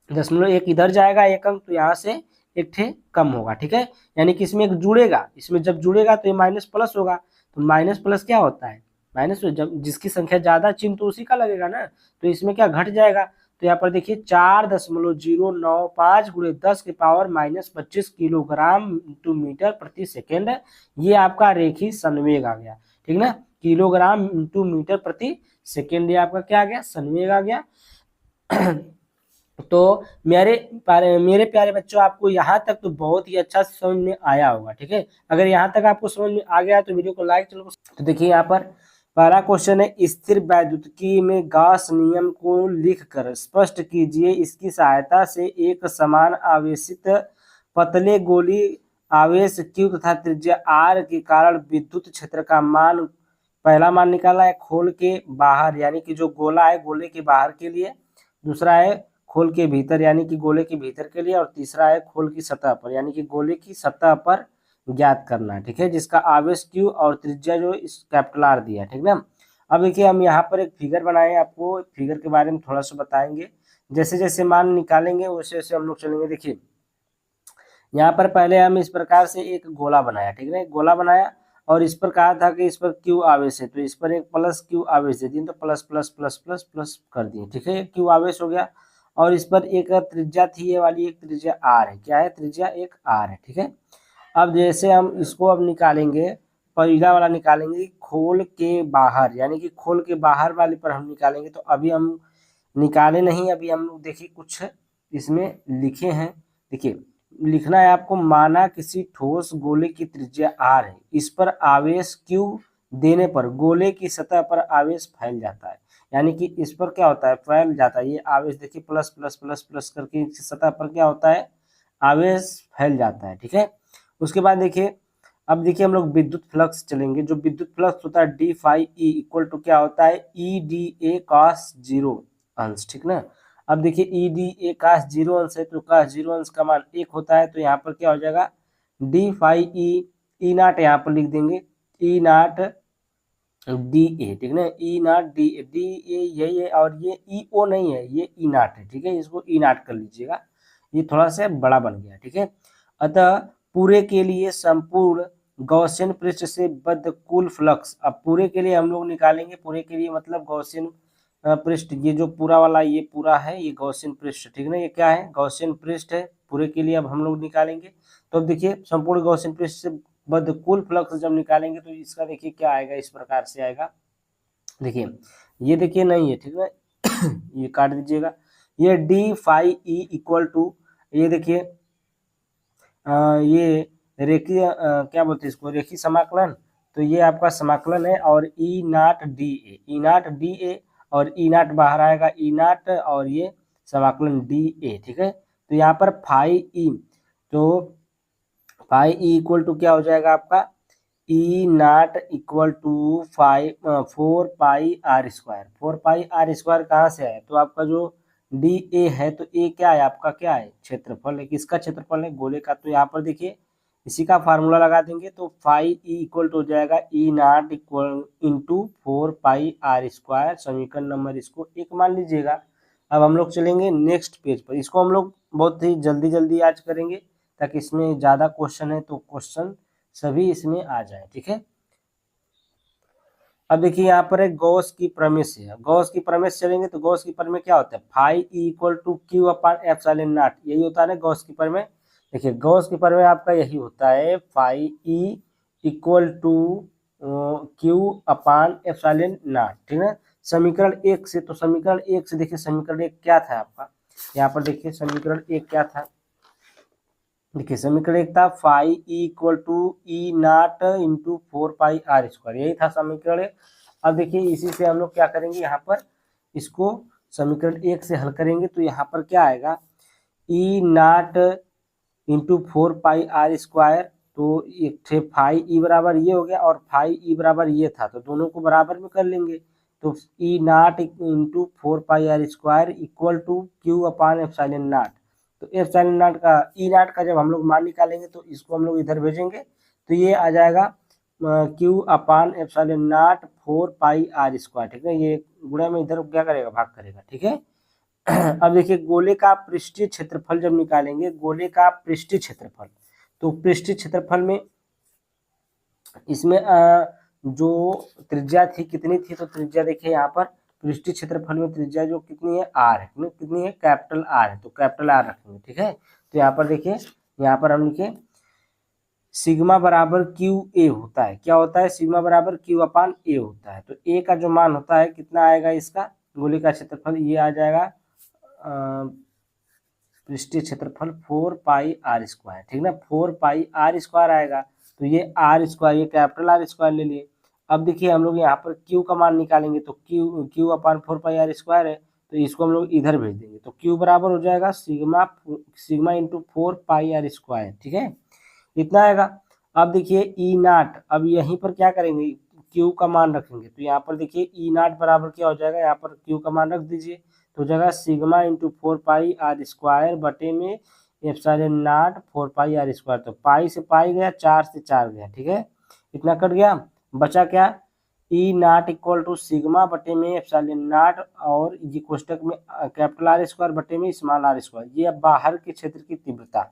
0.1 इधर जाएगा एक अंक, तो यहाँ से एक ठे कम होगा, ठीक है, यानी कि इसमें एक जुड़ेगा, इसमें जब जुड़ेगा तो ये माइनस प्लस होगा, तो माइनस प्लस क्या होता है, माइनस, जब जिसकी संख्या ज्यादा चिन्ह तो उसी का लगेगा ना, तो इसमें क्या घट जाएगा, तो यहाँ पर देखिए 4.095 × 10⁻25 किलोग्राम इंटू मीटर प्रति सेकेंड, ये आपका रेखीय संवेग आ गया, ठीक ना, किलोग्राम इंटू मीटर प्रति सेकेंड, ये आपका क्या आ गया, संवेग आ गया। तो मेरे प्यारे बच्चों, आपको यहाँ तक तो बहुत ही अच्छा समझ में आया होगा, ठीक है, अगर यहाँ तक आपको समझ में आ गया तो वीडियो को लाइक, चलो। तो देखिए यहाँ पर पहला क्वेश्चन है, स्थिर वैद्युतिकी में गॉस नियम को लिखकर स्पष्ट कीजिए, इसकी सहायता से एक समान आवेशित पतले गोली आवेश Q तथा त्रिज्या R के कारण विद्युत क्षेत्र का मान, पहला मान निकाला है खोल के बाहर, यानी कि जो गोला है गोले के बाहर के लिए, दूसरा है खोल के भीतर यानी कि गोले के भीतर के लिए, और तीसरा है खोल की सतह पर यानी कि गोले की सतह पर ज्ञात करना है, ठीक है, जिसका आवेश Q और त्रिज्या जो इस कैपिटल R दिया है, ठीक ना। अब देखिए हम यहाँ पर एक फिगर बनाए, आपको फिगर के बारे में थोड़ा सा बताएंगे, जैसे जैसे मान निकालेंगे वैसे वैसे हम लोग चलेंगे। देखिए यहाँ पर पहले हम इस प्रकार से एक गोला बनाया, ठीक है, गोला बनाया, और इस पर कहा था कि इस पर Q आवेश है, तो इस पर एक प्लस Q आवेश दे दिए, तो plus plus plus plus plus कर दिए, ठीक है, Q आवेश हो गया, और इस पर एक त्रिज्या थी ये वाली, एक त्रिज्या R है, क्या है, त्रिज्या एक R है, ठीक है। अब जैसे हम इसको अब निकालेंगे, पहला वाला निकालेंगे खोल के बाहर, यानी कि खोल के बाहर वाले पर हम निकालेंगे, तो अभी हम निकाले नहीं, अभी हम लोग देखिए कुछ इसमें लिखे हैं। देखिए लिखना है आपको, माना किसी ठोस गोले की त्रिज्या R है, इस पर आवेश Q देने पर गोले की सतह पर आवेश फैल जाता है। यानी कि इस पर क्या होता है, फैल जाता है। ये आवेश देखिए प्लस प्लस प्लस प्लस करके इस सतह पर क्या होता है, आवेश फैल जाता है। ठीक है, उसके बाद देखिए, अब देखिए हम लोग विद्युत फ्लक्स चलेंगे। जो विद्युत फ्लक्स होता है d phi E equal to क्या होता है, E d A cos zero अंश। ठीक ना, अब देखिए E d A cos zero अंश है, तो कॉस जीरो अंश का मान 1 होता है, तो यहाँ पर क्या हो जाएगा, डी फाई ई नाट यहाँ पर लिख देंगे, ई नाट डी ए। ठीक ना, ई नाट डी ए, डी ए यही है, और ये ई ओ नहीं है, ये ई नाट है। ठीक है, इसको ई नाट कर लीजिएगा, ये थोड़ा सा बड़ा बन गया। ठीक है, अतः पूरे के लिए संपूर्ण गॉसियन पृष्ठ से बद्ध कुल फ्लक्स, अब पूरे के लिए हम लोग निकालेंगे, पूरे के लिए मतलब गॉसियन पृष्ठ, ये जो पूरा वाला ये पूरा है, ये गॉसियन पृष्ठ। ठीक ना, ये क्या है, गॉसियन पृष्ठ है। पूरे के लिए अब हम लोग निकालेंगे, तो अब देखिए संपूर्ण गॉसियन पृष्ठ से बद्ध कुल फ्लक्स जब निकालेंगे तो इसका देखिए क्या आएगा, इस प्रकार से आएगा। देखिए ये देखिए नहीं है, ठीक है ये काट दीजिएगा। ये d phi E equal to, ये देखिए ये रेखीय क्या बोलते हैं इसको, रेखीय समाकलन। तो ये आपका समाकलन है, और ई नाट D a, E naught D A, और ई नाट बाहर आएगा, ई नाट, और ये समाकलन डी ए। ठीक है, तो यहाँ पर फाई ई, तो फाई ई इक्वल टू क्या हो जाएगा आपका, e nought equal to 4 pi r square. 4 pi r square कहाँ से है, तो आपका जो डी ए है, तो ए क्या है आपका, क्या है, क्षेत्रफल है। किसका क्षेत्रफल है, गोले का। तो यहाँ पर देखिए इसी का फार्मूला लगा देंगे, तो फाई ई इक्वल टू हो जाएगा e nought equal into 4 pi r square. समीकरण नंबर इसको 1 मान लीजिएगा। अब हम लोग चलेंगे नेक्स्ट पेज पर, इसको हम लोग बहुत ही जल्दी जल्दी आज करेंगे, ताकि इसमें ज़्यादा क्वेश्चन है तो क्वेश्चन सभी इसमें आ जाए। ठीक है, अब देखिए यहाँ पर है गॉस की प्रमेय है। गॉस की प्रमेय चलेंगे, तो गॉस की प्रमेय क्या होता है, phi E equal to q upon epsilon naught, यही होता है ना गॉस की प्रमेय। देखिए गॉस की प्रमेय आपका यही होता है, phi E equal to q upon epsilon naught. ठीक है, समीकरण 1 से, तो समीकरण 1 से देखिए, समीकरण 1 क्या था आपका, यहाँ पर देखिए समीकरण 1 क्या था। देखिए समीकरण 1 था phi E equal to E naught into 4 pi r square, यही था समीकरण 1। अब देखिए इसी से हम लोग क्या करेंगे, यहाँ पर इसको समीकरण 1 से हल करेंगे, तो यहाँ पर क्या आएगा, ई नाट इंटू 4 पाई आर स्क्वायर। तो एक थे फाई ई बराबर ये हो गया, और फाई ई बराबर ये था, तो दोनों को बराबर में कर लेंगे। तो e naught into 4 pi r square equal to q upon epsilon nought. तो एप्सिलॉन नॉट का, ई नाट का जब हम लोग मान निकालेंगे, तो इसको हम लोग इधर भेजेंगे, तो ये आ जाएगा q upon epsilon naught 4 pi r square. ठीक है, ये गुणा में इधर क्या करेगा, भाग करेगा। ठीक है, अब देखिए गोले का पृष्ठीय क्षेत्रफल जब निकालेंगे, गोले का पृष्ठीय क्षेत्रफल, तो पृष्ठीय क्षेत्रफल में इसमें जो त्रिज्या थी कितनी थी, तो त्रिज्या देखिए यहाँ पर पृष्ठीय क्षेत्रफल में त्रिज्या जो कितनी है, आर है, कितनी है, कैपिटल आर है, तो कैपिटल आर रखेंगे। ठीक है, तो यहाँ पर देखिए, यहाँ पर हम लिखे सिग्मा बराबर क्यू ए होता है, क्या होता है, सिग्मा बराबर क्यू अपान ए होता है। तो ए का जो मान होता है कितना आएगा, इसका गोले का क्षेत्रफल ये आ जाएगा पृष्ठीय क्षेत्रफल 4 पाई आर स्क्वायर। ठीक ना, 4 पाई आर स्क्वायर आएगा, तो ये आर स्क्वायर, ये कैपिटल आर स्क्वायर ले लिए। अब देखिए हम लोग यहाँ पर क्यू का मान निकालेंगे, तो q q upon 4 pi r square है, तो इसको हम लोग इधर भेज देंगे, तो क्यू बराबर हो जाएगा sigma, sigma into 4 pi r square. ठीक है, इतना आएगा। अब देखिए ई नाट, अब यहीं पर क्या करेंगे, क्यू का मान रखेंगे, तो यहाँ पर देखिए ई नाट बराबर क्या हो जाएगा, यहाँ पर क्यू का मान रख दीजिए, तो हो जाएगा sigma into 4 pi r square बटे में epsilon naught 4 pi r square. तो पाई से पाई गया, 4 से 4 गया। ठीक है, इतना कट गया, बचा क्या, ई नाट इक्वल टू सिग्मा बटे में एप्सिलॉन नॉट, और ये कोष्टक में कैपिटल आर स्क्वायर बटे में स्मॉल आर स्क्वायर, ये अब बाहर के क्षेत्र की तीव्रता।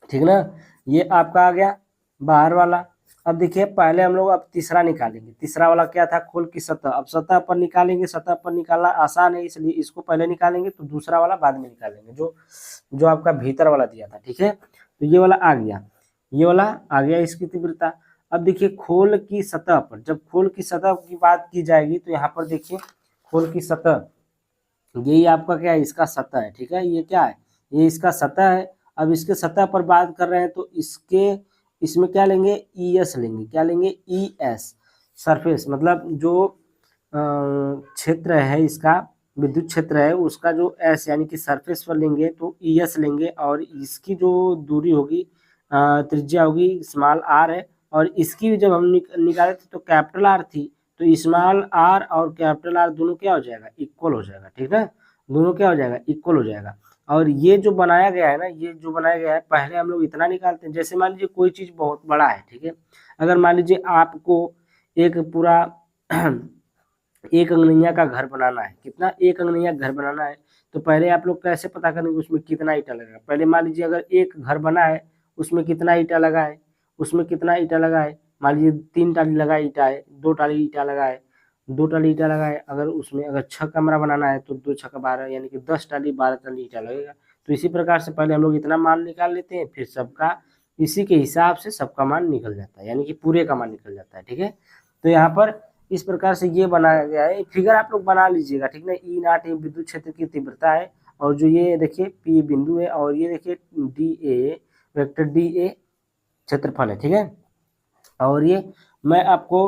ठीक ना, ये आपका आ गया बाहर वाला। अब देखिए पहले हम लोग अब तीसरा निकालेंगे, तीसरा वाला क्या था, खोल की सतह। अब सतह पर निकालेंगे, सतह पर निकालना आसान है, इसलिए इसको पहले निकालेंगे, तो दूसरा वाला बाद में निकालेंगे, जो जो आपका भीतर वाला दिया था। ठीक है, तो ये वाला आ गया, ये वाला आ गया इसकी तीव्रता। अब देखिए खोल की सतह पर, जब खोल की सतह की बात की जाएगी, तो यहाँ पर देखिए खोल की सतह, यही आपका क्या है, इसका सतह है। ठीक है, ये क्या है, ये इसका सतह है। अब इसके सतह पर बात कर रहे हैं, तो इसके इसमें क्या लेंगे, ई एस लेंगे, क्या लेंगे, ई एस। सरफेस मतलब जो क्षेत्र है इसका, विद्युत क्षेत्र है उसका जो एस यानी कि सरफेस पर लेंगे तो ई एस लेंगे, और इसकी जो दूरी होगी त्रिज्या होगी स्मॉल आर है, और इसकी भी जब हम निकाले थे तो कैपिटल आर थी, तो स्मॉल आर और कैपिटल आर दोनों क्या हो जाएगा, इक्वल हो जाएगा, ठीक है, दोनों क्या हो जाएगा, इक्वल हो जाएगा। और ये जो बनाया गया है ना, ये जो बनाया गया है, पहले हम लोग इतना निकालते हैं, जैसे मान लीजिए कोई चीज बहुत बड़ा है, ठीक है, अगर मान लीजिए आपको एक पूरा एक अंगनैया का घर बनाना है, कितना, एक अंगनैया घर बनाना है, तो पहले आप लोग कैसे पता करेंगे उसमें कितना ईटा लगेगा। पहले मान लीजिए अगर एक घर बना है उसमें कितना ईटा लगा है, उसमें कितना ईटा लगा है, मान लीजिए 3 टाली लगा ईटा है, 2 टाली ईटा लगा है, 2 टाली ईटा लगा है, अगर उसमें अगर 6 कमरा बनाना है तो 2 छक्का 12 यानी कि 10 टाली 12 टाली ईटा लगेगा। तो इसी प्रकार से पहले हम लोग इतना मान निकाल लेते हैं, फिर सबका इसी के हिसाब से सबका मान निकल जाता है, यानी कि पूरे का मान निकल जाता है, ठीक है। तो यहाँ पर इस प्रकार से ये बनाया गया है, फिगर आप लोग बना लीजिएगा, ठीक ना। ई नॉट ये विद्युत क्षेत्र की तीव्रता है, और जो ये देखिए पी बिंदु है, और ये देखिए D A vector D A क्षेत्रफल है, ठीक है। और ये मैं आपको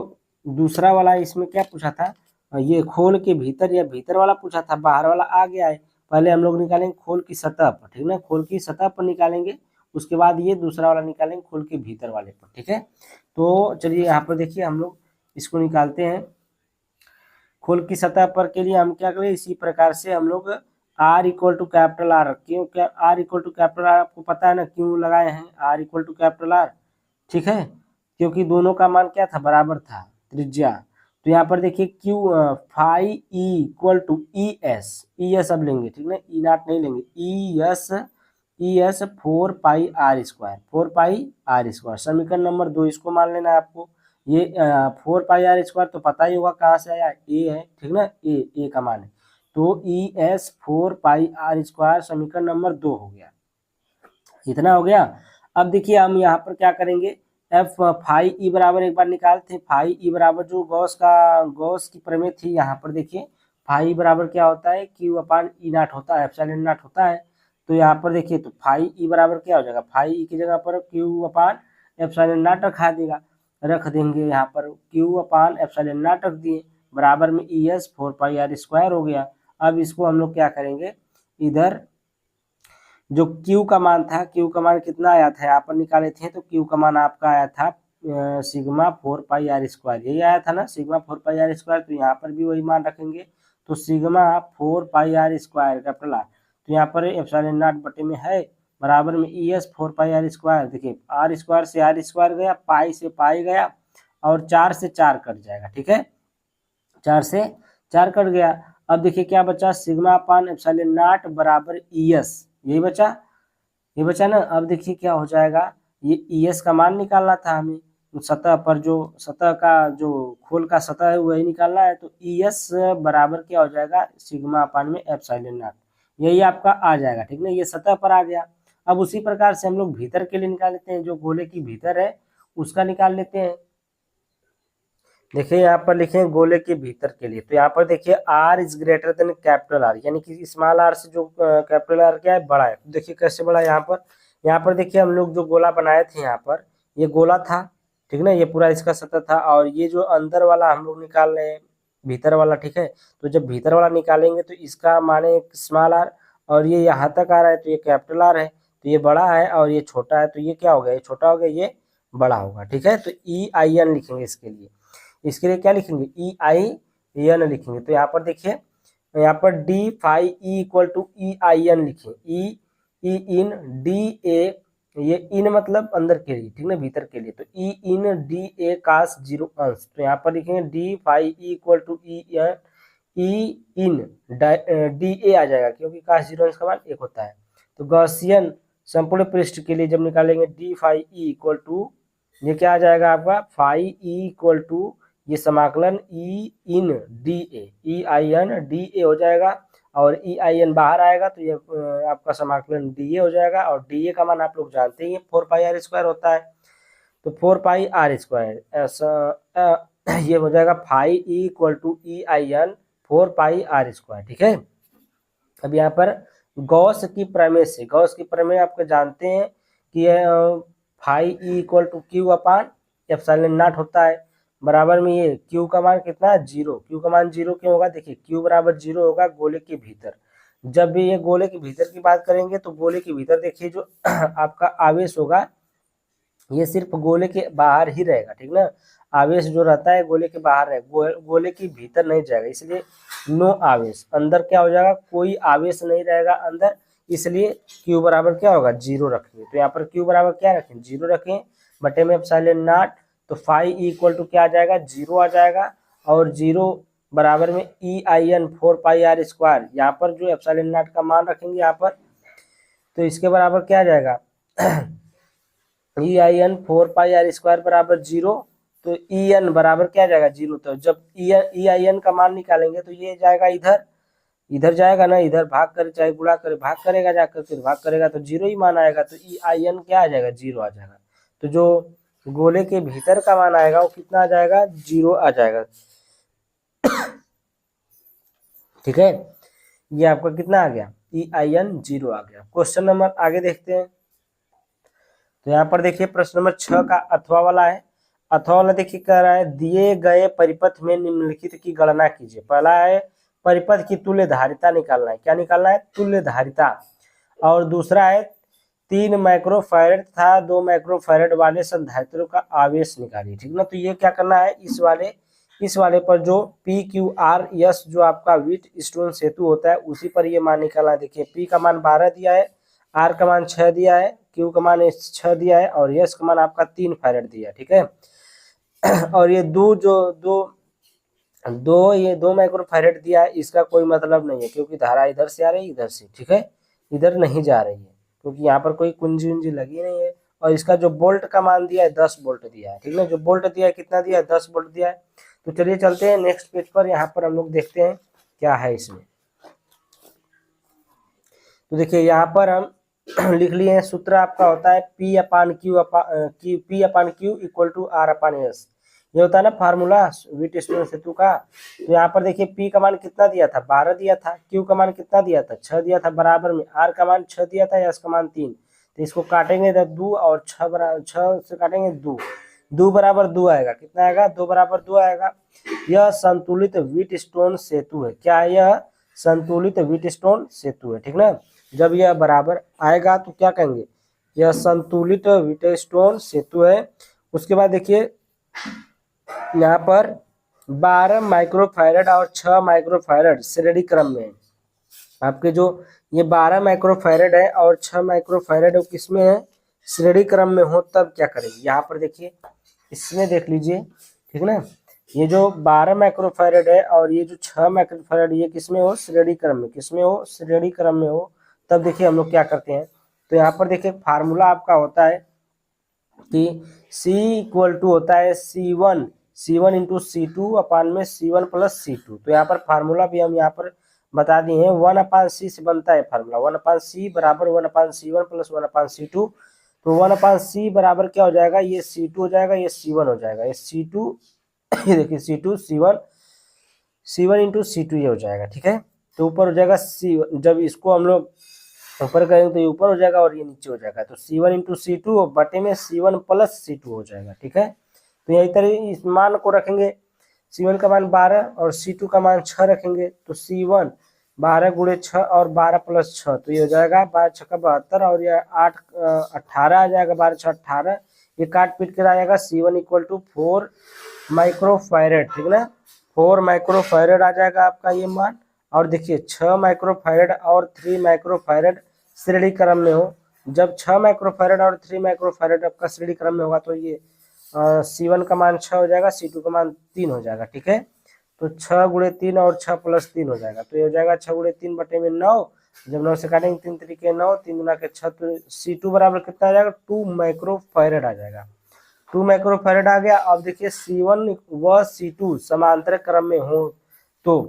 दूसरा वाला इसमें क्या पूछा था, ये खोल के भीतर या भीतर वाला पूछा था, बाहर वाला आ गया है। पहले हम लोग निकालेंगे खोल की सतह पर, ठीक ना, खोल की सतह पर निकालेंगे, उसके बाद ये दूसरा वाला निकालेंगे खोल के भीतर वाले पर, ठीक है। तो चलिए यहाँ पर देखिए हम लोग इसको निकालते हैं। खोल की सतह पर के लिए हम क्या करें, इसी प्रकार से हम लोग R equal to capital R, क्यों क्या R equal to capital R आपको पता है ना क्यों लगाए हैं R equal to capital R, ठीक है, क्योंकि दोनों का मान क्या था, बराबर था त्रिज्या। तो यहाँ पर देखिए q phi E equal to E S अब लेंगे, ठीक है, ई नॉट नहीं लेंगे, E S 4 pi r square समीकरण नंबर 2 इसको मान लेना है आपको। ये 4 पाई आर स्क्वायर तो पता ही होगा कहाँ से आया, ए है, ठीक ना, ए का मान है, तो E S 4 pi r square समीकरण नंबर 2 हो गया, इतना हो गया। अब देखिए हम यहाँ पर क्या करेंगे, एफ फाई ई बराबर एक बार निकालते हैं, फाई ई बराबर जो गॉस की प्रमेय थी, यहाँ पर देखिए फाई बराबर क्या होता है, क्यू अपान ई नॉट होता है, एप्सिलॉन नॉट होता है। तो यहाँ पर देखिए तो फाई ई बराबर क्या हो जाएगा, फाई ई की जगह पर क्यू अपान एप्सिलॉन नॉट रख देंगे, यहाँ पर क्यू अपान एप्सिलॉन नॉट रख दिए, बराबर में E S 4 pi r square हो गया। अब इसको हम लोग क्या करेंगे, इधर जो Q का मान था, Q का मान कितना आया था यहाँ पर निकाले थे, तो Q का मान आपका आया था सिग्मा 4 पाई आर स्क्वायर, यही आया था ना, सिग्मा 4 पाई आर स्क्वायर। तो यहाँ पर भी वही मान रखेंगे, तो sigma 4 pi r square capital R, तो यहाँ पर एप्सिलॉन नॉट बटे में है, बराबर में E S 4 pi r square. देखिए आर स्क्वायर से आर स्क्वायर गया, पाई से पाई गया, और 4 से 4 कट जाएगा, ठीक है, 4 से 4 कट गया। अब देखिए क्या बचा, सिग्मा अपान एप्सिलॉन नॉट बराबर ई एस, यही बचा, ये बचा ना। अब देखिए क्या हो जाएगा, ये ई एस का मान निकालना था हमें, सतह पर जो सतह का जो खोल का सतह है वही निकालना है, तो ई एस बराबर क्या हो जाएगा, सिग्मा अपान में एप्सिलॉन नॉट, यही आपका आ जाएगा, ठीक ना, ये सतह पर आ गया। अब उसी प्रकार से हम लोग भीतर के लिए निकाल लेते हैं, जो गोले की भीतर है उसका निकाल लेते हैं। देखिए यहाँ पर लिखे गोले के भीतर के लिए, तो यहाँ पर देखिए R is greater than capital R, यानी कि स्मॉल आर से जो कैपिटल आर क्या है, बड़ा है। तो देखिए कैसे बड़ा है, यहाँ पर देखिए हम लोग जो गोला बनाए थे, यहाँ पर ये गोला था, ठीक ना, ये पूरा इसका सतह था, और ये जो अंदर वाला हम लोग निकाल रहे हैं भीतर वाला, ठीक है। तो जब भीतर वाला निकालेंगे तो इसका माने स्मॉल आर, और ये यहाँ तक आ रहा है तो ये कैपिटल आर है, तो ये बड़ा है, और ये छोटा है तो ये क्या हो गया, ये छोटा हो गया, ये बड़ा होगा, ठीक है। तो ई आई एन लिखेंगे इसके लिए क्या लिखेंगे, ई आई एन लिखेंगे। तो यहाँ पर देखिए, यहाँ पर d phi E equal to E I N लिखे, ई इन डी ए, ये इन मतलब अंदर के लिए, ठीक ना, भीतर के लिए, तो ई इन डी ए कास 0 अंश, तो यहाँ पर लिखेंगे d phi E equal to e in d a आ जाएगा, क्योंकि कास 0 अंश का मान 1 होता है। तो गॉसियन संपूर्ण पृष्ठ के लिए जब निकालेंगे d phi E equal to, ये क्या आ जाएगा आपका, फाई ई इक्वल टू ये समाकलन e in d a, e I n d a हो जाएगा, और ई आई एन बाहर आएगा तो ये आपका समाकलन डी ए हो जाएगा, और डी ए का मान आप लोग जानते ही 4 पाई आर स्क्वायर होता है। तो 4 पाई आर स्क्वायर ऐसा ये हो जाएगा phi E equal to E I N 4 pi r square, ठीक है। अब यहाँ पर गॉस की प्रमेय आपको जानते हैं कि phi E equal to q upon epsilon naught होता है। बराबर में ये Q का मान कितना है 0। Q का मान 0 क्यों होगा, देखिए Q बराबर 0 होगा गोले के भीतर। जब भी ये गोले के भीतर की बात करेंगे तो गोले के भीतर देखिए जो आपका आवेश होगा ये सिर्फ गोले के बाहर ही रहेगा, ठीक ना। आवेश जो रहता है गोले के बाहर है, गोले के भीतर नहीं जाएगा, इसलिए नो आवेश। अंदर क्या हो जाएगा, कोई आवेश नहीं रहेगा अंदर, इसलिए Q बराबर क्या होगा 0 रखेंगे। तो यहाँ पर Q बराबर क्या रखें 0 रखें, बटे में एप्सिलॉन नॉट, तो फाई इक्वल टू क्या आ जाएगा 0 आ जाएगा, और 0 बराबर में EIN 4πr²। यहाँ पर जो एप्सिलॉन नॉट का मान रखेंगे यहाँ पर, तो इसके बराबर क्या आ जाएगा EIN 4πr² बराबर 0। तो EN बराबर क्या जाएगा 0। तो जब EIN का मान निकालेंगे तो ये जाएगा इधर, इधर जाएगा ना, इधर भाग करे चाहे गुणा करे भाग करेगा, जाकर फिर भाग करेगा तो 0 ही मान आएगा, तो EIN क्या आ जाएगा 0 आ जाएगा। तो जो गोले के भीतर का मान आएगा वो कितना आ जाएगा 0 आ जाएगा, ठीक है। ये आपका कितना आ गया EIN 0 आ गया। क्वेश्चन नंबर आगे देखते हैं। तो यहाँ पर देखिए प्रश्न नंबर 6 का अथवा वाला है। अथवा वाला देखिए कह रहा है दिए गए परिपथ में निम्नलिखित की गणना कीजिए। पहला है परिपथ की तुल्य धारिता निकालना है, क्या निकालना है तुल्य धारिता। और दूसरा है 3 माइक्रोफैरड तथा 2 माइक्रोफैरड वाले संधारित्रों का आवेश निकालिए, ठीक ना। तो ये क्या करना है, इस वाले पर जो PQRS जो आपका व्हीट स्टोन सेतु होता है उसी पर ये मान निकालना है। देखिए P का मान 12 दिया है, R का मान 6 दिया है, Q का मान 6 दिया है, और S का मान आपका 3 फैरड दिया है, ठीक है। और ये ये 2 माइक्रोफैरड दिया है, इसका कोई मतलब नहीं है क्योंकि धारा इधर से आ रही है इधर से, ठीक है, इधर नहीं जा रही है क्योंकि यहाँ पर कोई कुंजी उंजी लगी नहीं है। और इसका जो बोल्ट का मान दिया है 10 बोल्ट दिया है, ठीक है, जो बोल्ट दिया है कितना दिया है 10 बोल्ट दिया है। तो चलिए चलते हैं नेक्स्ट पेज पर, यहाँ पर हम लोग देखते हैं क्या है इसमें। तो देखिए यहाँ पर हम लिख लिए हैं, सूत्र आपका होता है P/Q इक्वल टू R/S। ये होता है ना फार्मूला व्हीट स्टोन सेतु का। तो यहाँ पर देखिए P का मान कितना दिया था 12 दिया था, Q का मान कितना दिया था 6 दिया था, बराबर में R का मान 6 दिया था, S का मान 3। तो इसको काटेंगे तो 2 और 6 से काटेंगे 2 बराबर 2 आएगा, कितना आएगा 2 बराबर 2 आएगा। यह संतुलित व्हीट स्टोन सेतु है, क्या है यह संतुलित व्हीट स्टोन सेतु है, ठीक ना। जब यह बराबर आएगा तो क्या कहेंगे यह संतुलित व्हीट स्टोन सेतु है। उसके बाद देखिए यहाँ पर 12 माइक्रोफैरड और 6 माइक्रोफैरड श्रेणी क्रम में है। आपके जो ये 12 माइक्रोफैरड है और 6 माइक्रोफैरड है किसमें है श्रेणी क्रम में हो, तब क्या करेंगे यहाँ पर देखिए इसमें देख लीजिए, ठीक ना। ये जो 12 माइक्रोफैरड है और ये जो 6 माइक्रोफैरड ये किसमें हो श्रेणी क्रम में, किसमें हो श्रेणी क्रम में हो, तब देखिए हम लोग क्या करते हैं। तो यहाँ पर देखिए फार्मूला आपका होता है कि C इक्वल टू होता है C1 इंटू C2 अपान में C1 प्लस C2। तो यहाँ पर फार्मूला भी हम यहाँ पर बता दिए हैं, 1/C से बनता है फार्मूला, 1/C बराबर 1/C1 प्लस 1/C2। तो 1/C बराबर क्या हो जाएगा, ये C2 हो जाएगा, ये C1 हो जाएगा, ये C2 ये देखिए C2 C1 इंटू C2 ये हो जाएगा, ठीक है। तो ऊपर हो जाएगा C1, जब इसको हम लोग ऊपर करेंगे तो ये ऊपर हो जाएगा और ये नीचे हो जाएगा, तो C1 इंटू C2 बटे में C1 प्लस C2 हो जाएगा, ठीक है। तो यही तरह इस मान को रखेंगे, C1 का मान 12 और C2 का मान 6 रखेंगे, तो C1 12 गुणे 6 और 12 प्लस 6, तो ये हो जाएगा 12 6 का 72 और ये 8 18 आ जाएगा, 12 6 18, ये काट पीट कर आ जाएगा C1 इक्वल टू 4 माइक्रोफैरड, ठीक ना, 4 माइक्रोफैरड आ जाएगा आपका ये मान। और देखिए 6 माइक्रोफैरड और 3 माइक्रोफैरड श्रेणी क्रम में हो, जब 6 माइक्रोफैरड और 3 माइक्रोफैरड आपका श्रेणी क्रम में होगा तो ये C1 का मान 6 हो जाएगा, C2 का मान 3 हो जाएगा, ठीक है। तो 6 गुणे 3 और 6 प्लस 3 हो जाएगा, तो ये हो जाएगा 6 गुणे 3 बटे में 9, जब 9 से काटेंगे 3 तरीके 9, 3 गुना के 6, तो C2 बराबर कितना आ जाएगा 2 माइक्रोफैरड आ जाएगा, 2 माइक्रोफैरड आ गया। अब देखिए C1 व C2 समांतर क्रम में हो तो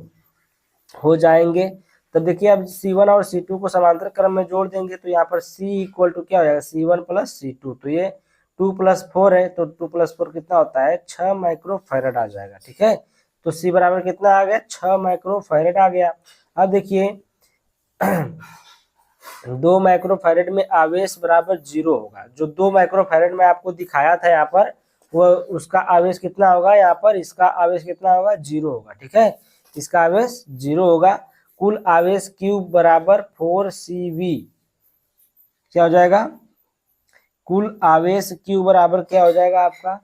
हो जाएंगे, तब देखिए अब C1 और C2 को समांतर क्रम में जोड़ देंगे तो यहाँ पर C इक्वल टू क्या हो जाएगा C1 प्लस C2, तो ये 2 प्लस 4 है, तो 2 प्लस 4 कितना होता है 6 माइक्रोफैरड आ जाएगा, ठीक है। तो C बराबर कितना आ गया 6 माइक्रोफैरड आ गया। अब देखिए 2 माइक्रोफैरड में आवेश बराबर 0 होगा, जो 2 माइक्रोफैरड में आपको दिखाया था यहाँ पर वो उसका आवेश कितना होगा, यहाँ पर इसका आवेश कितना होगा, 0 होगा। ठीक है, इसका आवेश 0 होगा। कुल आवेश Q बराबर 4CV क्या हो जाएगा, कुल आवेश Q बराबर क्या हो जाएगा आपका,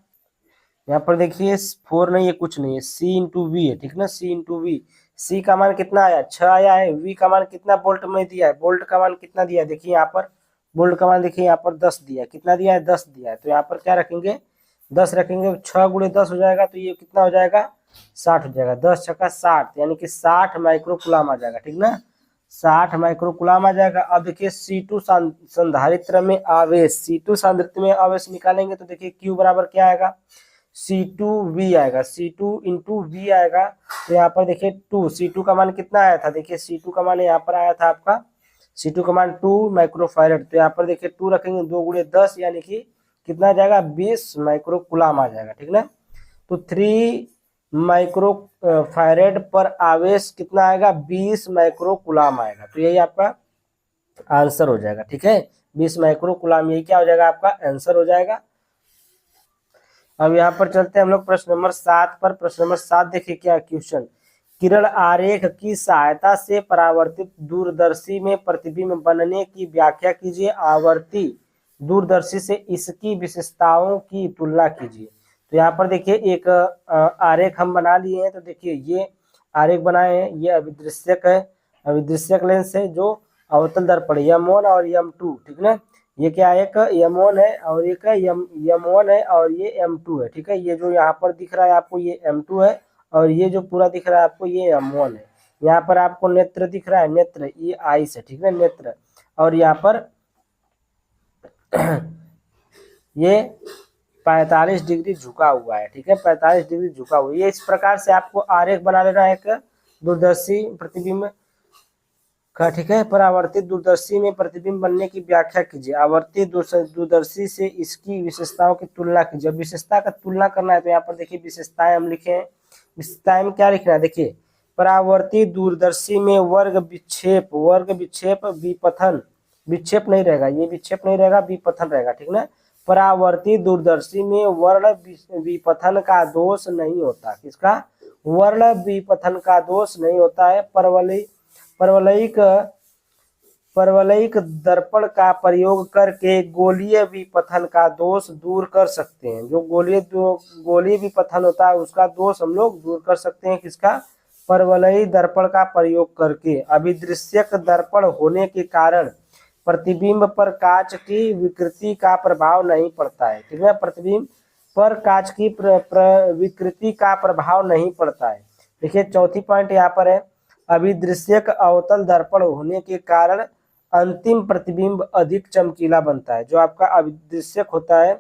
यहाँ पर देखिए 4 नहीं है, कुछ नहीं है, C/V है। ठीक ना, C/V। C का मान कितना आया, 6 आया है। V का मान कितना बोल्ट में दिया है, बोल्ट का मान कितना दिया है, देखिए यहाँ पर बोल्ट का मान देखिए यहाँ पर 10 दिया है। कितना दिया है, 10 दिया है। तो यहाँ पर क्या रखेंगे, 10 रखेंगे। 6 गुणे 10 हो जाएगा, तो ये कितना हो जाएगा, 60 हो जाएगा। 10 छक्का 60, यानी कि 60 माइक्रो कूलाम आ जाएगा। ठीक ना, 60 माइक्रो कूलाम आ जाएगा। अब देखिए C2 संधारित्र में आवेश, C2 संधारित्र में आवेश निकालेंगे तो देखिए Q बराबर क्या आएगा, C2V आएगा, C2 × V आएगा। तो यहाँ पर देखिए 2, C2 का मान कितना आया था, देखिए C2 का मान यहाँ पर आया था आपका, C2 का मान 2 माइक्रोफैरड। तो यहाँ पर देखिए 2 रखेंगे, 2 गुणे 10 यानी कि कितना आ जाएगा, 20 माइक्रो कूलाम आ जाएगा। ठीक ना, तो 3 माइक्रो फैरेड पर आवेश कितना आएगा, 20 माइक्रो कूलाम आएगा। तो यही आपका आंसर हो जाएगा। ठीक है, 20 माइक्रो कूलाम, यही क्या हो जाएगा, आपका आंसर हो जाएगा। अब यहाँ पर चलते हैं हम लोग प्रश्न नंबर 7 पर। प्रश्न नंबर 7 देखिए क्या क्वेश्चन, किरण आरेख की सहायता से परावर्तित दूरदर्शी में प्रतिबिंब बनने की व्याख्या कीजिए। आवर्ती दूरदर्शी से इसकी विशेषताओं की तुलना कीजिए। तो यहाँ पर देखिए एक आरेख हम बना लिए हैं। तो देखिए ये आरेख बनाए हैं, ये अभिदृश्यक है, अभिदृश्यक लेंस है जो अवतल दर्पण M1 और M2। ठीक ना, ये क्या है, एक M1 है और एक M1 है और ये M2 है। ठीक है, ये जो यहाँ पर दिख रहा है आपको ये M2 है और ये जो पूरा दिख रहा है आपको ये M1 है। यहाँ पर आपको नेत्र दिख रहा है, नेत्र ये आइस है। ठीक है, नेत्र, और यहाँ पर ये 45 डिग्री झुका हुआ है। ठीक है, 45 डिग्री झुका हुआ है। ये इस प्रकार से आपको आरेख बना लेना है एक दूरदर्शी प्रतिबिंब का। ठीक है, परावर्तित दूरदर्शी में प्रतिबिंब बनने की व्याख्या कीजिए। आवर्ती दूरदर्शी से इसकी विशेषताओं की तुलना कीजिए। विशेषता का तुलना करना है तो यहाँ पर देखिए विशेषताएं हम लिखे हैं। विशेषताएं में क्या लिखना है, देखिए परावर्ती दूरदर्शी में वर्ग विक्षेप विपथन, विक्षेप नहीं रहेगा, ये विक्षेप नहीं रहेगा, विपथन रहेगा। ठीक ना, परावर्ती दूरदर्शी में वर्ण विपथन का दोष नहीं होता। किसका, वर्ण विपथन का दोष नहीं होता है। परवलयिक दर्पण का प्रयोग करके गोलीय विपथन का दोष दूर कर सकते हैं। जो गोलीय विपथन होता है उसका दोष हम लोग दूर कर सकते हैं। किसका, परवलयिक दर्पण का प्रयोग करके। अभिदृश्यक दर्पण होने के कारण प्रतिबिंब पर कांच की विकृति का प्रभाव नहीं पड़ता है। ठीक है, प्रतिबिंब पर कांच की विकृति का प्रभाव नहीं पड़ता है। देखिए चौथी पॉइंट यहाँ पर है, अभिदृश्यक अवतल दर्पण होने के कारण अंतिम प्रतिबिंब अधिक चमकीला बनता है। जो आपका अभिदृश्यक होता है,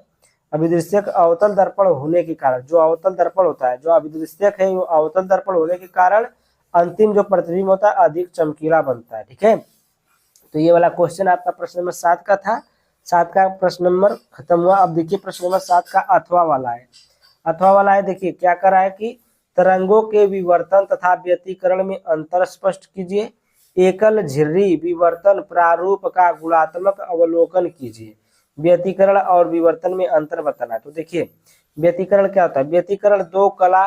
अभिदृश्यक अवतल दर्पण होने के कारण, जो अवतल दर्पण होता है, जो अभिदृश्यक है वो अवतल दर्पण होने के कारण अंतिम जो प्रतिबिंब होता है अधिक चमकीला बनता है। ठीक है, तो ये वाला क्वेश्चन आपका प्रश्न नंबर 7 का था। 7 का प्रश्न नंबर खत्म हुआ। अब देखिए प्रश्न नंबर 7 का अथवा वाला है। अथवा वाला है, देखिए क्या कर रहा है कि तरंगों के विवर्तन तथा व्यतिकरण में अंतर स्पष्ट कीजिए। एकल झिर्री विवर्तन प्रारूप का गुणात्मक अवलोकन कीजिए। व्यतिकरण और विवर्तन में अंतर बताना है। तो देखिए व्यतिकरण क्या होता है, व्यतिकरण दो कला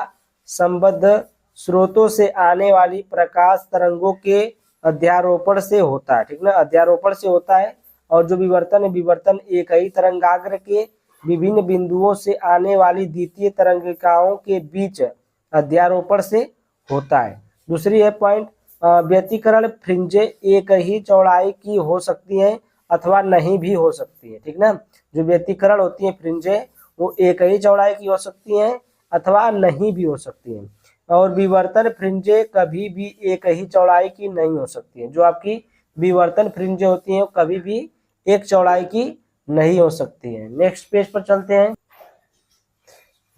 संबद्ध स्रोतों से आने वाली प्रकाश तरंगों के अध्यारोपण से होता है। ठीक ना, अध्यारोपण से होता है। और जो विवर्तन है, विवर्तन एक ही तरंगाग्र के विभिन्न बिंदुओं से आने वाली द्वितीय तरंगिकाओं के बीच अध्यारोपण से होता है। दूसरी है पॉइंट, व्यतिकरण फ्रिंजे एक ही चौड़ाई की हो सकती हैं अथवा नहीं भी हो सकती है। ठीक ना, जो व्यतिकरण होती है फ्रिंजे वो एक ही चौड़ाई की हो सकती हैं अथवा नहीं भी हो सकती हैं। और विवर्तन फ्रिंजे कभी भी एक ही चौड़ाई की नहीं हो सकती है। जो आपकी विवर्तन फ्रिंजे होती हैं कभी भी एक चौड़ाई की नहीं हो सकती है। नेक्स्ट पेज पर चलते हैं।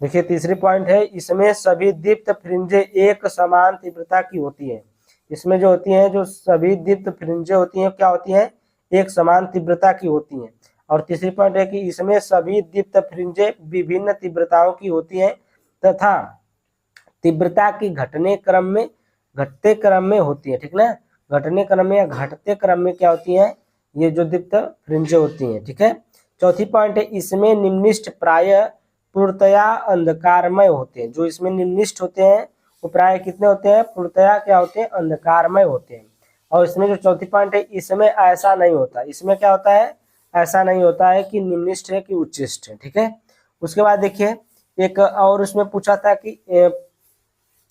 देखिए तीसरी पॉइंट है, इसमें सभी दीप्त फ्रिंजे एक समान तीव्रता की होती है। इसमें जो होती हैं, जो सभी दीप्त फ्रिंजे होती हैं क्या होती हैं, एक समान तीव्रता की होती हैं। और तीसरी पॉइंट है कि इसमें सभी दीप्त फ्रिंजे विभिन्न तीव्रताओं की होती हैं तथा तीव्रता की घटते क्रम में होती है। ठीक ना, घटने क्रम में या घटते क्रम में क्या होती है, ये जो दीप्त फ्रिंजे होती हैं। ठीक है, चौथी पॉइंट है, इसमें निम्नलिखित प्राय पूर्णतया अंधकारमय होते हैं। जो इसमें निम्निष्ठ होते हैं वो प्राय कितने होते हैं, पूर्णतया क्या होते हैं, अंधकारमय होते हैं। और इसमें जो चौथी पॉइंट है, इसमें ऐसा नहीं होता। इसमें क्या होता है, ऐसा नहीं होता है कि निम्निष्ठ है कि उच्चिष्ठ है, ठीक है। उसके बाद देखिए एक और उसमें पूछा था कि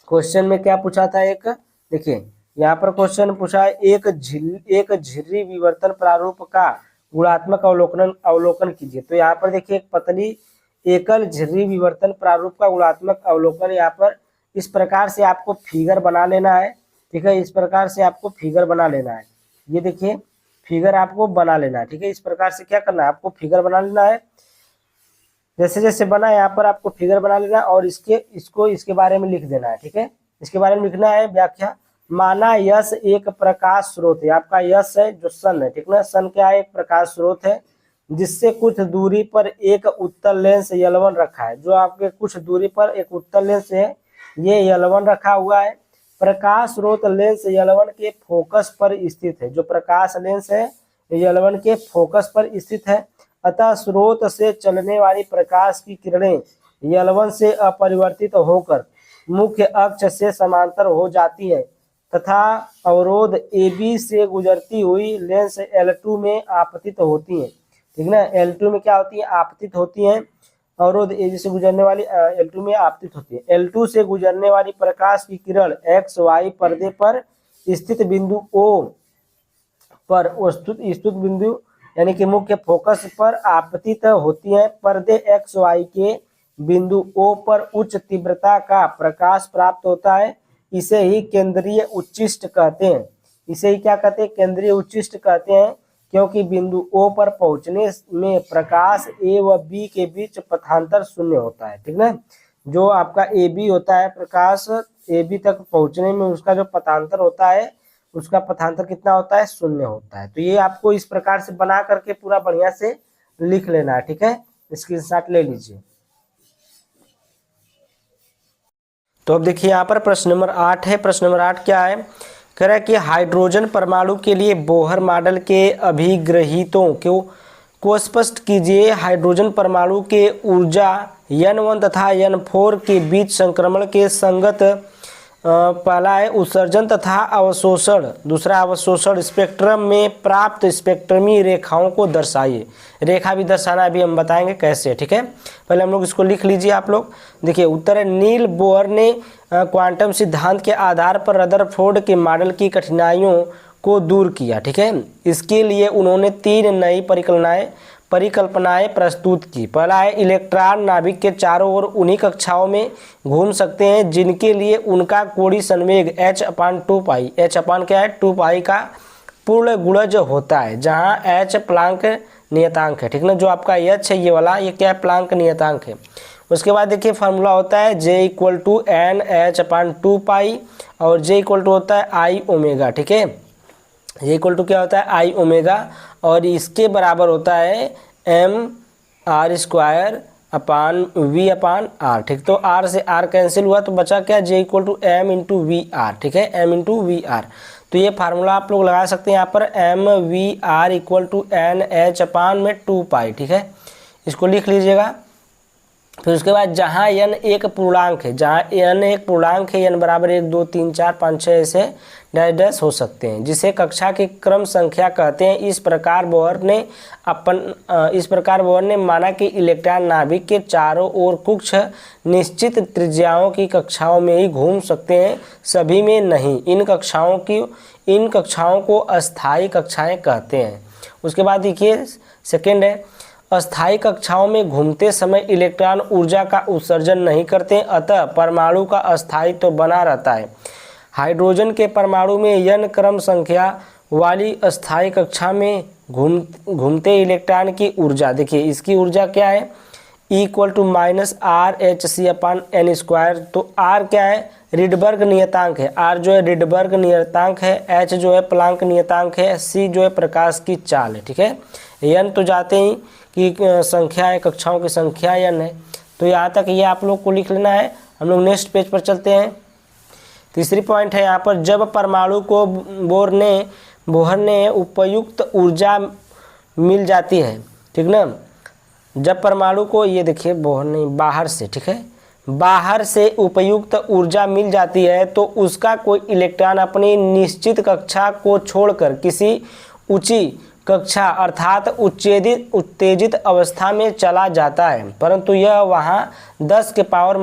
क्वेश्चन में क्या पूछा था, एक देखिए यहाँ पर क्वेश्चन पूछा है, एक झिर्री विवर्तन प्रारूप का गुणात्मक अवलोकन कीजिए। तो यहाँ पर देखिए एक पतली एकल झिर्री विवर्तन प्रारूप का गुणात्मक अवलोकन, यहाँ पर इस प्रकार से आपको फिगर बना लेना है, ठीक है। इस प्रकार से आपको फिगर बना लेना है, ये देखिए फिगर आपको बना लेना है, ठीक है। इस प्रकार से क्या करना है, आपको फिगर बना लेना है। जैसे जैसे बना यहाँ पर आपको फिगर बना लेना है और इसके बारे में लिख देना है, ठीक है। इसके बारे में लिखना है व्याख्या। माना यश एक प्रकाश स्रोत है, आपका यश है जो सन है, ठीक ना। सन क्या है, एक प्रकाश स्रोत है जिससे कुछ दूरी पर एक उत्तल लेंस L1 रखा है। जो आपके कुछ दूरी पर एक उत्तल लेंस है, ये L1 रखा हुआ है। प्रकाश स्रोत लेंस L1 के फोकस पर स्थित है। जो प्रकाश लेंस है L1 के फोकस पर स्थित है। अतः स्रोत से चलने वाली प्रकाश की किरणें L1 से अपरिवर्तित होकर मुख्य अक्ष से समांतर हो जाती है तथा अवरोध AB से गुजरती हुई लेंस L2 में आपतित होती है, ठीक ना। L2 में क्या होती है, आपतित होती है। अवरोध AB से गुजरने वाली L2 में आपतित होती है। L2 से गुजरने वाली प्रकाश की किरण XY पर्दे पर स्थित बिंदु O पर स्थित बिंदु यानी कि मुख्य फोकस पर आपतित होती है। पर्दे XY के बिंदु O पर उच्च तीव्रता का प्रकाश प्राप्त होता है। इसे ही केंद्रीय उच्चिष्ट कहते हैं। इसे ही क्या कहते हैं, केंद्रीय उच्चिष्ट कहते हैं, क्योंकि बिंदु O पर पहुंचने में प्रकाश A व B के बीच पथांतर शून्य होता है, ठीक ना। जो आपका AB होता है, प्रकाश AB तक पहुंचने में उसका जो पथांतर होता है, उसका पथांतर कितना होता है, शून्य होता है। तो ये आपको इस प्रकार से बना करके पूरा बढ़िया से लिख लेना है, ठीक है। स्क्रीनशॉट ले लीजिए। तो अब देखिए यहाँ पर प्रश्न नंबर 8 है। प्रश्न नंबर 8 क्या है, कह रहा है कि हाइड्रोजन परमाणु के लिए बोहर मॉडल के अभिग्रहितों को स्पष्ट कीजिए। हाइड्रोजन परमाणु के ऊर्जा N1 तथा N4 के बीच संक्रमण के संगत पहला है उत्सर्जन तथा अवशोषण, दूसरा अवशोषण स्पेक्ट्रम में प्राप्त स्पेक्ट्रमी रेखाओं को दर्शाइए। रेखा भी दर्शाना अभी हम बताएंगे कैसे, ठीक है। पहले हम लोग इसको लिख लीजिए आप लोग। देखिए उत्तर है, नील बोहर ने क्वांटम सिद्धांत के आधार पर रदरफोर्ड के मॉडल की कठिनाइयों को दूर किया, ठीक है। इसके लिए उन्होंने 3 नई परिकल्पनाएं प्रस्तुत की। पहला है, इलेक्ट्रॉन नाभिक के चारों ओर उन्हीं कक्षाओं में घूम सकते हैं जिनके लिए उनका कोणीय संवेग h/2π, h अपान क्या है, 2π का पूर्ण गुणज होता है, जहां h प्लांक नियतांक है, ठीक ना। जो आपका h है ये वाला, ये क्या है, प्लांक नियतांक है। उसके बाद देखिए फार्मूला होता है J = NH/2π और J = होता है I ओमेगा, ठीक है। J = क्या होता है, I ओमेगा, और इसके बराबर होता है mr² अपान v/r, ठीक। तो r से r कैंसिल हुआ तो बचा क्या, J = m × vr, ठीक है, m × vr। तो ये फार्मूला आप लोग लगा सकते हैं यहाँ पर, mvr = NH/2π, ठीक है। इसको लिख लीजिएगा। फिर उसके बाद जहाँ n एक पूर्णांक है, n बराबर 1 2 3 4 5 6 ऐसे डैश हो सकते हैं, जिसे कक्षा की क्रम संख्या कहते हैं। इस प्रकार बोहर ने माना कि इलेक्ट्रॉन नाभिक के चारों ओर कुछ निश्चित त्रिज्याओं की कक्षाओं में ही घूम सकते हैं, सभी में नहीं। इन कक्षाओं को अस्थायी कक्षाएं कहते हैं। उसके बाद देखिए सेकेंड है, अस्थायी कक्षाओं में घूमते समय इलेक्ट्रॉन ऊर्जा का उत्सर्जन नहीं करते, अतः परमाणु का अस्थायित्व बना रहता है। हाइड्रोजन के परमाणु में n क्रम संख्या वाली अस्थायी कक्षा में घूमते इलेक्ट्रॉन की ऊर्जा, देखिए इसकी ऊर्जा क्या है, E = -RhC/n²। तो R क्या है, रिडबर्ग नियतांक है, R जो है रिडबर्ग नियतांक है, H जो है प्लांक नियतांक है, C जो है प्रकाश की चाल है, ठीक है। n तो जाते ही की संख्या है, कक्षाओं की संख्या n है। तो यहाँ तक ये आप लोग को लिख लेना है। हम लोग नेक्स्ट पेज पर चलते हैं। तीसरी पॉइंट है यहाँ पर, जब परमाणु को बोहर ने उपयुक्त ऊर्जा मिल जाती है, ठीक ना, जब परमाणु को ये देखिए बाहर से, ठीक है, बाहर से उपयुक्त ऊर्जा मिल जाती है तो उसका कोई इलेक्ट्रॉन अपनी निश्चित कक्षा को छोड़कर किसी ऊंची कक्षा अर्थात उत्तेजित अवस्था में चला जाता है, परंतु यह वहां 10 के पावर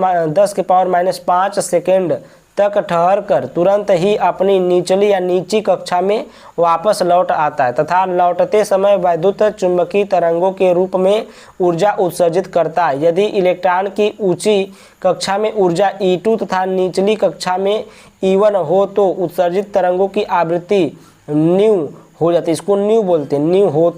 -5 सेकेंड तक ठहर कर तुरंत ही अपनी निचली या नीची कक्षा में वापस लौट आता है तथा लौटते समय वैद्युत चुंबकीय तरंगों के रूप में ऊर्जा उत्सर्जित करता है। यदि इलेक्ट्रॉन की ऊंची कक्षा में ऊर्जा E2 तथा निचली कक्षा में E1 हो तो उत्सर्जित तरंगों की आवृत्ति न्यू हो जाती है, इसको न्यू बोलते हैं, न्यू हो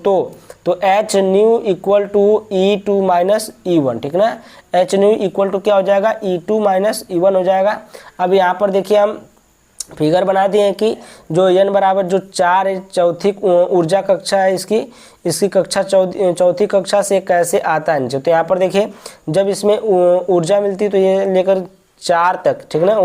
तो h nu equal to E2 माइनस E1, ठीक ना। एच न्यू इक्वल टू क्या हो जाएगा, E2 माइनस E1 हो जाएगा। अब यहाँ पर देखिए हम फिगर बना दिए हैं कि जो n बराबर जो 4 है, चौथी ऊर्जा कक्षा है इसकी कक्षा चौथी कक्षा से कैसे आता है नीचे। तो यहाँ पर देखिए जब इसमें ऊर्जा मिलती है तो ये लेकर 4 तक, ठीक ना,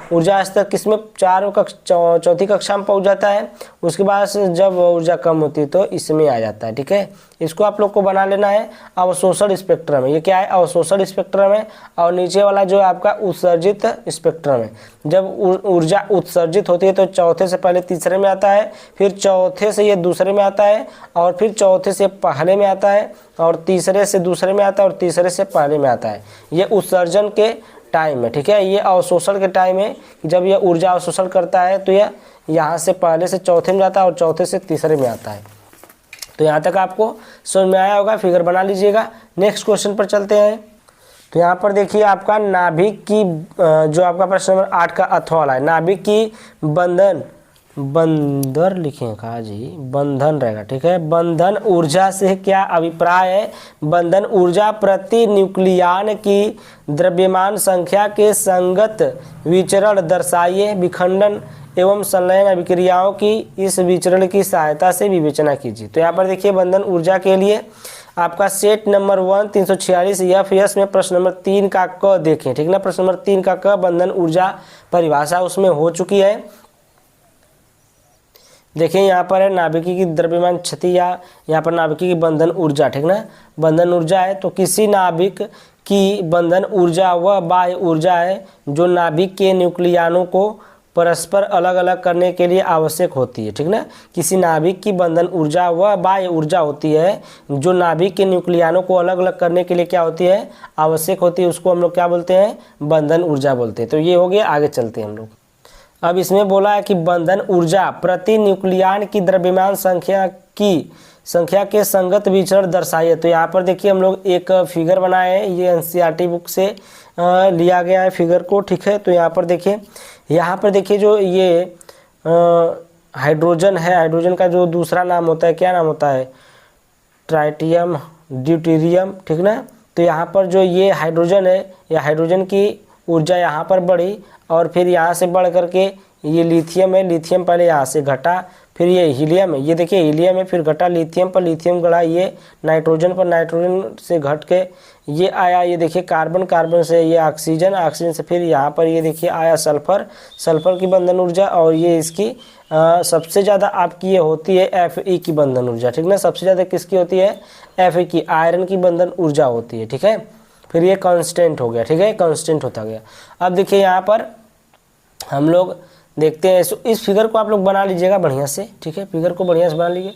ऊर्जा स्तर किसमें चौथी कक्षा में पहुंच जाता है। उसके बाद जब ऊर्जा कम होती है तो इसमें आ जाता है, ठीक है। इसको आप लोग को बना लेना है अवशोषण स्पेक्ट्रम है। ये क्या है, अवशोषण स्पेक्ट्रम है। और नीचे वाला जो है आपका उत्सर्जित स्पेक्ट्रम है। जब ऊर्जा उत्सर्जित होती है तो चौथे से पहले तीसरे में आता है, फिर चौथे से ये दूसरे में आता है, और फिर चौथे से पहले में आता है, और तीसरे से दूसरे में आता है, और तीसरे से पहले में आता है। ये उत्सर्जन के टाइम है, ठीक है। ये अवशोषण के टाइम है कि जब यह ऊर्जा अवशोषण करता है तो यह यहाँ से पहले से चौथे में जाता है और चौथे से तीसरे में आता है। तो यहाँ तक आपको समझ में आया होगा, फिगर बना लीजिएगा। नेक्स्ट क्वेश्चन पर चलते हैं। तो यहाँ पर देखिए आपका नाभिक की जो आपका प्रश्न नंबर 8 का अथवा वाला है, नाभिक की बंधन लिखे कहा जी, बंधन रहेगा, ठीक है। बंधन ऊर्जा से क्या अभिप्राय है। बंधन ऊर्जा प्रति न्यूक्लियन की द्रव्यमान संख्या के संगत विचरण दर्शाइए। विखंडन एवं संलयन अभिक्रियाओं की इस विचरण की सहायता से विवेचना कीजिए। तो यहाँ पर देखिए बंधन ऊर्जा के लिए आपका सेट नंबर 1 346 FS में प्रश्न नंबर 3 का क देखें, ठीक ना। प्रश्न नंबर 3 का क बंधन ऊर्जा परिभाषा उसमें हो चुकी है। देखिए यहाँ पर है नाभिकी की द्रव्यमान क्षति या यहाँ पर नाभिकी की बंधन ऊर्जा, ठीक ना। बंधन ऊर्जा है तो किसी नाभिक की बंधन ऊर्जा वह बाह्य ऊर्जा है जो नाभिक के न्यूक्लियनों को परस्पर अलग अलग करने के लिए आवश्यक होती है, ठीक ना। किसी नाभिक की बंधन ऊर्जा वह बाह्य ऊर्जा होती है जो नाभिक के न्यूक्लियनों को अलग अलग करने के लिए क्या होती है, आवश्यक होती है। उसको हम लोग क्या बोलते हैं, बंधन ऊर्जा बोलते हैं। तो ये हो गया, आगे चलते हैं हम लोग। अब इसमें बोला है कि बंधन ऊर्जा प्रति न्यूक्लियन की द्रव्यमान संख्या के संगत विचरण दर्शाइए। तो यहाँ पर देखिए हम लोग एक फिगर बनाए हैं, ये NCERT बुक से लिया गया है फिगर को, ठीक है। तो यहाँ पर देखिए जो ये हाइड्रोजन है, हाइड्रोजन का जो दूसरा नाम होता है, क्या नाम होता है, ट्राइटियम ड्यूटेरियम, ठीक ना। तो यहाँ पर जो ये हाइड्रोजन है, या हाइड्रोजन की ऊर्जा यहाँ पर बढ़ी और फिर यहाँ से बढ़ करके ये लिथियम है, लिथियम पहले यहाँ से घटा, फिर ये हीलियम है, ये देखिए हीलियम है, फिर घटा लिथियम पर, लिथियम गड़ा ये नाइट्रोजन पर, नाइट्रोजन से घट के ये आया, ये देखिए कार्बन, कार्बन से ये ऑक्सीजन, ऑक्सीजन से फिर यहाँ पर ये देखिए आया सल्फर, सल्फर की बंधन ऊर्जा। और ये इसकी सबसे ज़्यादा आपकी ये होती है Fe की बंधन ऊर्जा, ठीक ना। सबसे ज़्यादा किसकी होती है, Fe की, आयरन की बंधन ऊर्जा होती है, ठीक है। फिर ये कांस्टेंट हो गया, ठीक है, कांस्टेंट होता गया। अब देखिए यहाँ पर हम लोग देखते हैं, इस फिगर को आप लोग बना लीजिएगा बढ़िया से, ठीक है। फिगर को बढ़िया से बना लीजिए।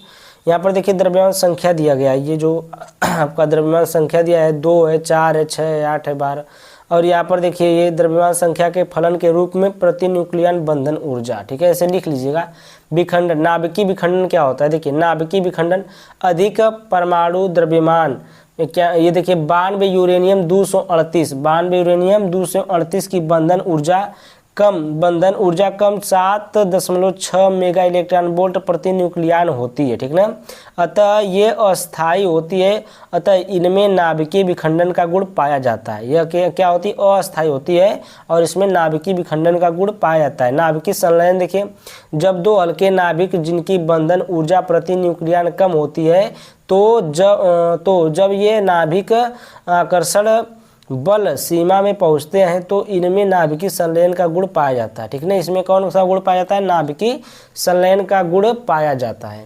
यहाँ पर देखिए द्रव्यमान संख्या दिया गया है, ये जो आपका द्रव्यमान संख्या दिया है 2 है, 4 है, 6 है, 8 है, 12। और यहाँ पर देखिए ये द्रव्यमान संख्या के फलन के रूप में प्रति न्यूक्लियन बंधन ऊर्जा, ठीक है, ऐसे लिख लीजिएगा। विखंडन, नाभिकीय विखंडन क्या होता है, देखिए नाभिकीय विखंडन अधिक परमाणु द्रव्यमान क्या, ये देखिए 92 यूरेनियम 238, 92 यूरेनियम 238 की बंधन ऊर्जा कम 7.6 मेगा इलेक्ट्रॉन वोल्ट प्रति न्यूक्लियन होती है, ठीक ना। अतः ये अस्थायी होती है, अतः इनमें नाभिकीय विखंडन का गुण पाया जाता है। यह क्या होती है, अस्थायी होती है और इसमें नाभिकीय विखंडन का गुण पाया जाता है। नाभिकीय संलयन देखिए, जब दो हल्के नाभिक जिनकी बंधन ऊर्जा प्रति न्यूक्लियन कम होती है तो जब ये नाभिक आकर्षण बल सीमा में पहुंचते हैं तो इनमें नाभिकीय संलयन का गुण पाया जाता है, ठीक ना। इसमें कौन सा गुण पाया जाता है, नाभिकीय संलयन का गुण पाया जाता है।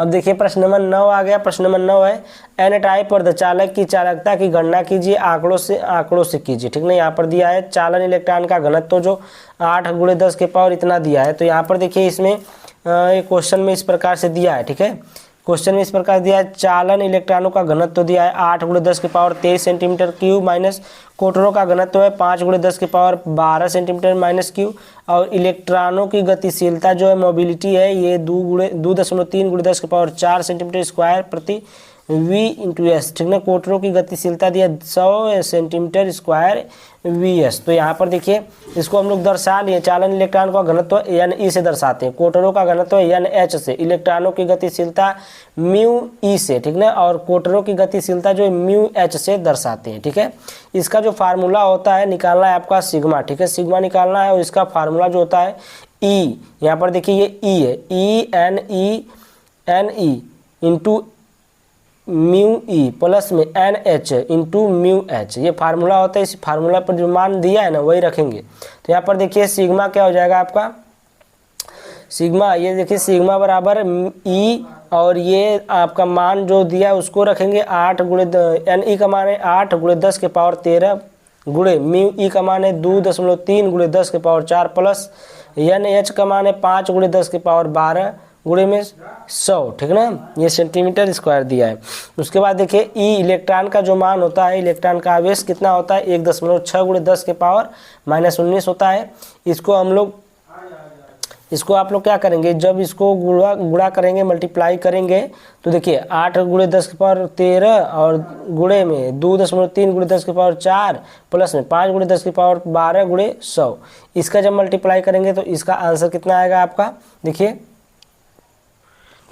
अब देखिए प्रश्न नंबर 9 आ गया। प्रश्न नंबर 9 है एन टाइप अर्धचालक की चालकता की गणना कीजिए, आंकड़ों से कीजिए। ठीक ना, यहाँ पर दिया है चालन इलेक्ट्रॉन का घनत्व जो 8 × 10 के पावर इतना दिया है। तो यहाँ पर देखिए इसमें एक क्वेश्चन में इस प्रकार से दिया है। ठीक है, क्वेश्चन में इस प्रकार दिया है चालन इलेक्ट्रॉनों का घनत्व दिया है 8 × 10 के पावर 23 सेंटीमीटर क्यूब माइनस कोटरों का घनत्व है 5 × 10 के पावर 12 सेंटीमीटर माइनस क्यूब, और इलेक्ट्रॉनों की गतिशीलता जो है मोबिलिटी है ये 2.3 × 10 के पावर 4 सेंटीमीटर स्क्वायर प्रति V/S। ठीक ना, कोटरों की गतिशीलता दिया 100 सेंटीमीटर स्क्वायर VS। तो यहाँ पर देखिए इसको हम लोग दर्शा लिए, चालन इलेक्ट्रॉन का घनत्व NE से दर्शाते हैं, कोटरों का घनत्व NH से, इलेक्ट्रॉनों की गतिशीलता μe से। ठीक ना, और कोटरों की गतिशीलता जो μh से दर्शाते हैं। ठीक है, इसका जो फार्मूला होता है निकालना है आपका सिग्मा। ठीक है, सिग्मा निकालना है और इसका फार्मूला जो होता है E, यहाँ पर देखिए ये E है, NE इंटू μe प्लस में NH इंटू μh, ये फार्मूला होता है। इस फार्मूला पर जो मान दिया है ना वही रखेंगे। तो यहाँ पर देखिए सिग्मा क्या हो जाएगा आपका, सिग्मा ये देखिए सिग्मा बराबर E, और ये आपका मान जो दिया है उसको रखेंगे 8 × NE का मान है 8 × 10 के पावर 13 गुणे μe का मान है 2.3 × 10 के पावर 4 प्लस NH का मान है 5 × 10 के पावर 12 गुणे में 100। ठीक ना, ये सेंटीमीटर स्क्वायर दिया है। उसके बाद देखिए ई इलेक्ट्रॉन का जो मान होता है, इलेक्ट्रॉन का आवेश कितना होता है 1.6 × 10 के पावर -19 होता है। इसको आप लोग क्या करेंगे, जब इसको गुणा करेंगे मल्टीप्लाई करेंगे तो देखिए 8 × 10 के पावर 13 और गुणे में 2.3 × 10 के पावर 4 प्लस में 5 × 10 के पावर 12 गुणे 100, इसका जब मल्टीप्लाई करेंगे तो इसका आंसर कितना आएगा आपका। देखिए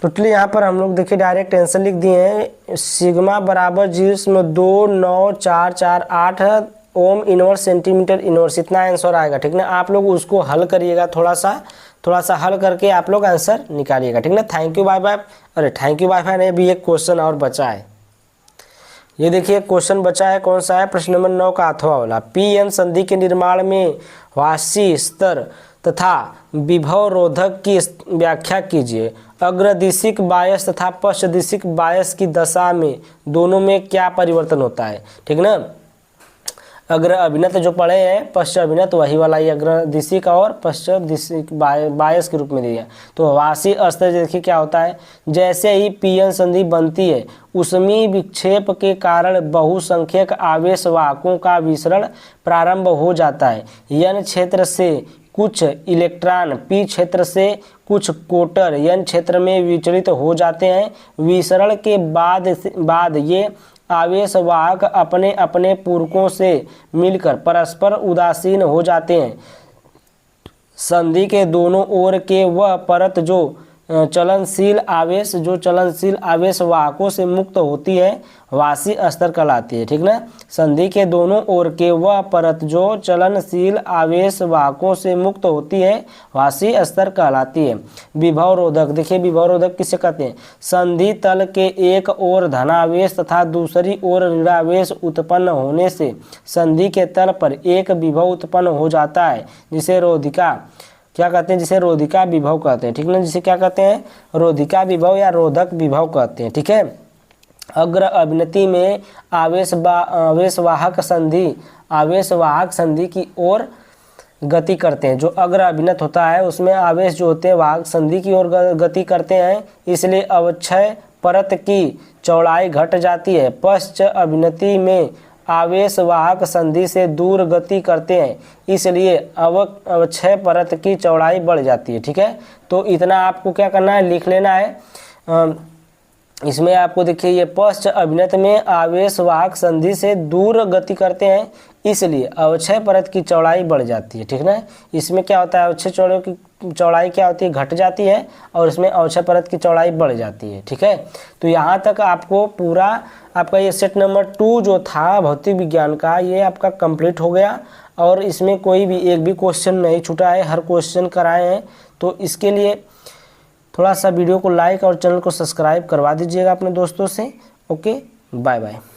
टोटली यहाँ पर हम लोग देखिए डायरेक्ट आंसर लिख दिए हैं, सिग्मा बराबर 0.99448 ओम इनवर्स सेंटीमीटर इनवर्स, इतना आंसर आएगा। ठीक ना, आप लोग उसको हल करिएगा, थोड़ा सा हल करके आप लोग आंसर निकालिएगा। ठीक ना, थैंक यू बाय बाय। अरे थैंक यू बाय बाय नहीं, भी एक क्वेश्चन और बचा है। ये देखिए क्वेश्चन बचा है, कौन सा है, प्रश्न नंबर 9 का अथवा वाला। PN संधि के निर्माण में वाशी स्तर तथा विभव रोधक की व्याख्या कीजिए। अग्रदिशिक बायस तथा पश्चदिशिक बायस की दशा में दोनों में क्या परिवर्तन होता है। ठीक ना, अग्र अभिनत जो पढ़े हैं, पश्च अभिनत वही वाला ही अग्रदिशिक और पश्चदिशिक बायस के रूप में दिया। तो वाशी स्तर देखिए क्या होता है, जैसे ही PN संधि बनती है उसमें विक्षेप के कारण बहुसंख्यक आवेश वाहकों का विसरण प्रारंभ हो जाता है। N क्षेत्र से कुछ इलेक्ट्रॉन P क्षेत्र से कुछ कोटर N क्षेत्र में विचलित हो जाते हैं। विसरण के बाद ये आवेश वाहक अपने अपने पूरकों से मिलकर परस्पर उदासीन हो जाते हैं। संधि के दोनों ओर के वह परत जो चलनशील आवेश वाहकों से मुक्त होती है वाशी स्तर कहलाती है। ठीक ना, संधि के दोनों ओर के वह परत जो चलनशील आवेश वाहकों से मुक्त होती है वाशी स्तर कहलाती है। विभव रोधक, देखिए विभव रोधक किसे कहते हैं, संधि तल के एक ओर धनावेश तथा दूसरी ओर ऋणावेश उत्पन्न होने से संधि के तल पर एक विभव उत्पन्न हो जाता है, जिसे रोधिका क्या कहते हैं, जिसे रोधिका विभव कहते हैं। ठीक ना, जिसे क्या कहते हैं, रोधिका विभव या रोधक विभव कहते हैं। ठीक है, अग्र अभिनति में आवेशवाहक संधि की ओर गति करते हैं। जो अग्र अभिनत होता है उसमें आवेश जो होते हैं वाहक संधि की ओर गति करते हैं, इसलिए अवक्षय परत की चौड़ाई घट जाती है। पश्च अभिनति में आवेश वाहक संधि से दूर गति करते हैं, इसलिए अवक्षय परत की चौड़ाई बढ़ जाती है। ठीक है, तो इतना आपको क्या करना है, लिख लेना है। इसमें आपको देखिए ये पश्च अभिनत में आवेश वाहक संधि से दूर गति करते हैं, इसलिए अवक्षय परत की चौड़ाई बढ़ जाती है। ठीक ना, इसमें क्या होता है, अवक्षय चौड़ाई क्या होती है, घट जाती है, और इसमें अवक्षय परत की चौड़ाई बढ़ जाती है। ठीक है, तो यहाँ तक आपको पूरा आपका ये सेट नंबर 2 जो था भौतिक विज्ञान का, ये आपका कंप्लीट हो गया, और इसमें कोई भी एक भी क्वेश्चन नहीं छूटा है, हर क्वेश्चन कराए हैं। तो इसके लिए थोड़ा सा वीडियो को लाइक और चैनल को सब्सक्राइब करवा दीजिएगा अपने दोस्तों से। Okay, bye bye.